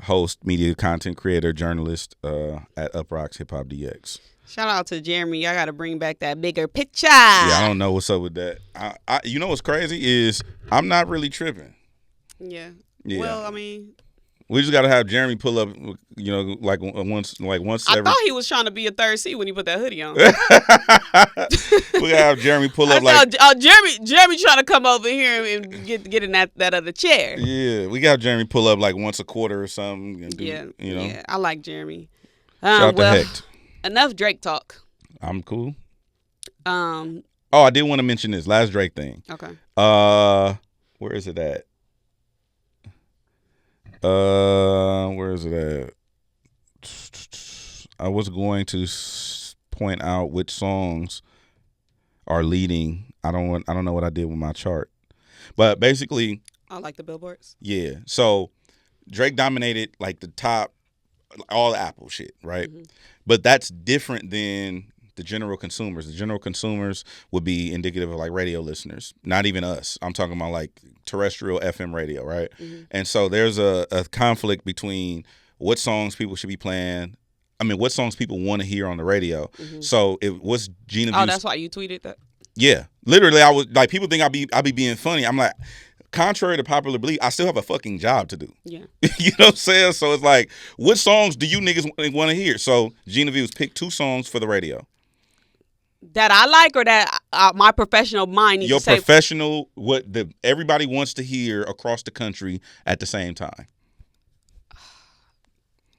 host, media content creator, journalist at Uprocks Hip Hop DX. Shout out to Jeremy. I got to bring back that bigger picture. Yeah, I don't know what's up with that. You know what's crazy is I'm not really tripping. Yeah. Yeah. Well, I mean, we just got to have Jeremy pull up, like once. I thought he was trying to be a third seat when he put that hoodie on. We gotta have Jeremy pull up Jeremy trying to come over here and get in that other chair. Yeah, we got Jeremy pull up like once a quarter or something. And Yeah, I like Jeremy. Shout out to Hecht. Enough Drake talk. I'm cool. I did want to mention this last Drake thing. Okay. Where is it at? Where is it at? I was going to point out which songs are leading. I don't know what I did with my chart, but basically, I like the billboards. Yeah. So Drake dominated like the top, all the Apple shit, right? Mm-hmm. But that's different than the general consumers. The general consumers would be indicative of like radio listeners, not even us. I'm talking about like terrestrial FM radio, right? Mm-hmm. And so there's a conflict between what songs people should be playing. I mean, what songs people want to hear on the radio. Mm-hmm. So it was Gina Views. Oh, that's why you tweeted that? Yeah. Literally, I was like, people think I be being funny. I'm like, contrary to popular belief, I still have a fucking job to do. Yeah. You know what I'm saying? So it's like, what songs do you niggas want to hear? So Gina Views picked 2 songs for the radio. That I like, or that my professional mind needs Your to say? Professional, what everybody wants to hear across the country at the same time.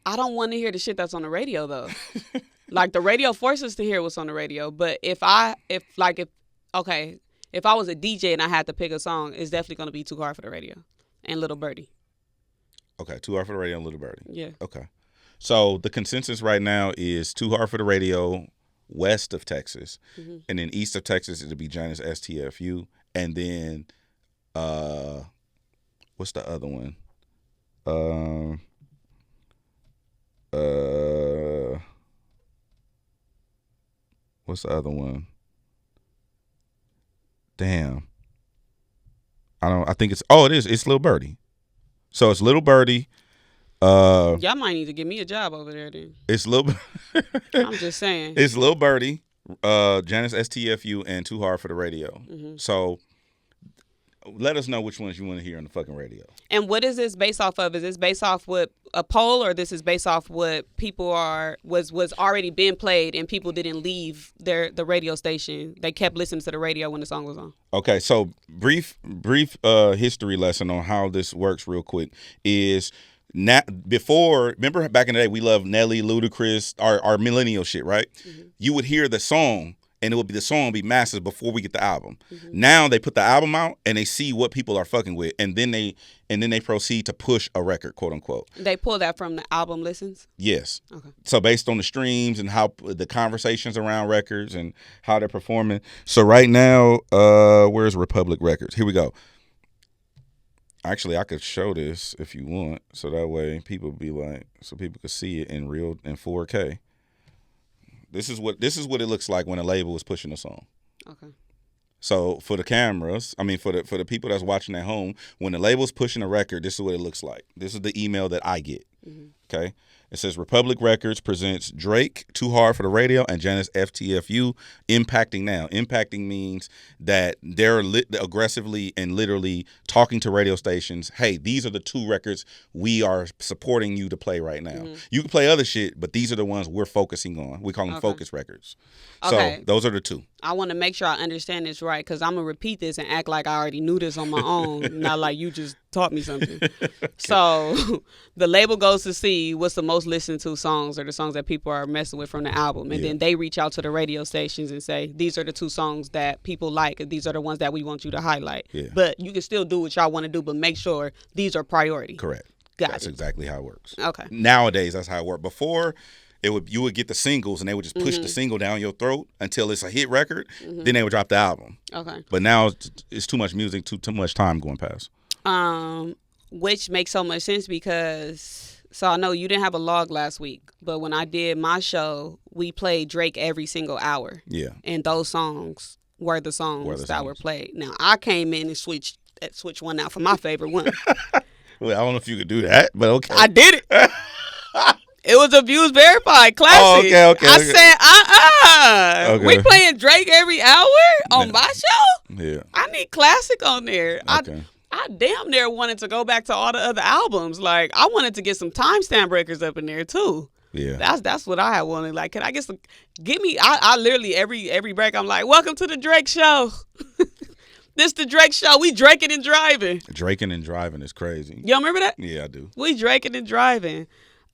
I don't want to hear the shit that's on the radio though. Like the radio forces us to hear what's on the radio. But if I was a DJ and I had to pick a song, it's definitely going to be Too Hard for the Radio and Little Birdie. Okay, Too Hard for the Radio and Little Birdie. Yeah. Okay. So the consensus right now is Too Hard for the Radio west of Texas. Mm-hmm. And then east of Texas, it'll be Giants STFU. And then, what's the other one? What's the other one? Damn. I think it's it's Lil Birdie. So it's Lil Birdie. Y'all might need to give me a job over there then. It's Lil I'm just saying. It's Lil Birdie, Janice STFU, and Too Hard for the Radio. Mm-hmm. So let us know which ones you want to hear on the fucking radio. And what is this based off of? Is this based off what a poll, or this is based off what people was already being played and people didn't leave the radio station? They kept listening to the radio when the song was on. Okay, so brief history lesson on how this works real quick is remember back in the day we loved Nelly, Ludacris, our millennial shit, right? Mm-hmm. You would hear the song and the song would be massive before we get the album. Mm-hmm. Now they put the album out and they see what people are fucking with, and then they proceed to push a record, quote unquote. They pull that from the album listens? Yes. Okay. So based on the streams and how the conversations around records and how they're performing. So right now, where's Republic Records? Here we go. Actually, I could show this if you want, so that way people could see it in 4K. This is what it looks like when a label is pushing a song. Okay. So for the cameras, for the people that's watching at home, when the label's pushing a record, this is what it looks like. This is the email that I get. Mm-hmm. Okay. It says Republic Records presents Drake, Too Hard for the Radio, and Janice FTFU, Impacting Now. Impacting means that they're aggressively and literally talking to radio stations. Hey, these are the 2 records we are supporting you to play right now. You can play other shit, but these are the ones we're focusing on. We call them focus records. Okay. So those are the 2. I want to make sure I understand this right, because I'm going to repeat this and act like I already knew this on my own, not like you just taught me something. So the label goes to see what's the most listened to songs or the songs that people are messing with from the album. And then they reach out to the radio stations and say, these are the 2 songs that people like, and these are the ones that we want you to highlight. Yeah. But you can still do what y'all want to do, but make sure these are priority. Correct. That's exactly how it works. Okay. Nowadays, that's how it works. Before, you would get the singles and they would just push the single down your throat until it's a hit record. Then they would drop the album. Okay. But now it's too much music, too much time going past. Which makes so much sense because, so I know you didn't have a log last week, but when I did my show, we played Drake every single hour. Yeah. And those songs were the songs that were played. Now, I came in and switched one out for my favorite one. Well, I don't know if you could do that, but okay. I did it. It was a Views Verified classic. Oh, okay. I said, we playing Drake every hour on my show? Yeah. I need classic on there. Okay. I damn near wanted to go back to all the other albums. Like, I wanted to get some timestamp records up in there, too. Yeah. That's what I had wanted. Like, can I get some, I literally, every break, I'm like, welcome to the Drake show. This the Drake show. We draking and driving. Draking and driving is crazy. You remember that? Yeah, I do. We draking and driving.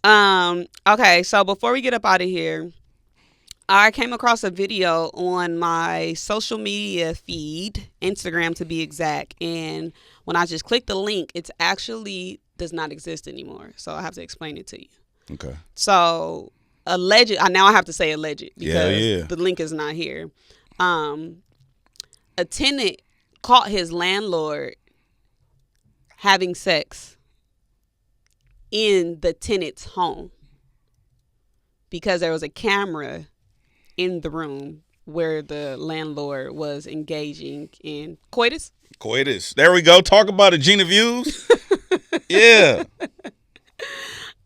Okay, so before we get up out of here, I came across a video on my social media feed, Instagram to be exact, and when I just clicked the link, it actually does not exist anymore. So I have to explain it to you. Okay. So alleged, now I have to say alleged because the link is not here. A tenant caught his landlord having sex in the tenant's home because there was a camera in the room where the landlord was engaging in coitus. There we go. Talk about it, Gina Views. Yeah.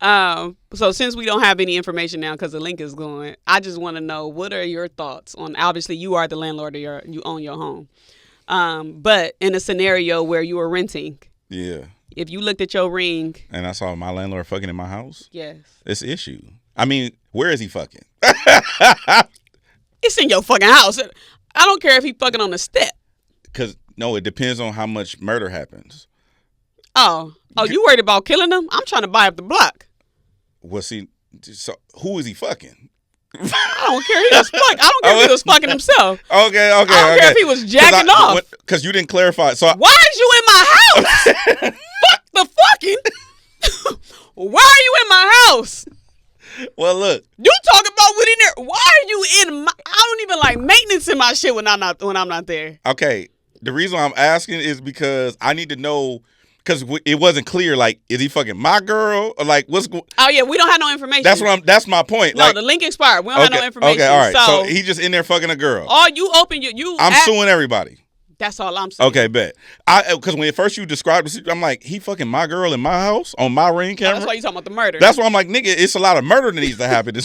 So since we don't have any information now because the link is gone, I just want to know, what are your thoughts on, obviously you are the landlord or you own your home. But in a scenario where you were renting. Yeah. If you looked at your ring. And I saw my landlord fucking in my house. Yes. It's an issue. I mean, where is he fucking? It's in your fucking house. I don't care if he fucking on the step. Because, no, it depends on how much murder happens. Oh, you worried about killing him? I'm trying to buy up the block. Well, see, so who is he fucking? I don't care. He was fucking. I don't care if he was fucking himself. Okay. I don't care if he was jacking off. Because you didn't clarify. So why is you in my house? Fuck the fucking. Why are you in my house? Well, look. You talk about what in there. Why are you in my? I don't even like maintenance in my shit when I'm not there. Okay. The reason I'm asking is because I need to know. Because it wasn't clear, like, is he fucking my girl? Or like, what's going Oh, yeah, we don't have no information. That's my point. No, like, the link expired. We don't have no information. Okay, all right. So he just in there fucking a girl. Oh, you open I'm suing everybody. That's all I'm saying. Okay, bet. Because when first you described it, I'm like, he fucking my girl in my house on my Ring camera? That's why you talking about the murder. That's why I'm like, nigga, it's a lot of murder that needs to happen.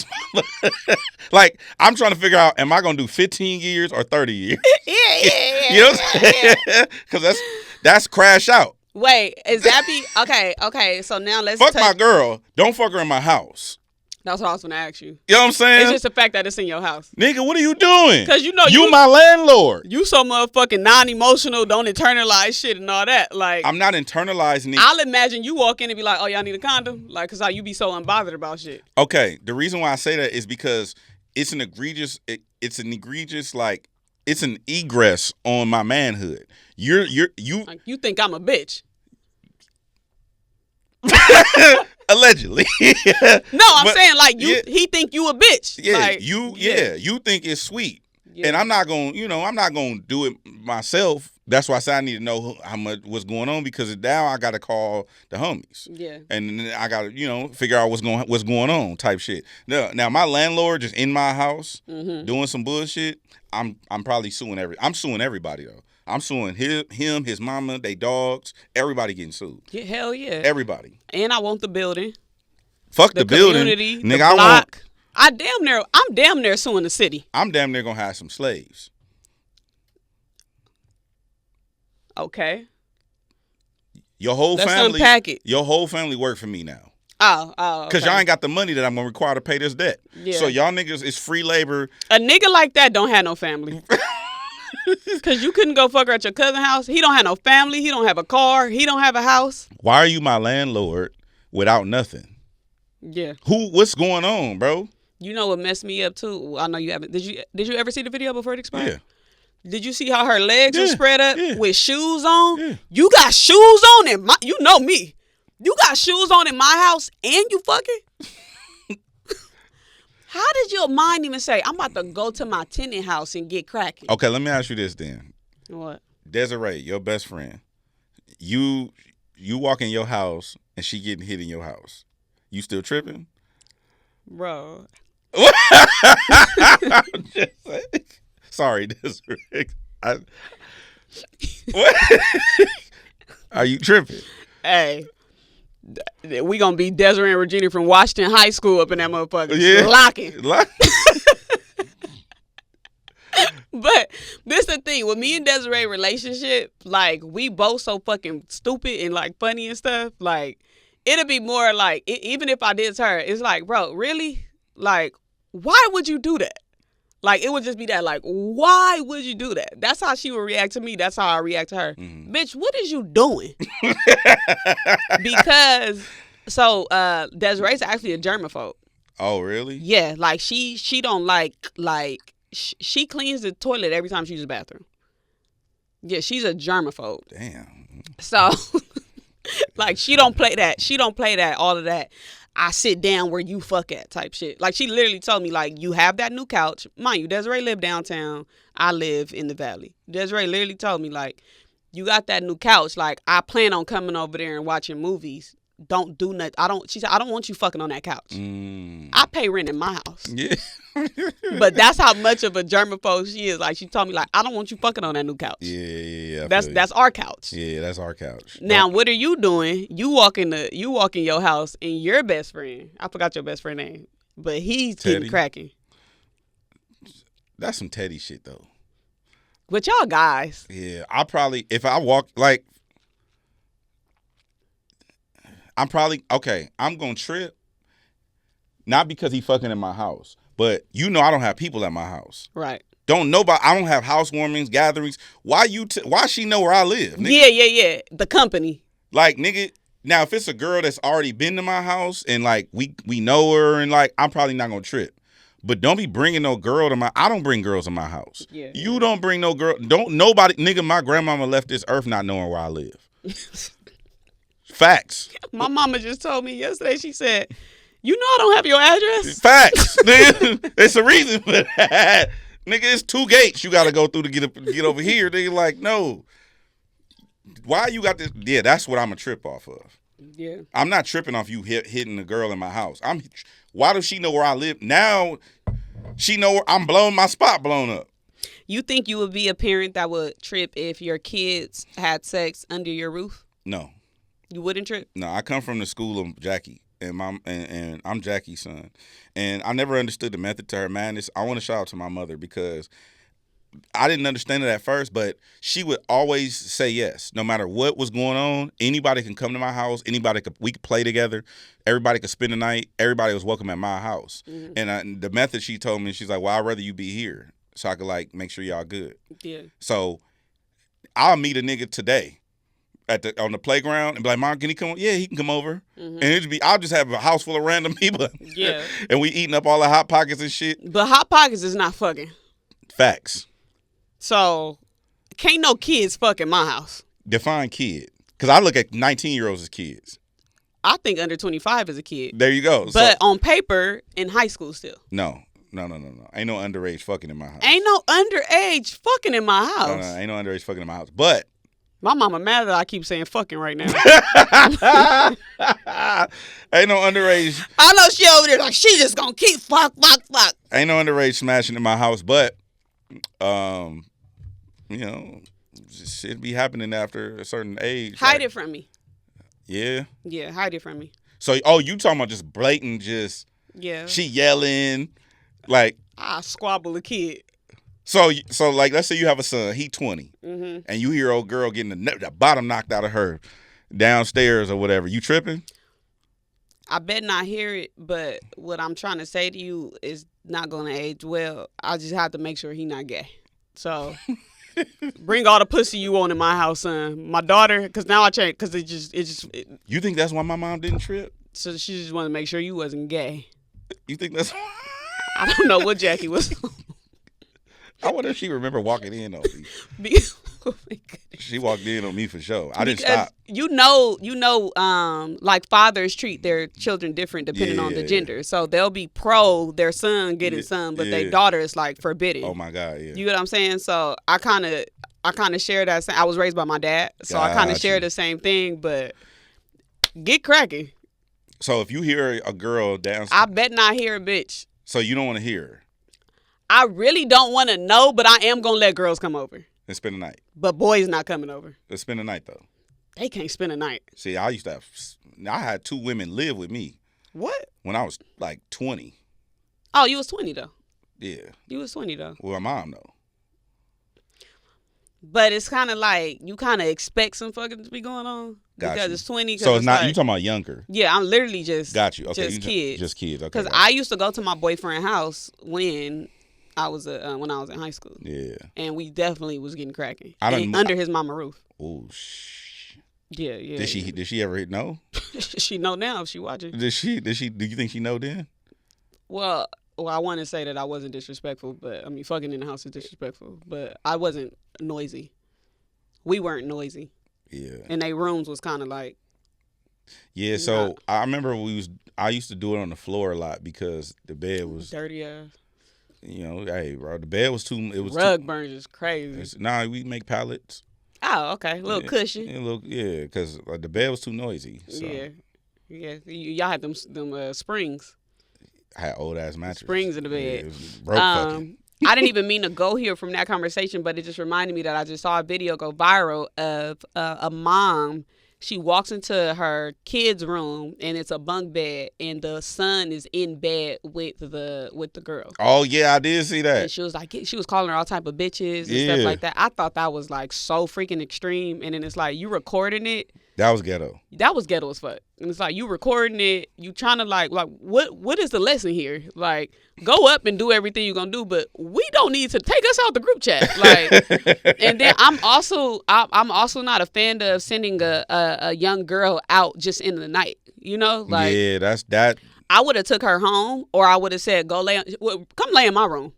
Like, I'm trying to figure out, am I going to do 15 years or 30 years? Yeah. You know what I'm saying? Because that's crash out. Wait, is that okay, so now let's fuck my girl. Don't fuck her in my house. That's what I was going to ask you. You know what I'm saying? It's just the fact that it's in your house. Nigga, what are you doing? Because you know you my landlord. You so motherfucking non-emotional, don't internalize shit and all that. Like, I'm not internalizing it. I'll imagine you walk in and be like, oh, y'all need a condom? Like, because you be so unbothered about shit. Okay, the reason why I say that is because it's an egress, like, it's an egress on my manhood. You like, you think I'm a bitch. Allegedly. No, I'm saying like he think you a bitch. Yeah, like, you think it's sweet. Yeah. And I'm not going to do it myself. That's why I say I need to know what's going on, because now I got to call the homies. Yeah. And then I got to, figure out what's going on type shit. Now my landlord just in my house doing some bullshit. I'm probably suing I'm suing everybody though. I'm suing him, his mama, they dogs, everybody getting sued. Yeah, hell yeah. Everybody. And I want the building. Fuck the building, community, nigga. the block. I'm damn near suing the city. I'm damn near gonna have some slaves. Okay. Your whole Let's family. unpack it. Your whole family work for me now. Oh. Because okay. y'all ain't got the money that I'm gonna require to pay this debt. Yeah. So y'all niggas is free labor. A nigga like that don't have no family. Because you couldn't go fuck her at your cousin's house. He don't have no family. He don't have a car. He don't have a house. Why are you my landlord without nothing? Yeah. What's going on, bro? You know what messed me up too? I know you haven't. Did you ever see the video before it expired? Yeah. Did you see how her legs were spread up with shoes on? Yeah. You got shoes on in my. You know me. You got shoes on in my house and you fucking. How did your mind even say, I'm about to go to my tenant house and get cracking? Okay, let me ask you this then. What? Desiree, your best friend, you walk in your house and she getting hit in your house. You still tripping? Bro. I'm just saying. Sorry, Desiree. What? Are you tripping? Hey. We gonna be Desiree and Regina from Washington High School up in that motherfucker. Yeah. Locking. But this the thing. With me and Desiree relationship, like, we both so fucking stupid and, like, funny and stuff. Like, it'll be more like, even if I did her, it's like, bro, really? Like, why would you do that? Like, it would just be that, like, why would you do that? That's how she would react to me. That's how I react to her. Mm-hmm. Bitch, what is you doing? Because, so, Desiree's actually a germaphobe. Oh, really? Yeah, like, she don't she cleans the toilet every time she uses the bathroom. Yeah, she's a germaphobe. Damn. So, like, she don't play that. She don't play that, all of that. I sit down where you fuck at type shit. Like, she literally told me, like, you have that new couch. Mind you, Desiree live downtown. I live in the valley. Desiree literally told me, like, you got that new couch. Like, I plan on coming over there and watching movies. Don't do nothing. She said, I don't want you fucking on that couch. I pay rent in my house. Yeah. But that's how much of a germaphobe she is. Like, she told me, like, I don't want you fucking on that new couch. Yeah. That's our couch. Yeah, that's our couch. Now, what are you doing? You walk in your house and your best friend, I forgot your best friend name, but he's getting cracking. That's some Teddy shit though. But y'all guys. Yeah, I probably, if I walk, like, I'm probably, okay, I'm going to trip, not because he fucking in my house, but I don't have people at my house. Right. I don't have housewarmings, gatherings. Why she know where I live? Nigga? Yeah. The company. Like, nigga, now if it's a girl that's already been to my house and, like, we know her and, like, I'm probably not going to trip. But don't be bringing no girl to I don't bring girls to my house. Yeah. You don't bring no girl. Nigga, my grandmama left this earth not knowing where I live. Facts. My mama just told me yesterday, she said, you know I don't have your address? Facts. Nigga, it's a reason for that. Nigga, it's 2 gates you got to go through to get over here. Nigga, like, no. Why you got this? Yeah, that's what I'm a trip off of. Yeah. I'm not tripping off you hitting a girl in my house. Why does she know where I live? Now she know where I'm blowing my spot blown up. You think you would be a parent that would trip if your kids had sex under your roof? No. You wouldn't trip? No, I come from the school of Jackie, and I'm Jackie's son, and I never understood the method to her madness. I want to shout out to my mother because I didn't understand it at first, but she would always say yes, no matter what was going on. Anybody can come to my house. We could play together. Everybody could spend the night. Everybody was welcome at my house. Mm-hmm. And the method she told me, she's like, well, I'd rather you be here so I could, like, make sure y'all good. Yeah. So I'll meet a nigga today on the playground and be like, Mom, can he come? Yeah, he can come over. Mm-hmm. And I'll just have a house full of random people. Yeah. And we eating up all the Hot Pockets and shit. But Hot Pockets is not fucking. Facts. So, can't no kids fuck in my house. Define kid. Because I look at 19-year-olds as kids. I think under 25 is a kid. There you go. But on paper, in high school still. No. Ain't no underage fucking in my house. Ain't no underage fucking in my house. No, ain't no underage fucking in my house. But my mama mad that I keep saying fucking right now. Ain't no underage. I know she over there like, she just gonna keep fuck. Ain't no underage smashing in my house, but shit be happening after a certain age. Hide it from me. Yeah? Yeah, hide it from me. So, you talking about just blatant, just Yeah. she yelling, like I squabble a kid. so like let's say you have a son, he 20, Mm-hmm. and you hear old girl getting the bottom knocked out of her downstairs or whatever. You tripping? I bet not hear it, but what I'm trying to say to you is not going to age well. I just have to make sure he not gay. So bring all the pussy you want in my house, son. My daughter, because now I change, because You think that's why my mom didn't trip? so she just wanted to make sure you wasn't gay. You think that's? I don't know what Jackie was. I wonder if she remember walking in on me. Oh my goodness. She walked in on me for sure. I didn't Because stop. you know, like fathers treat their children different depending on the gender. So they'll be pro their son getting some, but their daughter is like forbidden. Oh my God, yeah. You get what I'm saying? So I kind of share that. I was raised by my dad, so I kind of share the same thing. But get cracking. So if you hear a girl downstairs, I bet not hear a bitch. so you don't want to hear her I really don't want to know, but I am gonna let girls come over. and spend the night. But boys not coming over. Let's spend the night though. They can't spend a night. See, I had 2 women live with me What? when I was like 20. Oh, you was 20 though. Yeah. You was 20 though. Well, my mom though. But it's kind of like you kind of expect some fucking to be going on because it's 20. So it's not like, you talking about younger. Yeah, I'm literally just Got you. Okay, just kids. Just kids. Okay. Because I used to go to my boyfriend's house when I was when I was in high school. Yeah. And we definitely was getting cracking I under his mama roof. Oh Yeah. Did she ever hit no? She know now if she watching. Do you think she know then? Well, I want to say that I wasn't disrespectful, but I mean, fucking in the house is disrespectful. But I wasn't noisy. We weren't noisy. Yeah. And they rooms was kind of like. Yeah. So I remember I used to do it on the floor a lot because the bed was dirty ass. You know, hey, bro, the bed was too. It was rug burns is crazy. Nah, we make pallets. Oh, okay, a little cushion. Because the bed was too noisy. So. Yeah. Y'all had them springs. I had old ass mattresses. Springs in the bed. Yeah, it was broke fucking. I didn't even mean to go here from that conversation, but it just reminded me that I just saw a video go viral of a mom. She walks into her kid's room and it's a bunk bed, and the son is in bed with the girl. Oh yeah, I did see that. And she was like, she was calling her all type of bitches and stuff like that. I thought that was like so freaking extreme. And then it's like you recording it. That was ghetto. That was ghetto as fuck. And it's like you recording it, you trying to like what is the lesson here? Like go up and do everything you're gonna do, but we don't need to take us out the group chat. Like, and then I'm also not a fan of sending a young girl out just in the night. You know, like yeah, that's that. I would have took her home, or I would have said come lay in my room.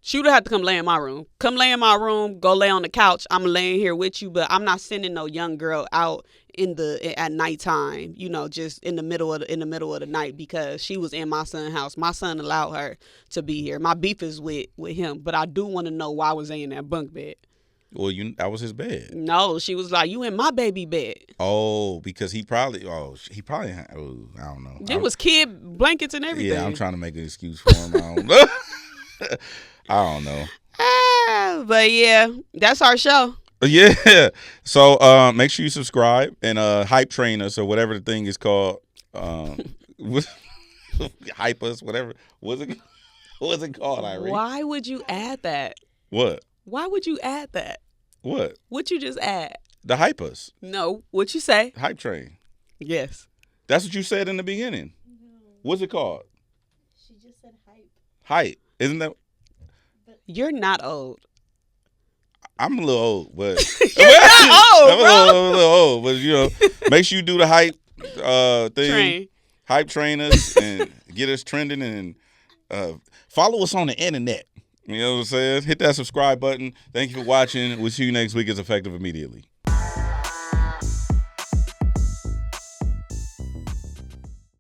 She would have to come lay in my room. Come lay in my room. Go lay on the couch. I'm laying here with you, but I'm not sending no young girl out at nighttime. You know, just in the middle of the night because she was in my son's house. My son allowed her to be here. My beef is with him, but I do want to know why was they in that bunk bed. Well, that was his bed. No, she was like, you in my baby bed. Oh, because he probably I don't know. There was kid blankets and everything. Yeah, I'm trying to make an excuse for him. I don't know. I don't know. But yeah, that's our show. Yeah. So make sure you subscribe and hype train us or whatever the thing is called. Hype us, whatever. What's it called, Irene? Why would you add that? What? Why would you add that? What? What you just add? The hype us. No. What you say? Hype train. Yes. That's what you said in the beginning. No. What's it called? She just said hype. Hype. Isn't that? You're not old. I'm a little old, but You're not old, I'm a little old, but you know, make sure you do the hype thing. Hype train us and get us trending and follow us on the internet. You know what I'm saying? Hit that subscribe button. Thank you for watching. We'll see you next week. It's effective immediately.